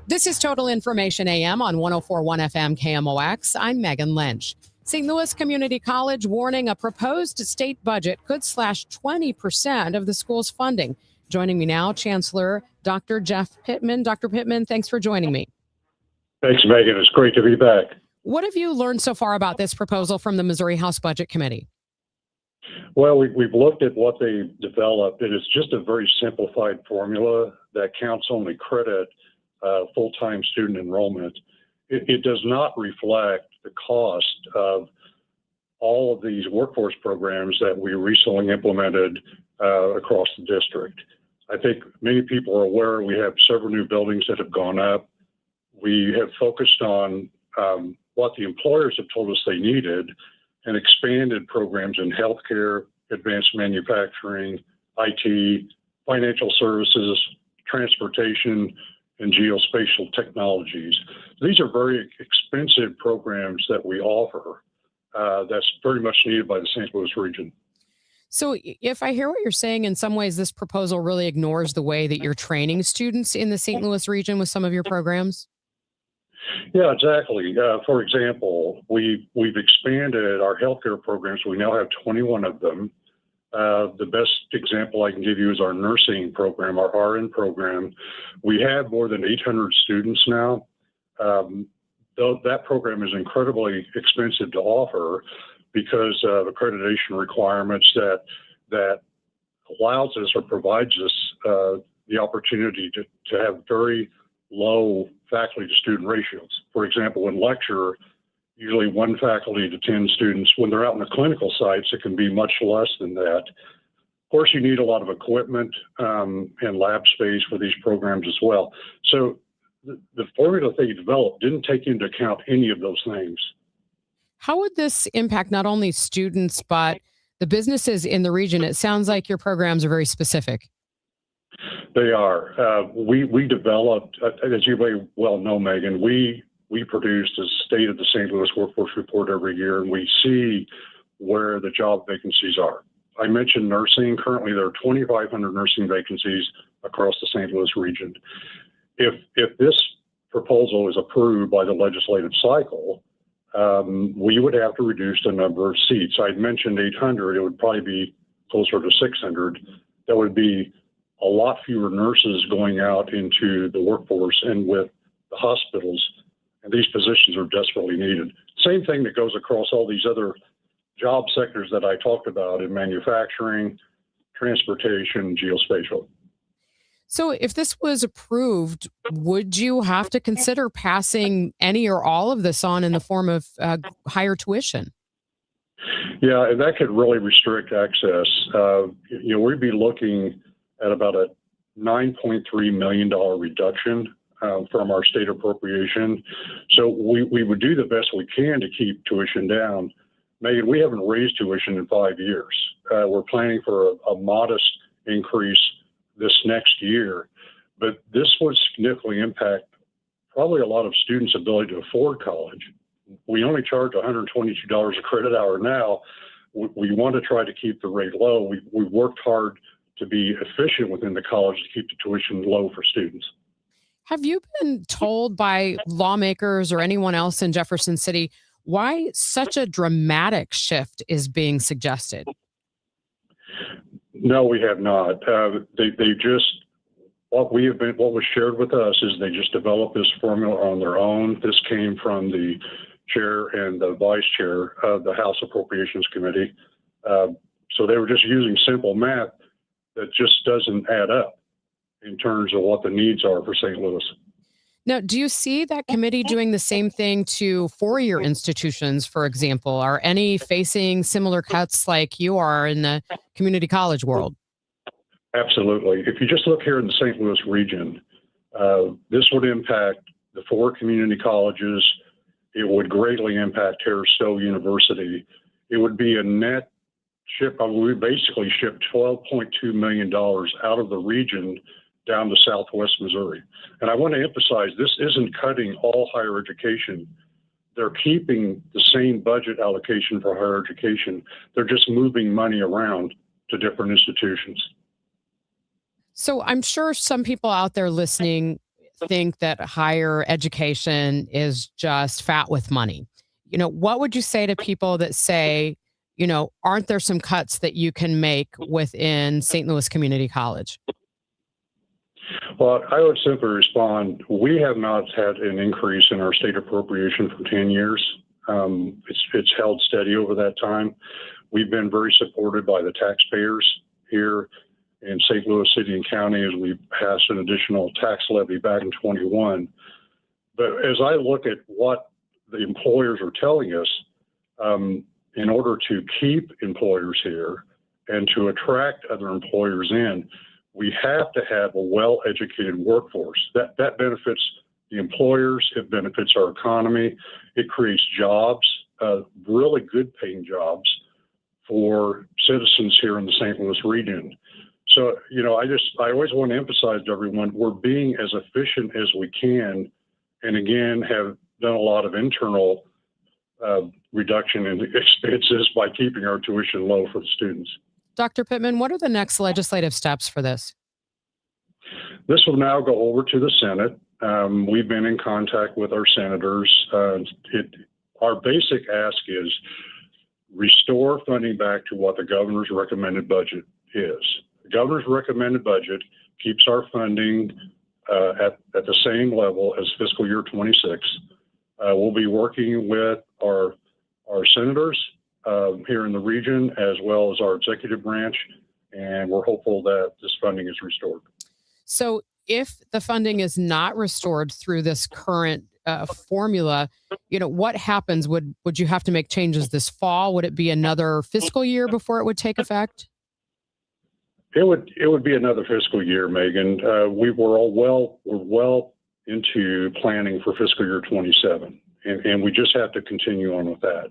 This is Total Information AM on 104.1 FM KMOX. I'm Megan Lynch. St. Louis Community College warning a proposed state budget could slash 20% of the school's funding. Joining me now, Chancellor Dr. Jeff Pittman. Dr. Pittman, thanks for joining me. Thanks, Megan. It's great to be back. What have you learned so far about this proposal from the Missouri House Budget Committee? Well, we've looked at what they developed, and it's just a very simplified formula that counts only credit full-time student enrollment. It does not reflect the cost of all of these workforce programs that we recently implemented across the district. I think many people are aware we have several new buildings that have gone up. We have focused on what the employers have told us they needed and expanded programs in healthcare, advanced manufacturing, IT, financial services, transportation, and geospatial technologies. These are very expensive programs that we offer that's very much needed by the St. Louis region. So if I hear what you're saying, in some ways, this proposal really ignores the way that you're training students in the St. Louis region with some of your programs? Yeah, exactly. For example, we've expanded our healthcare programs. We now have 21 of them. The best example I can give you is our nursing program, our RN program. We have more than 800 students now. Though that program is incredibly expensive to offer because of accreditation requirements that allows us or provides us the opportunity to have very low faculty to student ratios. For example, in lecture, usually 1 faculty to 10 students. When they're out in the clinical sites, it can be much less than that. Of course, you need a lot of equipment and lab space for these programs as well. So the formula they developed didn't take into account any of those things. How would this impact not only students, but the businesses in the region? It sounds like your programs are very specific. They are. We developed, as you may well know, Megan, we produce the State of the St. Louis Workforce Report every year, and we see where the job vacancies are. I mentioned nursing. Currently, there are 2,500 nursing vacancies across the St. Louis region. If this proposal is approved by the legislative cycle, we would have to reduce the number of seats. I'd mentioned 800. It would probably be closer to 600. That would be a lot fewer nurses going out into the workforce and with the hospitals, and these positions are desperately needed. Same thing that goes across all these other job sectors that I talked about in manufacturing, transportation, geospatial. So if this was approved, would you have to consider passing any or all of this on in the form of higher tuition? Yeah, and that could really restrict access. We'd be looking at about a $9.3 million reduction from our state appropriation. So we would do the best we can to keep tuition down. Megan, we haven't raised tuition in 5 years. We're planning for a modest increase this next year. But this would significantly impact probably a lot of students' ability to afford college. We only charge $122 a credit hour now. We want to try to keep the rate low. We've worked hard to be efficient within the college to keep the tuition low for students. Have you been told by lawmakers or anyone else in Jefferson City why such a dramatic shift is being suggested? No, we have not. They just, what was shared with us is they just developed this formula on their own. This came from the chair and the vice chair of the House Appropriations Committee. So they were just using simple math that just doesn't add up in terms of what the needs are for St. Louis. Now, do you see that committee doing the same thing to four-year institutions, for example? Are any facing similar cuts like you are in the community college world? Absolutely. If you just look here in the St. Louis region, this would impact the 4 community colleges. It would greatly impact Harris Stowe University. It would be a net ship. We basically shipped $12.2 million out of the region down to Southwest Missouri. And I want to emphasize, this isn't cutting all higher education. They're keeping the same budget allocation for higher education. They're just moving money around to different institutions. So I'm sure some people out there listening think that higher education is just fat with money. You know, what would you say to people that say, you know, aren't there some cuts that you can make within St. Louis Community College? Well, I would simply respond, we have not had an increase in our state appropriation for 10 years. It's held steady over that time. We've been very supported by the taxpayers here in St. Louis City and County as we passed an additional tax levy back in 21. But as I look at what the employers are telling us, in order to keep employers here and to attract other employers in, we have to have a well-educated workforce. That benefits the employers, it benefits our economy, it creates jobs, really good paying jobs for citizens here in the St. Louis region. So, you know, I always want to emphasize to everyone, we're being as efficient as we can, and again, have done a lot of internal reduction in expenses by keeping our tuition low for the students. Dr. Pittman, what are the next legislative steps for this? This will now go over to the Senate. We've been in contact with our senators. Our basic ask is restore funding back to what the governor's recommended budget is. The governor's recommended budget keeps our funding at the same level as fiscal year 26. We'll be working with our senators here in the region, as well as our executive branch, and we're hopeful that this funding is restored. So if the funding is not restored through this current formula, you know, what happens? Would you have to make changes this fall? Would it be another fiscal year before it would take effect? It would be another fiscal year, Megan. We're well into planning for fiscal year 27, and we just have to continue on with that.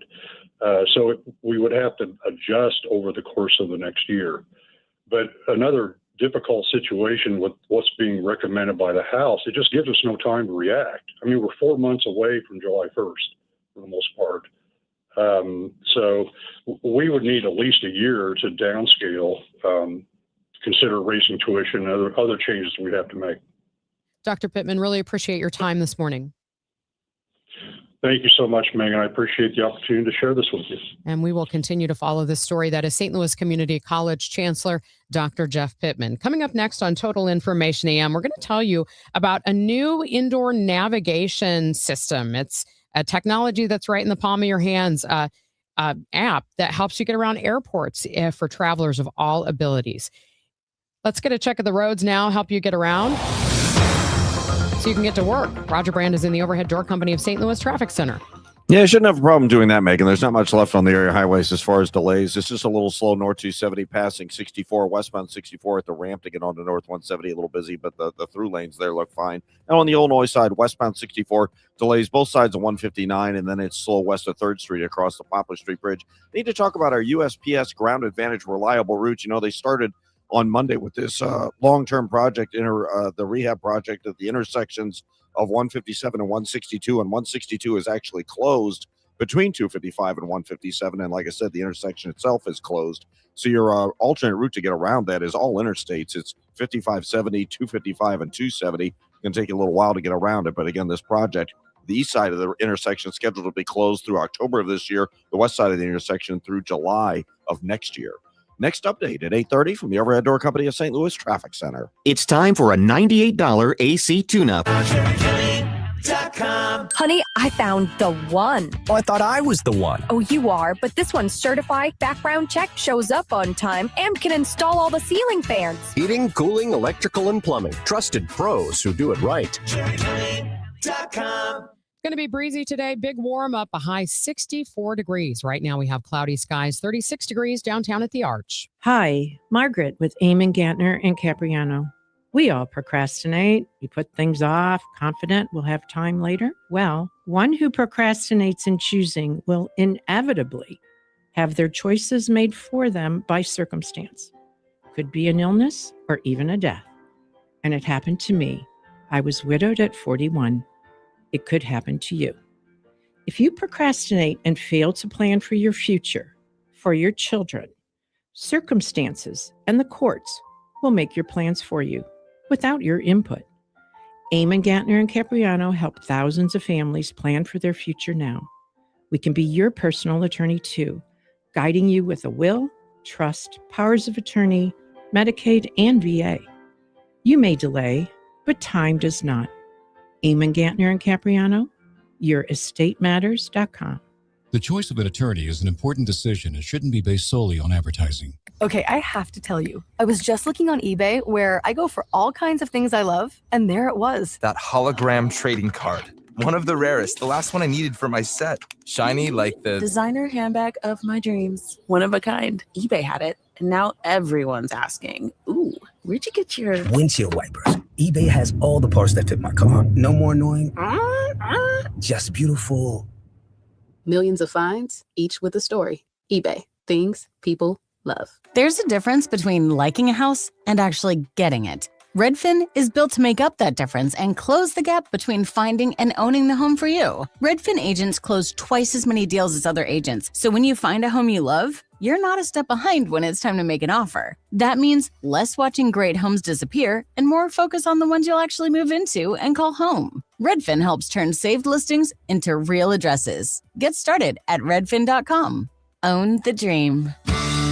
So we would have to adjust over the course of the next year. But another difficult situation with what's being recommended by the House, it just gives us no time to react. I mean, we're 4 months away from July 1st for the most part. So we would need at least a year to downscale, consider raising tuition and other changes we'd have to make. Dr. Pittman, really appreciate your time this morning. Thank you so much, Megan. I appreciate the opportunity to share this with you. And we will continue to follow this story. That is St. Louis Community College Chancellor Dr. Jeff Pittman. Coming up next on Total Information AM, we're going to tell you about a new indoor navigation system. It's a technology that's right in the palm of your hands, app that helps you get around airports for travelers of all abilities. Let's get a check of the roads now, help you get around so you can get to work. Roger Brand is in the Overhead Door Company of St. Louis Traffic Center. Yeah, I shouldn't have a problem doing that, Megan. There's not much left on the area highways as far as delays. It's just a little slow north 270 passing 64, westbound 64 at the ramp to get onto north 170. A little busy, but the through lanes there look fine. And on the Illinois side, westbound 64 delays both sides of 159, and then it's slow west of 3rd Street across the Poplar Street Bridge. I need to talk about our USPS Ground Advantage reliable routes. You know, they started on Monday with this long-term project, the rehab project at the intersections of 157 and 162, and 162 is actually closed between 255 and 157, and like I said, the intersection itself is closed. So your alternate route to get around that is all interstates. It's 5570, 255, and 270. It's going to take you a little while to get around it, but again, this project, the east side of the intersection is scheduled to be closed through October of this year, the west side of the intersection through July of next year. Next update at 8:30 from the Overhead Door Company of St. Louis Traffic Center. It's time for a $98 AC tune-up. Honey, I found the one. Oh, I thought I was the one. Oh, you are, but this one's certified, background check, shows up on time, and can install all the ceiling fans. Heating, cooling, electrical, and plumbing. Trusted pros who do it right. Going to be breezy today. Big warm up, a high 64 degrees. Right now we have cloudy skies, 36 degrees downtown at the Arch. Hi, Margaret with Eamon Gantner and Capriano. We all procrastinate. We put things off, confident we'll have time later. Well, one who procrastinates in choosing will inevitably have their choices made for them by circumstance. Could be an illness or even a death. And it happened to me. I was widowed at 41. It could happen to you. If you procrastinate and fail to plan for your future, for your children, circumstances and the courts will make your plans for you without your input. Eamon Gantner and Capriano help thousands of families plan for their future now. We can be your personal attorney too, guiding you with a will, trust, powers of attorney, Medicaid, and VA. You may delay, but time does not. Eamon Gantner and Capriano, yourestateMatters.com. The choice of an attorney is an important decision and shouldn't be based solely on advertising. Okay, I have to tell you, I was just looking on eBay where I go for all kinds of things I love, and there it was. That hologram trading card. One of the rarest, the last one I needed for my set. Shiny like the designer handbag of my dreams. One of a kind. eBay had it, and now everyone's asking, ooh, where'd you get your windshield wipers? eBay has all the parts that fit my car. No more annoying, just beautiful. Millions of finds, each with a story. eBay. Things people love. There's a difference between liking a house and actually getting it. Redfin is built to make up that difference and close the gap between finding and owning the home for you. Redfin agents close twice as many deals as other agents. So when you find a home you love, you're not a step behind when it's time to make an offer. That means less watching great homes disappear and more focus on the ones you'll actually move into and call home. Redfin helps turn saved listings into real addresses. Get started at redfin.com. Own the dream.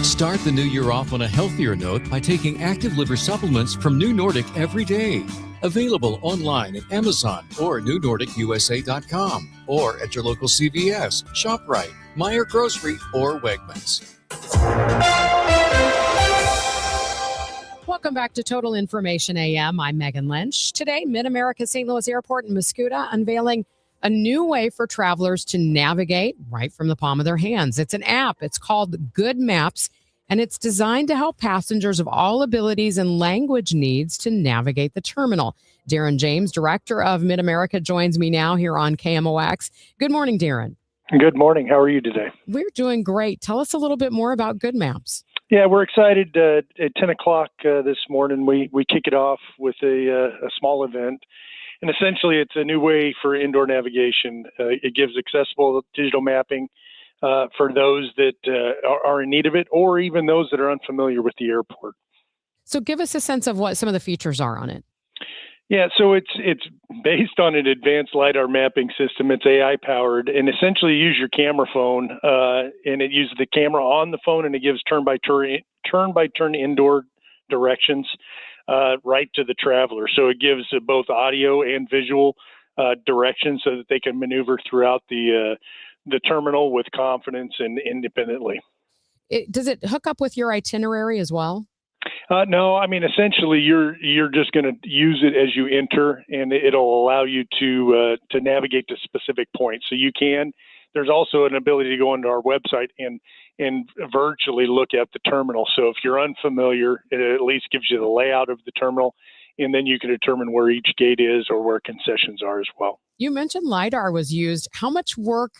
Start the new year off on a healthier note by taking active liver supplements from New Nordic every day. Available online at Amazon or NewNordicUSA.com or at your local CVS, ShopRite, Meijer Grocery, or Wegmans. Welcome back to Total Information AM. I'm Megan Lynch. Today, Mid-America St. Louis Airport in Muscuda unveiling a new way for travelers to navigate right from the palm of their hands. It's an app. It's called Good Maps, and it's designed to help passengers of all abilities and language needs to navigate the terminal. Darren James, director of Mid-America, joins me now here on KMOX. Good morning, Darren. Good morning. How are you today? We're doing great. Tell us a little bit more about Good Maps. Yeah, we're excited. At 10 o'clock this morning, we kick it off with a small event. And essentially, it's a new way for indoor navigation. It gives accessible digital mapping for those that are in need of it, or even those that are unfamiliar with the airport. So give us a sense of what some of the features are on it. Yeah, so it's based on an advanced LiDAR mapping system. It's AI powered, and essentially you use your camera phone, and it uses the camera on the phone, and it gives turn by turn indoor directions right to the traveler. So it gives both audio and visual directions so that they can maneuver throughout the terminal with confidence and independently. Does it hook up with your itinerary as well? No, I mean, essentially you're just going to use it as you enter, and it'll allow you to navigate to specific points. So there's also an ability to go onto our website and virtually look at the terminal. So if you're unfamiliar, it at least gives you the layout of the terminal, and then you can determine where each gate is or where concessions are as well. You mentioned LiDAR was used. How much work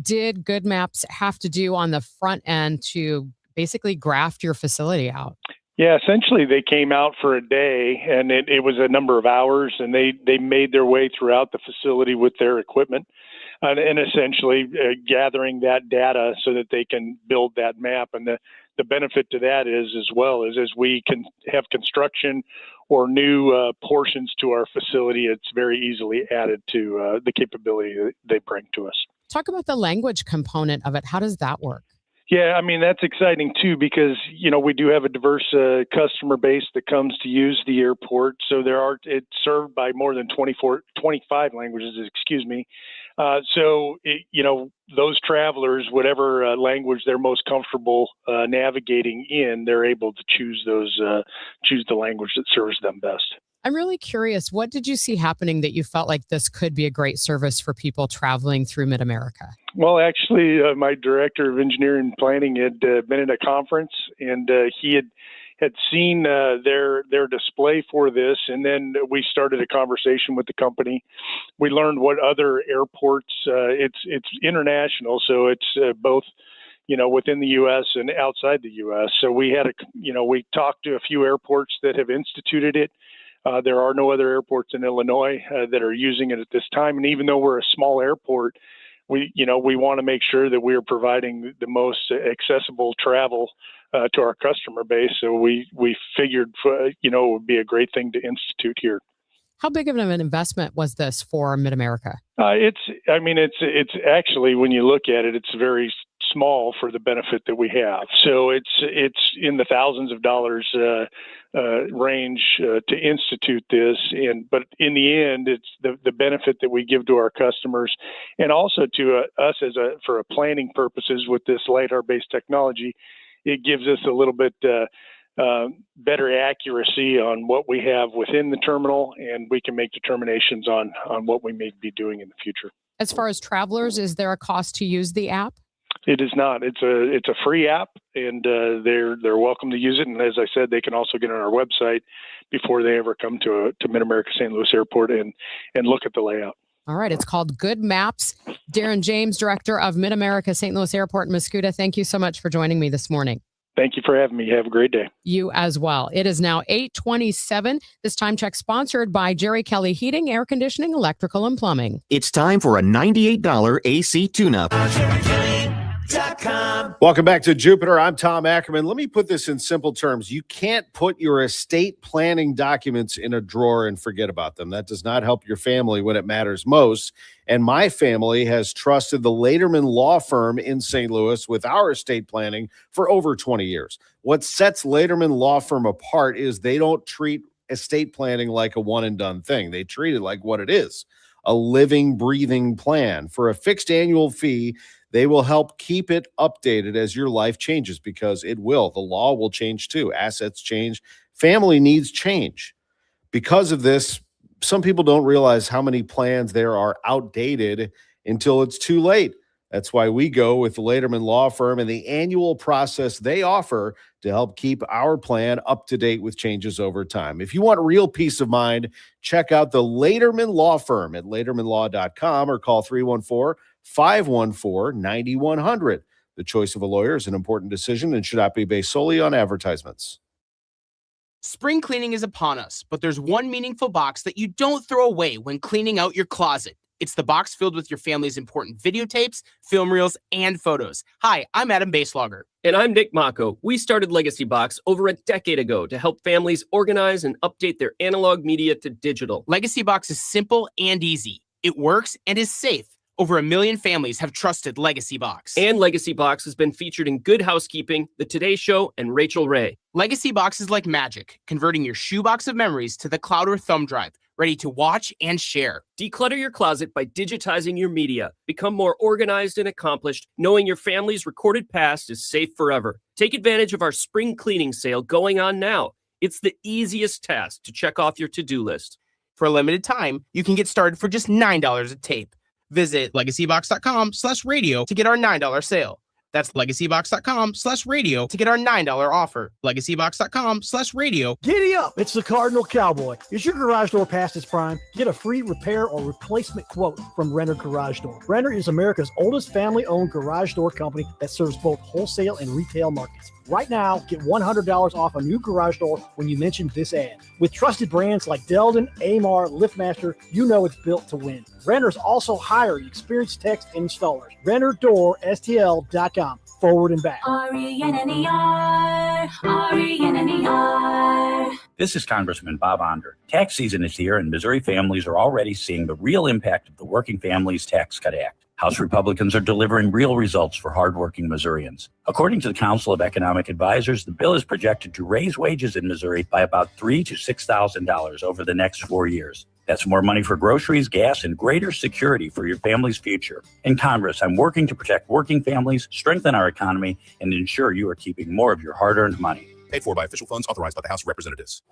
did Good Maps have to do on the front end to basically graft your facility out? Yeah, essentially they came out for a day, and it was a number of hours, and they made their way throughout the facility with their equipment, and essentially gathering that data so that they can build that map. And the benefit to that is, as well, is as we can have construction or new portions to our facility, it's very easily added to the capability that they bring to us. Talk about the language component of it. How does that work? Yeah, I mean, that's exciting too, because, we do have a diverse customer base that comes to use the airport. So it's served by more than 25 languages, excuse me. Those travelers, whatever language they're most comfortable navigating in, they're able to choose the language that serves them best. I'm really curious, what did you see happening that you felt like this could be a great service for people traveling through Mid-America? Well, actually, my director of engineering and planning had been at a conference, and he had seen their display for this, and then we started a conversation with the company. We learned what other airports, it's international, so it's both within the U.S. and outside the U.S. So we we talked to a few airports that have instituted it. There are no other airports in Illinois that are using it at this time. And even though we're a small airport, we want to make sure that we are providing the most accessible travel to our customer base. So we figured, it would be a great thing to institute here. How big of an investment was this for Mid-America? It's actually, when you look at it, it's very small for the benefit that we have. So it's in the thousands of dollars range to institute this, but in the end, it's the benefit that we give to our customers, and also to us for a planning purposes with this LiDAR-based technology. It gives us a little bit better accuracy on what we have within the terminal, and we can make determinations on what we may be doing in the future. As far as travelers, is there a cost to use the app? It is not. It's a free app, and they're welcome to use it. And as I said, they can also get on our website before they ever come to Mid-America St. Louis Airport and look at the layout. All right. It's called Good Maps. Darren James, Director of Mid-America St. Louis Airport in Mascoutah, thank you so much for joining me this morning. Thank you for having me. Have a great day. You as well. It is now 8:27. This time check sponsored by Jerry Kelly Heating, Air Conditioning, Electrical, and Plumbing. It's time for a $98 AC tune-up. Welcome back to Jupiter. I'm Tom Ackerman. Let me put this in simple terms. You can't put your estate planning documents in a drawer and forget about them. That does not help your family when it matters most. And my family has trusted the Laderman Law Firm in St. Louis with our estate planning for over 20 years. What sets Laderman Law Firm apart is they don't treat estate planning like a one-and-done thing. They treat it like what it is, a living, breathing plan. For a fixed annual fee, they will help keep it updated as your life changes, because it will. The law will change too. Assets change. Family needs change. Because of this, some people don't realize how many plans there are outdated until it's too late. That's why we go with the Laderman Law Firm and the annual process they offer to help keep our plan up to date with changes over time. If you want real peace of mind, check out the Laderman Law Firm at ladermanlaw.com or call 314-514-9100. The choice of a lawyer is an important decision and should not be based solely on advertisements. Spring cleaning is upon us, but there's one meaningful box that you don't throw away when cleaning out your closet. It's the box filled with your family's important videotapes, film reels, and photos. Hi, I'm Adam Baselogger. And I'm Nick Mako. We started Legacy Box over a decade ago to help families organize and update their analog media to digital. Legacy Box is simple and easy. It works and is safe. Over 1 million families have trusted Legacy Box. And Legacy Box has been featured in Good Housekeeping, The Today Show, and Rachel Ray. Legacy Box is like magic, converting your shoebox of memories to the cloud or thumb drive, ready to watch and share. Declutter your closet by digitizing your media. Become more organized and accomplished, knowing your family's recorded past is safe forever. Take advantage of our spring cleaning sale going on now. It's the easiest task to check off your to-do list. For a limited time, you can get started for just $9 a tape. Visit legacybox.com/radio to get our $9 sale. That's legacybox.com/radio to get our $9 offer. Legacybox.com/radio. Giddy up! It's the Cardinal Cowboy. Is your garage door past its prime? Get a free repair or replacement quote from Renner Garage Door. Renner is America's oldest family-owned garage door company that serves both wholesale and retail markets. Right now, get $100 off a new garage door when you mention this ad. With trusted brands like Delden, Amar, LiftMaster, you know it's built to win. Renters also hire experienced techs and installers. RenterDoorSTL.com. Forward and back. RENNER, RENNER. This is Congressman Bob Onder. Tax season is here, and Missouri families are already seeing the real impact of the Working Families Tax Cut Act. House Republicans are delivering real results for hardworking Missourians. According to the Council of Economic Advisors, the bill is projected to raise wages in Missouri by about $3,000 to $6,000 over the next 4 years. That's more money for groceries, gas, and greater security for your family's future. In Congress, I'm working to protect working families, strengthen our economy, and ensure you are keeping more of your hard-earned money. Paid for by official funds authorized by the House of Representatives.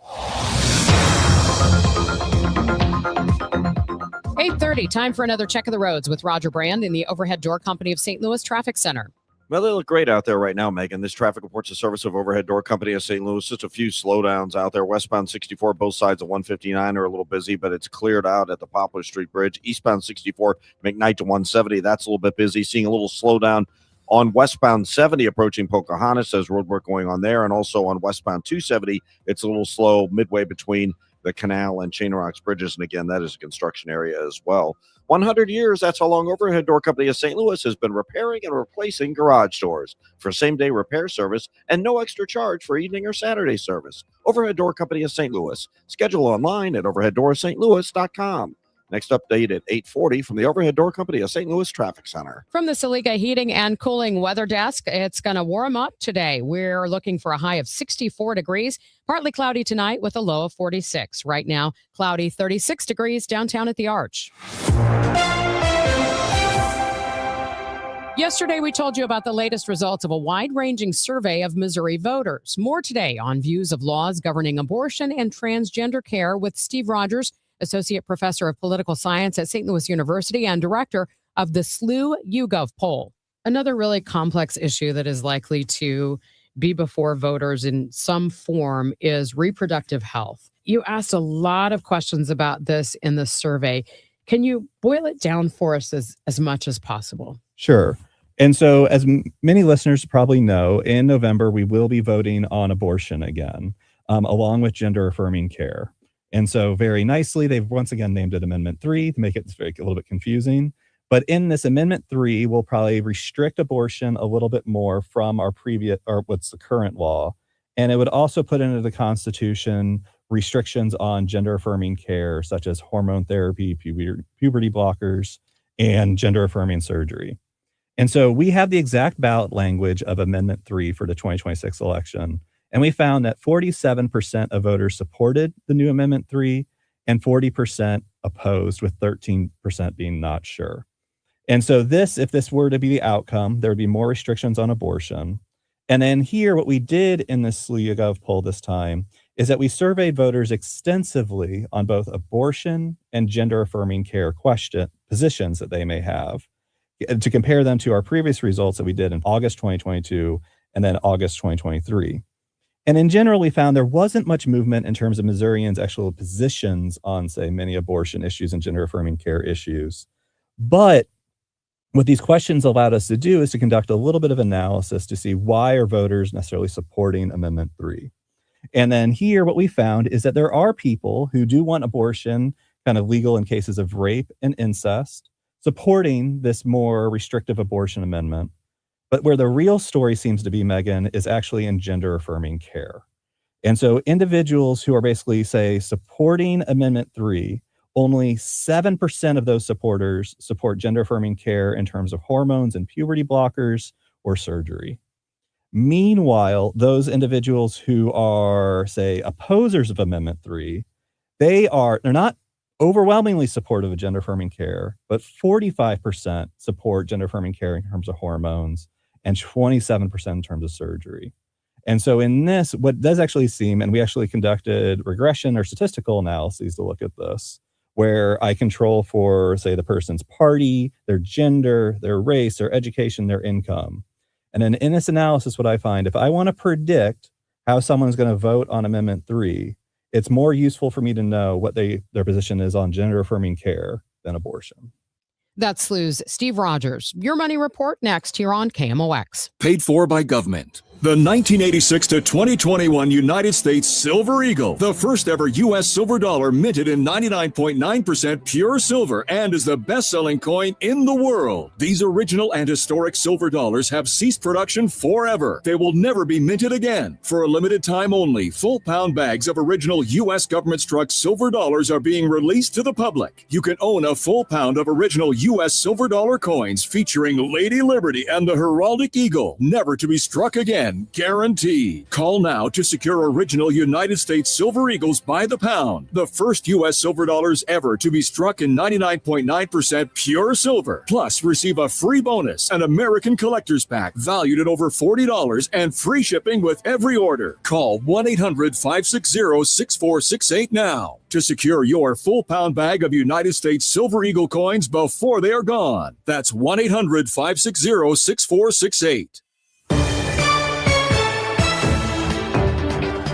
8:30, time for another check of the roads with Roger Brand in the Overhead Door Company of St. Louis Traffic Center. Well, they look great out there right now, Megan. This traffic reports the service of Overhead Door Company of St. Louis. Just a few slowdowns out there. Westbound 64, both sides of 159 are a little busy, but it's cleared out at the Poplar Street Bridge. Eastbound 64, McKnight to 170, that's a little bit busy. Seeing a little slowdown on westbound 70 approaching Pocahontas. There's road work going on there. And also on westbound 270, it's a little slow midway between the Canal and Chain Rocks bridges. And again, that is a construction area as well. 100 years, that's how long Overhead Door Company of St. Louis has been repairing and replacing garage doors for same-day repair service and no extra charge for evening or Saturday service. Overhead Door Company of St. Louis. Schedule online at overheaddoorsstlouis.com. Next update at 8:40 from the Overhead Door Company of St. Louis Traffic Center. From the Saliga Heating and Cooling Weather Desk, it's going to warm up today. We're looking for a high of 64 degrees, partly cloudy tonight with a low of 46. Right now, cloudy 36 degrees downtown at the Arch. Yesterday, we told you about the latest results of a wide-ranging survey of Missouri voters. More today on views of laws governing abortion and transgender care with Steve Rogers, Associate Professor of Political Science at St. Louis University and Director of the SLU YouGov poll. Another really complex issue that is likely to be before voters in some form is reproductive health. You asked a lot of questions about this in the survey. Can you boil it down for us as much as possible? Sure. And so, as many listeners probably know, in November, we will be voting on abortion again, along with gender-affirming care. And so very nicely, they've once again named it Amendment 3 to make it a little bit confusing. But in this Amendment 3, we'll probably restrict abortion a little bit more from our previous, or what's the current law. And it would also put into the Constitution restrictions on gender-affirming care, such as hormone therapy, puberty blockers, and gender-affirming surgery. And so we have the exact ballot language of Amendment 3 for the 2026 election. And we found that 47% of voters supported the new Amendment 3 and 40% opposed, with 13% being not sure. And so if this were to be the outcome, there would be more restrictions on abortion. And then here, what we did in this SLU YouGov poll this time is that we surveyed voters extensively on both abortion and gender-affirming care positions that they may have, to compare them to our previous results that we did in August 2022 and then August 2023. And in general, we found there wasn't much movement in terms of Missourians' actual positions on, say, many abortion issues and gender-affirming care issues. But what these questions allowed us to do is to conduct a little bit of analysis to see why are voters necessarily supporting Amendment 3. And then here, what we found is that there are people who do want abortion kind of legal in cases of rape and incest, supporting this more restrictive abortion amendment. But where the real story seems to be, Megan, is actually in gender-affirming care. And so individuals who are basically, say, supporting Amendment 3, only 7% of those supporters support gender-affirming care in terms of hormones and puberty blockers or surgery. Meanwhile, those individuals who are, say, opposers of Amendment 3, they're not overwhelmingly supportive of gender-affirming care, but 45% support gender-affirming care in terms of hormones and 27% in terms of surgery. And so in this, what does actually seem, and we actually conducted regression or statistical analyses to look at this, where I control for, say, the person's party, their gender, their race, their education, their income. And then in this analysis, what I find, if I want to predict how someone's going to vote on Amendment 3, it's more useful for me to know what their position is on gender-affirming care than abortion. That's SLU's Steve Rogers. Your Money Report next here on KMOX. Paid for by government. The 1986 to 2021 United States Silver Eagle, the first ever U.S. silver dollar minted in 99.9% pure silver and is the best-selling coin in the world. These original and historic silver dollars have ceased production forever. They will never be minted again. For a limited time only, full pound bags of original U.S. government-struck silver dollars are being released to the public. You can own a full pound of original U.S. silver dollar coins featuring Lady Liberty and the heraldic eagle, never to be struck again. Guaranteed. Call now to secure original United States Silver Eagles by the pound. The first U.S. silver dollars ever to be struck in 99.9% pure silver. Plus, receive a free bonus, an American Collector's Pack valued at over $40 and free shipping with every order. Call 1-800-560-6468 now to secure your full pound bag of United States Silver Eagle coins before they are gone. That's 1-800-560-6468.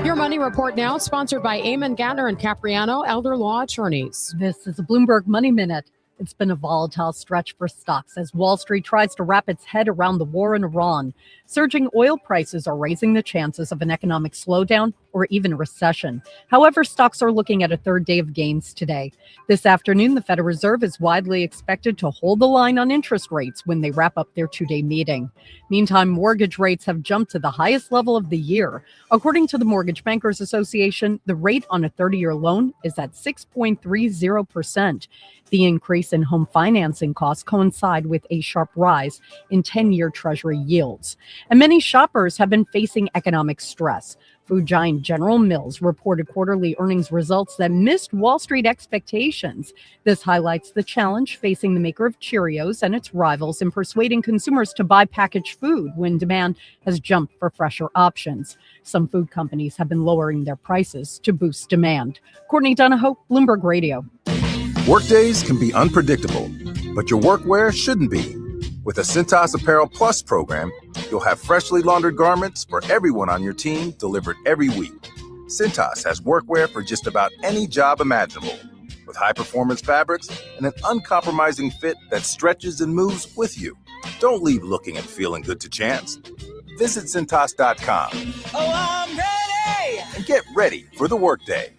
Your Money Report now, sponsored by Eamon Gantner and Capriano, Elder Law Attorneys. This is a Bloomberg Money Minute. It's been a volatile stretch for stocks as Wall Street tries to wrap its head around the war in Iran. Surging oil prices are raising the chances of an economic slowdown or even a recession. However, stocks are looking at a third day of gains today. This afternoon, the Federal Reserve is widely expected to hold the line on interest rates when they wrap up their two-day meeting. Meantime, mortgage rates have jumped to the highest level of the year. According to the Mortgage Bankers Association, the rate on a 30-year loan is at 6.30%. The increase in home financing costs coincide with a sharp rise in 10-year Treasury yields. And many shoppers have been facing economic stress. Food giant General Mills reported quarterly earnings results that missed Wall Street expectations. This highlights the challenge facing the maker of Cheerios and its rivals in persuading consumers to buy packaged food when demand has jumped for fresher options. Some food companies have been lowering their prices to boost demand. Courtney Donahoe, Bloomberg Radio. Workdays can be unpredictable, but your workwear shouldn't be. With a Cintas Apparel Plus program, you'll have freshly laundered garments for everyone on your team delivered every week. Cintas has workwear for just about any job imaginable, with high-performance fabrics and an uncompromising fit that stretches and moves with you. Don't leave looking and feeling good to chance. Visit Cintas.com. Oh, I'm ready! And get ready for the workday.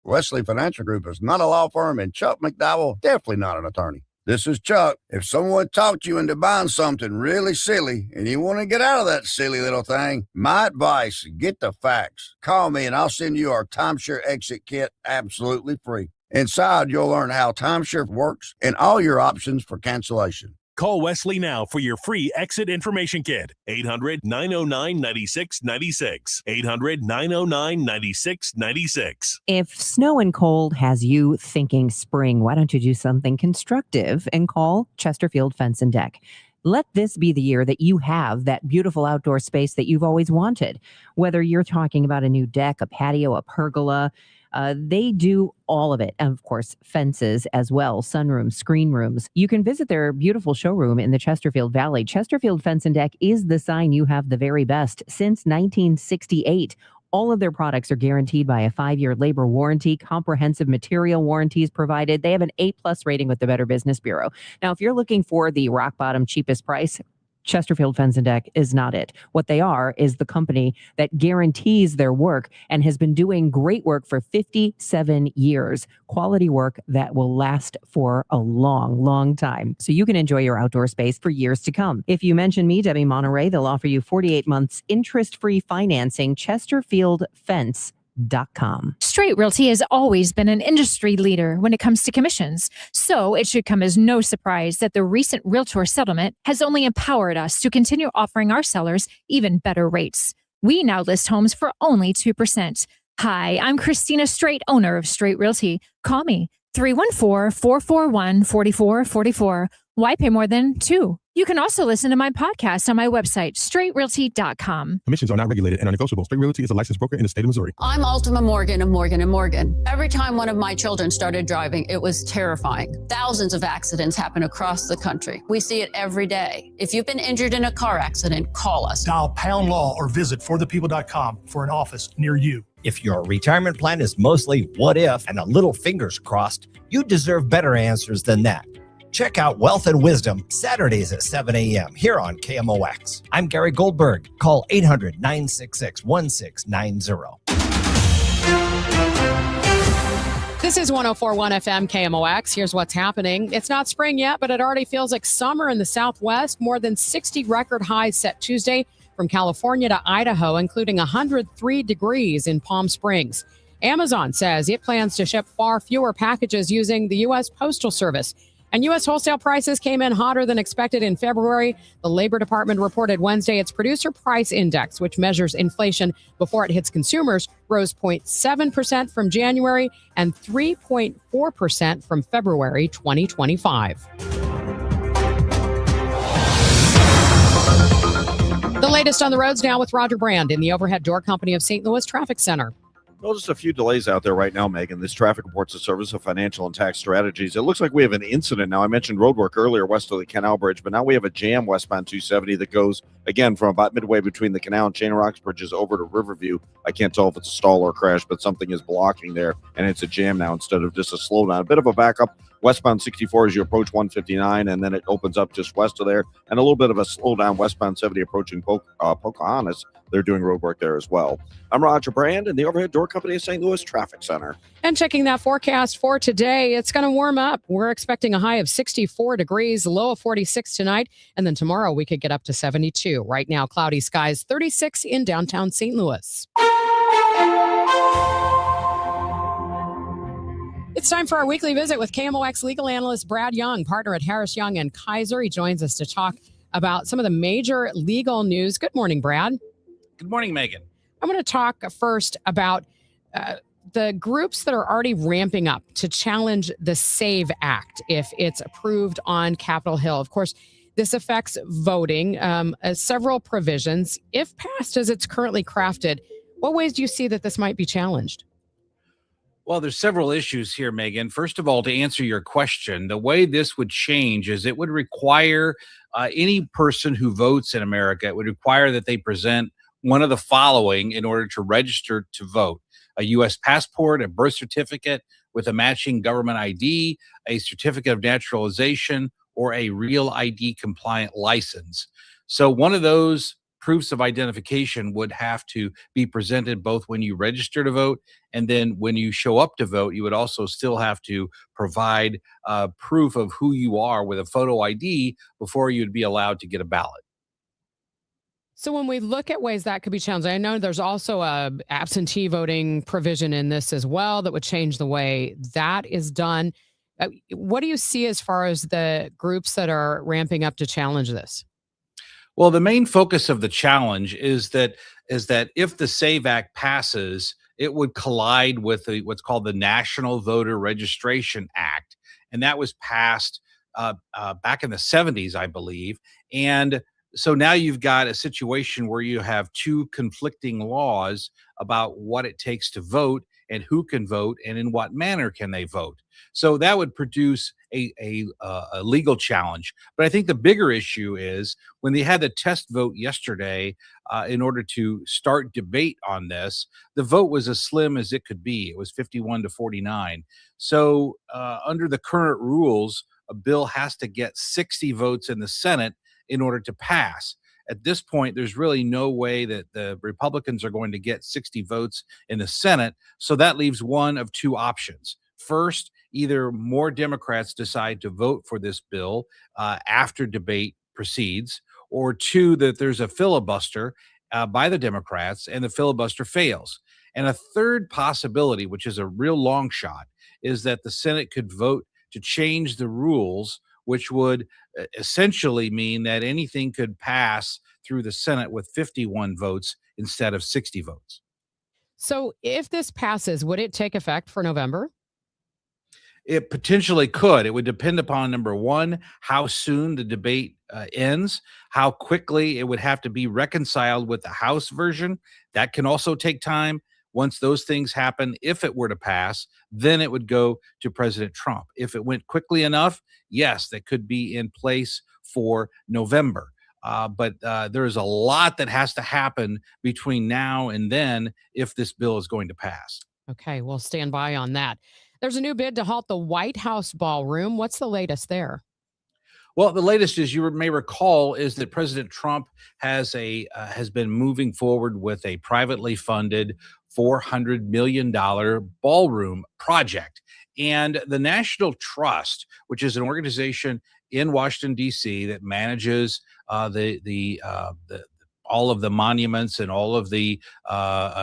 Wesley Financial Group is not a law firm, and Chuck McDowell definitely not an attorney. This is Chuck. If someone talked you into buying something really silly and you want to get out of that silly little thing, my advice, get the facts. Call me and I'll send you our timeshare exit kit absolutely free. Inside, you'll learn how timeshare works and all your options for cancellation. Call Wesley now for your free exit information kit. 800-909-9696. 800-909-9696. If snow and cold has you thinking spring, why don't you do something constructive and call Chesterfield Fence and Deck? Let this be the year that you have that beautiful outdoor space that you've always wanted. Whether you're talking about a new deck, a patio, a pergola, they do all of it. And of course, fences as well, sunrooms, screen rooms. You can visit their beautiful showroom in the Chesterfield Valley. Chesterfield Fence and Deck is the sign you have the very best. Since 1968, all of their products are guaranteed by a 5-year labor warranty, comprehensive material warranties provided. They have an A+ rating with the Better Business Bureau. Now, if you're looking for the rock bottom cheapest price, Chesterfield Fence and Deck is not it. What they are is the company that guarantees their work and has been doing great work for 57 years. Quality work that will last for a long, long time. So you can enjoy your outdoor space for years to come. If you mention me, Debbie Monterey, they'll offer you 48 months interest-free financing. ChesterfieldFence.com. Straight Realty has always been an industry leader when it comes to commissions, so it should come as no surprise that the recent Realtor settlement has only empowered us to continue offering our sellers even better rates. We now list homes for only 2%. Hi, I'm Christina Straight, owner of Straight Realty. Call me 314-441-4444. Why pay more than 2? You can also listen to my podcast on my website, straightrealty.com. Commissions are not regulated and are negotiable. Straight Realty is a licensed broker in the state of Missouri. I'm Ultima Morgan of Morgan & Morgan. Every time one of my children started driving, it was terrifying. Thousands of accidents happen across the country. We see it every day. If you've been injured in a car accident, call us. Dial pound law or visit forthepeople.com for an office near you. If your retirement plan is mostly what if and a little fingers crossed, you deserve better answers than that. Check out Wealth and Wisdom Saturdays at 7 a.m. here on KMOX. I'm Gary Goldberg. Call 800-966-1690. This is 104.1 FM KMOX. Here's what's happening. It's not spring yet, but it already feels like summer in the Southwest. More than 60 record highs set Tuesday from California to Idaho, including 103 degrees in Palm Springs. Amazon says it plans to ship far fewer packages using the U.S. Postal Service. And U.S. wholesale prices came in hotter than expected in February. The Labor Department reported Wednesday its Producer Price Index, which measures inflation before it hits consumers, rose 0.7% from January and 3.4% from February 2025. The latest on the roads now with Roger Brand in the Overhead Door Company of St. Louis Traffic Center. Well, just a few delays out there right now, Megan. This traffic reports the Service of Financial and Tax Strategies. It looks like we have an incident now. I mentioned road work earlier west of the Canal Bridge, but now we have a jam westbound 270 that goes, again, from about midway between the canal and Chain of Rocks bridges over to Riverview. I can't tell if it's a stall or a crash, but something is blocking there, and it's a jam now instead of just a slowdown. A bit of a backup westbound 64 as you approach 159, and then it opens up just west of there, and a little bit of a slowdown westbound 70 approaching Pocahontas. They're doing road work there as well. I'm Roger Brand in the Overhead Door Company of St. Louis Traffic Center. And checking that forecast for today, it's going to warm up. We're expecting a high of 64 degrees, low of 46 tonight, and then tomorrow we could get up to 72. Right now, cloudy skies, 36 in downtown St. Louis. It's time for our weekly visit with KMOX legal analyst Brad Young, partner at Harris Young and Kaiser. He joins us to talk about some of the major legal news. Good morning, Brad. Good morning, Megan. I'm going to talk first about the groups that are already ramping up to challenge the SAVE Act if it's approved on Capitol Hill. Of course, this affects voting, several provisions. If passed as it's currently crafted, what ways do you see that this might be challenged? Well, there's several issues here, Megan. First of all, to answer your question, the way this would change is it would require any person who votes in America, it would require that they present one of the following in order to register to vote: a U.S. passport, a birth certificate with a matching government ID, a certificate of naturalization, or a real ID compliant license. So one of those proofs of identification would have to be presented both when you register to vote and then when you show up to vote. You would also still have to provide proof of who you are with a photo ID before you'd be allowed to get a ballot. So when we look at ways that could be challenged, I know there's also a absentee voting provision in this as well that would change the way that is done. What do you see as far as the groups that are ramping up to challenge this? Well, the main focus of the challenge is that if the SAVE Act passes, it would collide with what's called the National Voter Registration Act. And that was passed back in the 70s, I believe. And so now you've got a situation where you have two conflicting laws about what it takes to vote and who can vote and in what manner can they vote. So that would produce a legal challenge. But I think the bigger issue is when they had the test vote yesterday in order to start debate on this, the vote was as slim as it could be. It was 51 to 49. So under the current rules, a bill has to get 60 votes in the Senate in order to pass. At this point, there's really no way that the Republicans are going to get 60 votes in the Senate. So that leaves one of two options. First, either more Democrats decide to vote for this bill after debate proceeds, or two, that there's a filibuster by the Democrats and the filibuster fails. And a third possibility, which is a real long shot, is that the Senate could vote to change the rules, which would essentially mean that anything could pass through the Senate with 51 votes instead of 60 votes. So if this passes, would it take effect for November? It potentially could. It would depend upon, number one, how soon the debate ends, how quickly it would have to be reconciled with the House version. That can also take time. Once those things happen, if it were to pass, then it would go to President Trump. If it went quickly enough, yes, that could be in place for November. But there is a lot that has to happen between now and then if this bill is going to pass. Okay, we'll stand by on that. There's a new bid to halt the White House ballroom. What's the latest there? Well, the latest, as you may recall, is that President Trump has been moving forward with a privately funded $400 million ballroom project. And the National Trust, which is an organization in Washington, D.C., that manages all of the monuments and all of the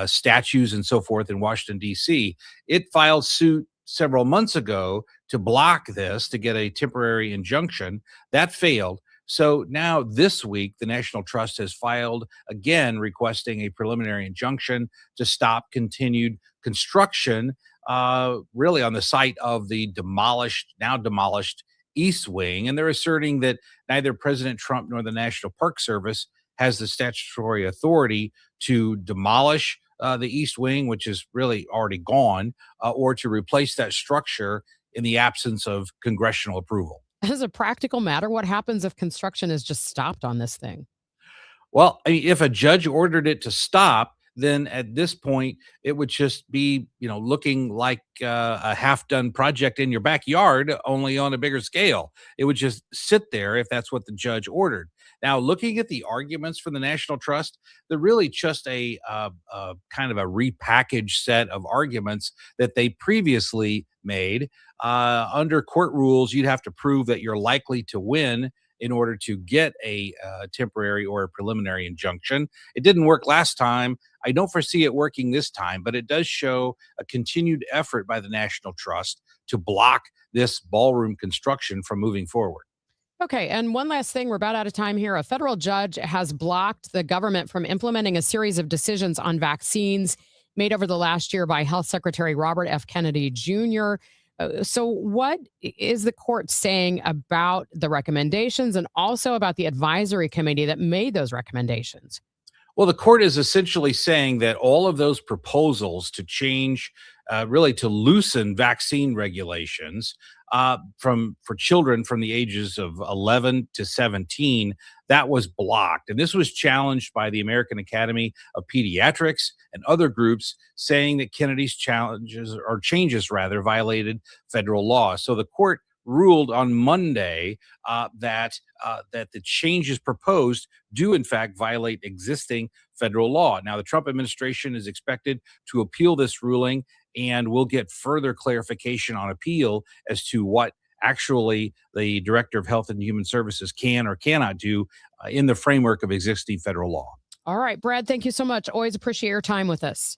statues and so forth in Washington, D.C., it filed suit several months ago to block this, to get a temporary injunction. That failed. So now this week, the National Trust has filed again requesting a preliminary injunction to stop continued construction, really on the site of the now demolished East Wing. And they're asserting that neither President Trump nor the National Park Service has the statutory authority to demolish the East Wing, which is really already gone, or to replace that structure in the absence of congressional approval. As a practical matter, what happens if construction is just stopped on this thing? Well, I mean, if a judge ordered it to stop, then at this point, it would just be, looking like a half-done project in your backyard, only on a bigger scale. It would just sit there if that's what the judge ordered. Now, looking at the arguments for the National Trust, they're really just a kind of a repackaged set of arguments that they previously made. Under court rules, you'd have to prove that you're likely to win in order to get a temporary or a preliminary injunction. It didn't work last time. I don't foresee it working this time, but it does show a continued effort by the National Trust to block this ballroom construction from moving forward. Okay, and one last thing, we're about out of time here. A federal judge has blocked the government from implementing a series of decisions on vaccines made over the last year by Health Secretary Robert F. Kennedy Jr. So what is the court saying about the recommendations and also about the advisory committee that made those recommendations? Well, the court is essentially saying that all of those proposals to change, really to loosen vaccine regulations for children from the ages of 11 to 17, that was blocked. And this was challenged by the American Academy of Pediatrics and other groups, saying that Kennedy's changes violated federal law. So the court ruled on Monday that the changes proposed do in fact violate existing federal law. Now, the Trump administration is expected to appeal this ruling, and we'll get further clarification on appeal as to what actually the Director of Health and Human Services can or cannot do in the framework of existing federal law. All right, Brad, thank you so much. Always appreciate your time with us.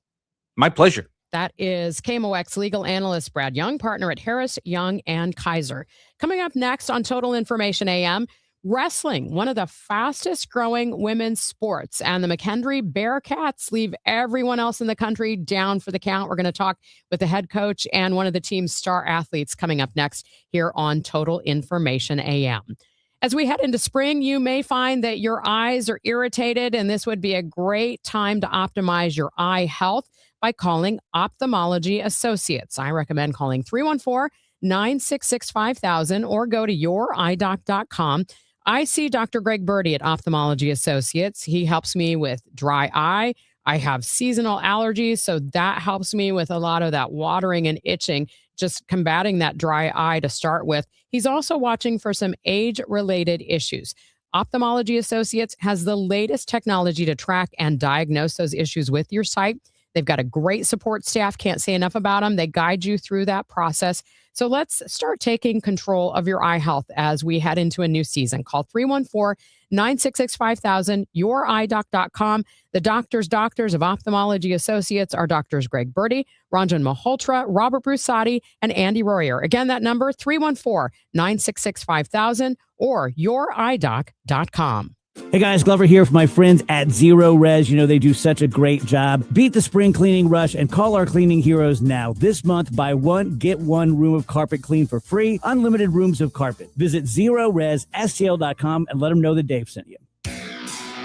My pleasure. That is KMOX legal analyst Brad Young, partner at Harris, Young, and Kaiser. Coming up next on Total Information AM, wrestling, one of the fastest growing women's sports, and the McKendree Bearcats leave everyone else in the country down for the count. We're going to talk with the head coach and one of the team's star athletes coming up next here on Total Information AM. As we head into spring, you may find that your eyes are irritated, and this would be a great time to optimize your eye health by calling Ophthalmology Associates. I recommend calling 314-966-5000 or go to youridoc.com. I see Dr. Greg Birdie at Ophthalmology Associates. He helps me with dry eye. I have seasonal allergies, so that helps me with a lot of that watering and itching, just combating that dry eye to start with. He's also watching for some age-related issues. Ophthalmology Associates has the latest technology to track and diagnose those issues with your sight. They've got a great support staff. Can't say enough about them. They guide you through that process. So let's start taking control of your eye health as we head into a new season. Call 314-966-5000, youridoc.com. The doctors of Ophthalmology Associates are Doctors Greg Birdie, Ranjan Malhotra, Robert Brusati, and Andy Royer. Again, that number, 314-966-5000 or youridoc.com. Hey guys, Glover here for my friends at Zero Res. You know, they do such a great job. Beat the spring cleaning rush and call our cleaning heroes now. This month, buy one, get one room of carpet clean for free. Unlimited rooms of carpet. Visit ZeroResSTL.com and let them know that Dave sent you.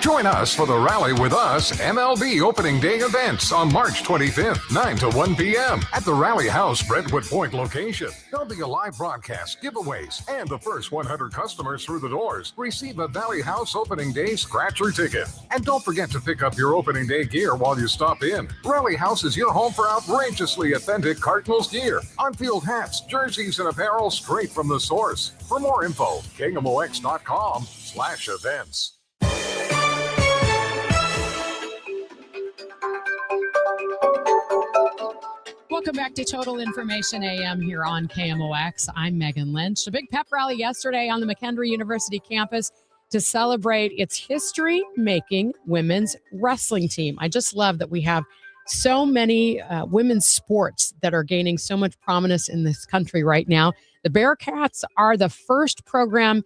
Join us for the Rally with Us MLB Opening Day events on March 25th, 9 to 1 p.m. at the Rally House Brentwood Point location. There'll be a live broadcast, giveaways, and the first 100 customers through the doors receive a Valley House Opening Day scratcher ticket. And don't forget to pick up your Opening Day gear while you stop in. Rally House is your home for outrageously authentic Cardinals gear, on-field hats, jerseys, and apparel straight from the source. For more info, KMOX.com/events. Welcome back to Total Information AM here on KMOX. I'm Megan Lynch. A big pep rally yesterday on the McHenry University campus to celebrate its history-making women's wrestling team. I just love that we have so many women's sports that are gaining so much prominence in this country right now. The Bearcats are the first program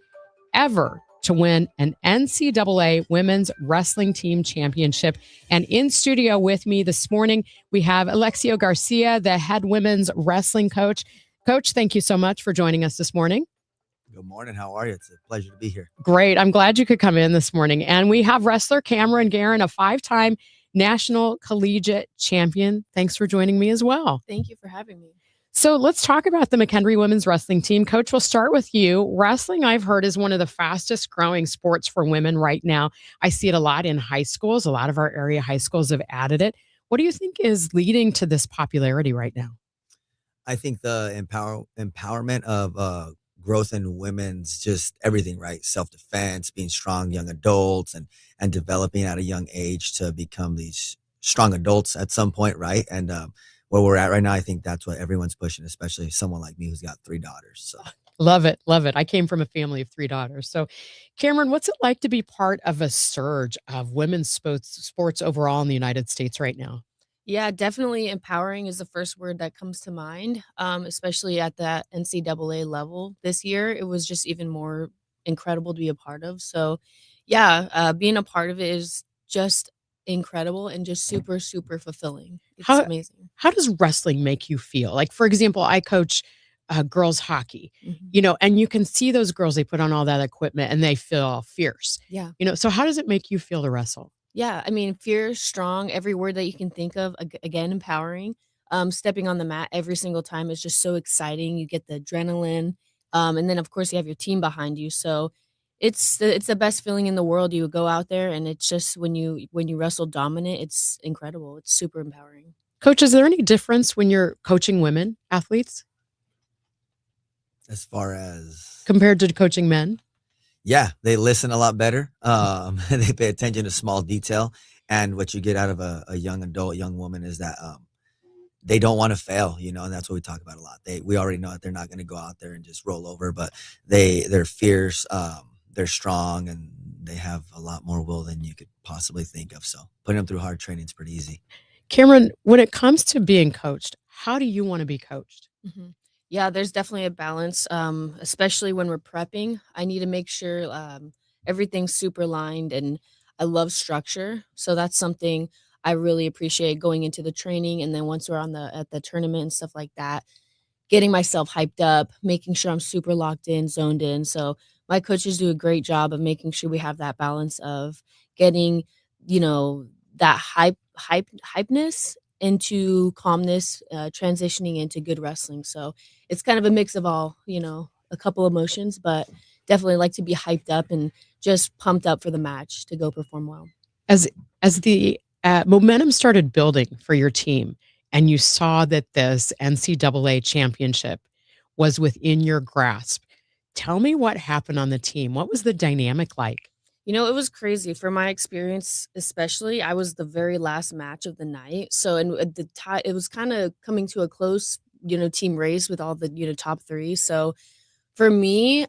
ever to win an NCAA Women's Wrestling Team Championship. And in studio with me this morning, we have Alexio Garcia, the head women's wrestling coach. Coach, thank you so much for joining us this morning. Good morning. How are you? It's a pleasure to be here. Great. I'm glad you could come in this morning. And we have wrestler Cameron Guerin, a 5-time national collegiate champion. Thanks for joining me as well. Thank you for having me. So let's talk about the McHenry women's wrestling team. Coach, we'll start with you. Wrestling, I've heard, is one of the fastest growing sports for women right now. I see it a lot in high schools. A lot of our area high schools have added it. What do you think is leading to this popularity right now? I think the empowerment of growth in women's just everything, right? Self-defense, being strong young adults, and developing at a young age to become these strong adults at some point, right? And where we're at right now, I think that's what everyone's pushing, especially someone like me who's got 3 daughters. So love it. Love it. I came from a family of 3 daughters. So Cameron, what's it like to be part of a surge of women's sports overall in the United States right now? Yeah, definitely empowering is the first word that comes to mind, especially at that NCAA level this year. It was just even more incredible to be a part of. So yeah, being a part of it is just incredible and just super, super fulfilling. It's amazing. How does wrestling make you feel? Like, for example, I coach girls hockey, and you can see those girls, they put on all that equipment and they feel fierce. Yeah. So how does it make you feel to wrestle? Yeah, I mean, fierce, strong, every word that you can think of, again, empowering. Stepping on the mat every single time is just so exciting. You get the adrenaline. And then, of course, you have your team behind you. So it's the best feeling in the world. You go out there and it's just when you wrestle dominant, it's incredible. It's super empowering. Coach, is there any difference when you're coaching women athletes as far as compared to coaching men? Yeah, they listen a lot better. They pay attention to small detail. And what you get out of a young adult, young woman is that they don't want to fail, and that's what we talk about a lot. We already know that they're not going to go out there and just roll over, but they're fierce, they're strong, and they have a lot more will than you could possibly think of. So putting them through hard training is pretty easy. Cameron, when it comes to being coached, how do you want to be coached? Yeah, there's definitely a balance, especially when we're prepping. I need to make sure everything's super aligned, and I love structure. So that's something I really appreciate going into the training. And then once we're at the tournament and stuff like that, getting myself hyped up, making sure I'm super locked in, zoned in. So my coaches do a great job of making sure we have that balance of getting, that hypeness into calmness, transitioning into good wrestling. So it's kind of a mix of all, a couple emotions, but definitely like to be hyped up and just pumped up for the match to go perform well. As the momentum started building for your team and you saw that this NCAA championship was within your grasp, tell me what happened on the team. What was the dynamic like? It was crazy. For my experience, especially, I was the very last match of the night. So, and at the time, it was kind of coming to a close, team race with all the, top 3. So for me,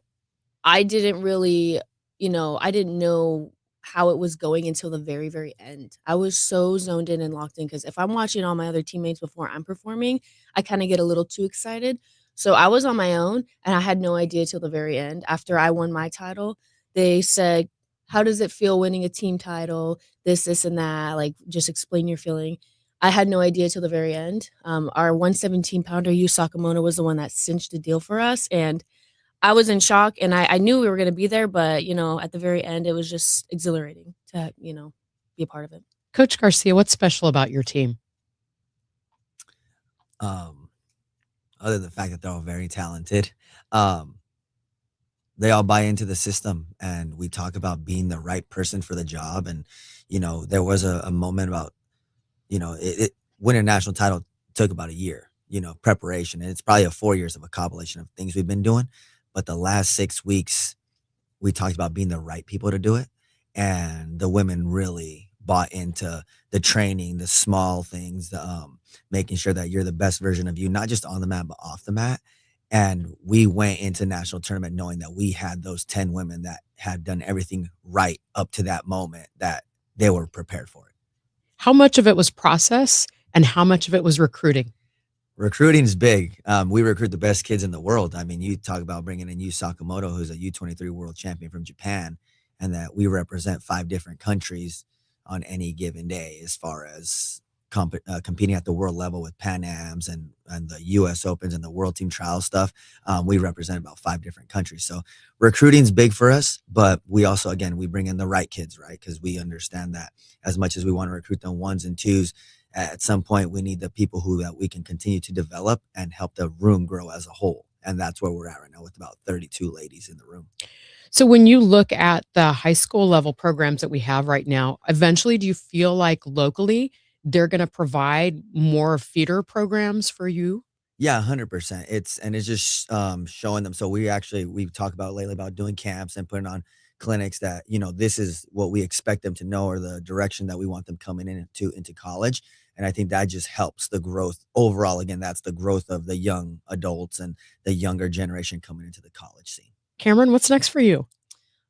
I didn't really, I didn't know how it was going until the very, very end. I was so zoned in and locked in because if I'm watching all my other teammates before I'm performing, I kind of get a little too excited. So I was on my own and I had no idea till the very end. After I won my title, they said, how does it feel winning a team title? This, and that. Like, just explain your feeling. I had no idea till the very end. Our 117-pounder, Yu Sakamoto, was the one that cinched the deal for us. And I was in shock, and I knew we were going to be there. But, at the very end, it was just exhilarating to, be a part of it. Coach Garcia, what's special about your team? Other than the fact that they're all very talented, they all buy into the system, and we talk about being the right person for the job. And, there was a moment about, winning a national title took about a year, preparation. And it's probably 4 years of a compilation of things we've been doing. But the last 6 weeks, we talked about being the right people to do it. And the women really bought into the training, the small things, making sure that you're the best version of you, not just on the mat, but off the mat. And we went into national tournament knowing that we had those 10 women that had done everything right up to that moment, that they were prepared for it. How much of it was process and how much of it was recruiting? Recruiting is big. We recruit the best kids in the world. I mean, you talk about bringing in Yu Sakamoto, who's a U23 world champion from Japan, and that we represent 5 different countries on any given day as far as competing at the world level with Pan Ams and the U.S. Opens and the World Team Trial stuff. We represent about 5 different countries. So recruiting is big for us, but we also, again, we bring in the right kids, right? Because we understand that as much as we want to recruit them 1s and 2s, at some point we need the people that we can continue to develop and help the room grow as a whole. And that's where we're at right now with about 32 ladies in the room. So when you look at the high school level programs that we have right now, eventually do you feel like locally they're going to provide more feeder programs for you? Yeah, 100%. It's just showing them. So we've talked about lately about doing camps and putting on clinics that, this is what we expect them to know, or the direction that we want them coming into college. And I think that just helps the growth overall. Again, that's the growth of the young adults and the younger generation coming into the college scene. Cameron, what's next for you?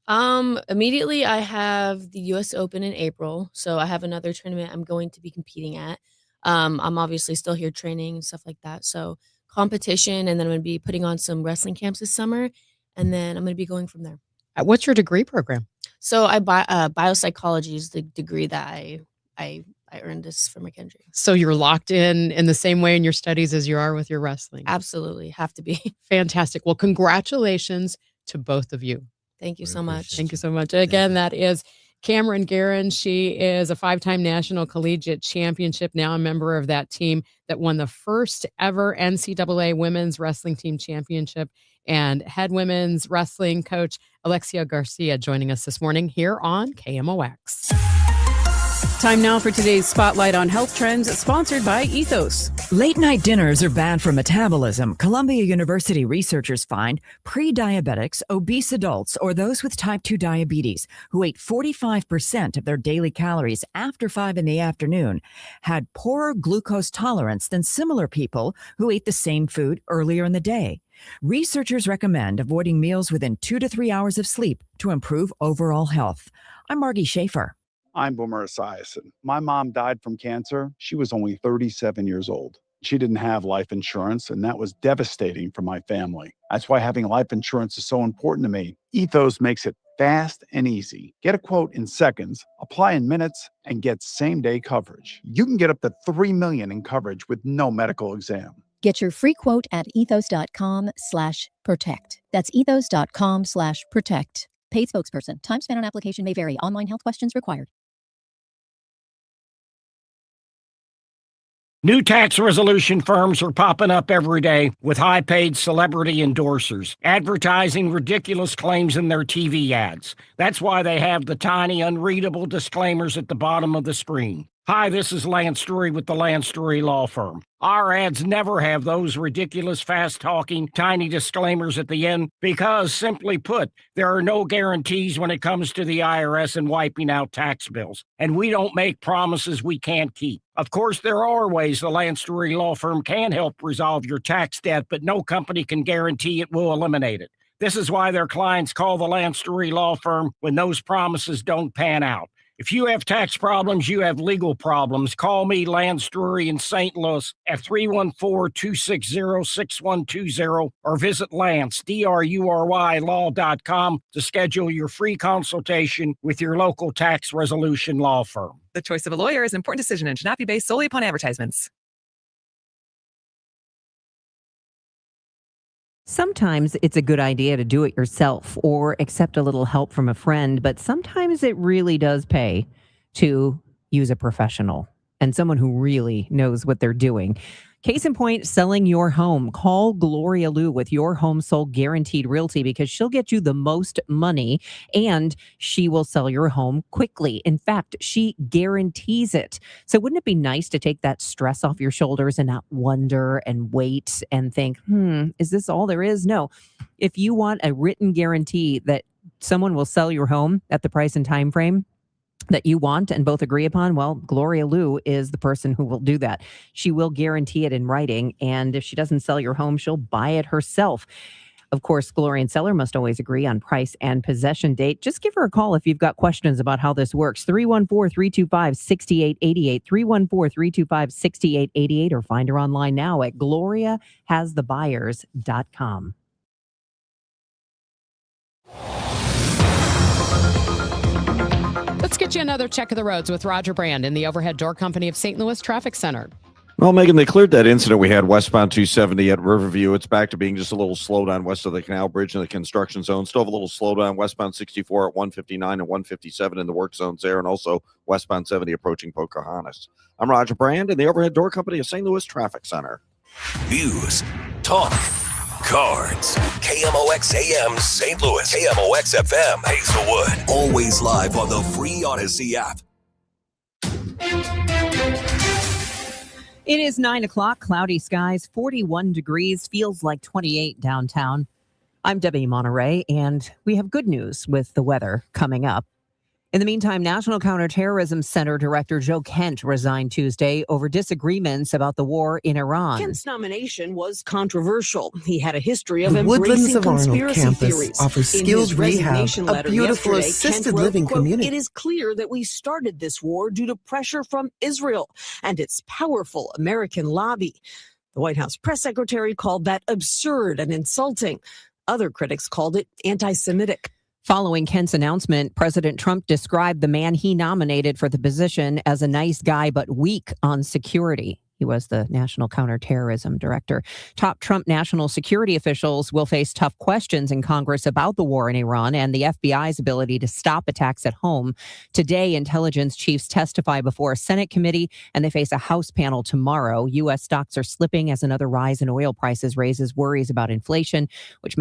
Immediately I have the US Open in April. So I have another tournament I'm going to be competing at. I'm obviously still here training and stuff like that. So competition, and then I'm going to be putting on some wrestling camps this summer, and then I'm going to be going from there. What's your degree program? So biopsychology is the degree that I earned this for McKendree. So you're locked in the same way in your studies as you are with your wrestling. Absolutely. Have to be. Fantastic. Well, congratulations to both of you. Thank you so much. Thank you so much. Again, that is Cameron Guerin. She is a 5-time national collegiate championship, now a member of that team that won the first ever NCAA women's wrestling team championship, and head women's wrestling coach Alexia Garcia joining us this morning here on KMOX. Time now for today's Spotlight on Health Trends, sponsored by Ethos. Late night dinners are bad for metabolism. Columbia University researchers find pre-diabetics, obese adults, or those with type 2 diabetes who ate 45% of their daily calories after 5 in the afternoon had poorer glucose tolerance than similar people who ate the same food earlier in the day. Researchers recommend avoiding meals within 2 to 3 hours of sleep to improve overall health. I'm Margie Schaefer. I'm Boomer Esiason. My mom died from cancer. She was only 37 years old. She didn't have life insurance, and that was devastating for my family. That's why having life insurance is so important to me. Ethos makes it fast and easy. Get a quote in seconds, apply in minutes, and get same-day coverage. You can get up to $3 million in coverage with no medical exam. Get your free quote at ethos.com/protect. That's ethos.com/protect. Paid spokesperson. Time spent on application may vary. Online health questions required. New tax resolution firms are popping up every day with high-paid celebrity endorsers, advertising ridiculous claims in their TV ads. That's why they have the tiny, unreadable disclaimers at the bottom of the screen. Hi, this is Lance Drury with the Lance Drury Law Firm. Our ads never have those ridiculous, fast-talking, tiny disclaimers at the end because, simply put, there are no guarantees when it comes to the IRS and wiping out tax bills, and we don't make promises we can't keep. Of course, there are ways the Lance Drury Law Firm can help resolve your tax debt, but no company can guarantee it will eliminate it. This is why their clients call the Lance Drury Law Firm when those promises don't pan out. If you have tax problems, you have legal problems, call me, Lance Drury in St. Louis at 314-260-6120 or visit Lance, D-R-U-R-Y, law.com to schedule your free consultation with your local tax resolution law firm. The choice of a lawyer is an important decision and should not be based solely upon advertisements. Sometimes it's a good idea to do it yourself or accept a little help from a friend, but sometimes it really does pay to use a professional and someone who really knows what they're doing. Case in point, selling your home. Call Gloria Liu with Your Home Sold Guaranteed Realty because she'll get you the most money and she will sell your home quickly. In fact, she guarantees it. So wouldn't it be nice to take that stress off your shoulders and not wonder and wait and think, is this all there is? No. If you want a written guarantee that someone will sell your home at the price and time frame that you want and both agree upon, well, Gloria Liu is the person who will do that. She will guarantee it in writing, and if she doesn't sell your home, she'll buy it herself. Of course, Gloria and seller must always agree on price and possession date. Just give her a call if you've got questions about how this works. 314-325-6888, 314-325-6888, or find her online now at gloriahasthebuyers.com. Let's get you another check of the roads with Roger Brand in the Overhead Door Company of St. Louis Traffic Center. Well, Megan, they cleared that incident we had westbound 270 at Riverview. It's back to being just a little slowdown west of the Canal Bridge in the construction zone. Still have a little slowdown westbound 64 at 159 and 157 in the work zones there, and also westbound 70 approaching Pocahontas. I'm Roger Brand in the Overhead Door Company of St. Louis Traffic Center. News, talk, cards. KMOX AM St. Louis. KMOX FM Hazelwood. Always live on the free Odyssey app. It is 9 o'clock, cloudy skies, 41 degrees, feels like 28 downtown. I'm Debbie Monterey, and we have good news with the weather coming up. In the meantime, National Counterterrorism Center Director Joe Kent resigned Tuesday over disagreements about the war in Iran. Kent's nomination was controversial. He had a history of The Woodlands embracing of Arnold conspiracy campus theories. offers In skilled his rehab, resignation a letter beautiful yesterday, assisted Kent wrote, living quote, community. "It is clear that we started this war due to pressure from Israel and its powerful American lobby." The White House press secretary called that absurd and insulting. Other critics called it anti-Semitic. Following Kent's announcement, President Trump described the man he nominated for the position as a nice guy but weak on security. He was the National Counterterrorism Director. Top Trump national security officials will face tough questions in Congress about the war in Iran and the FBI's ability to stop attacks at home. Today, intelligence chiefs testify before a Senate committee, and they face a House panel tomorrow. U.S. stocks are slipping as another rise in oil prices raises worries about inflation, which may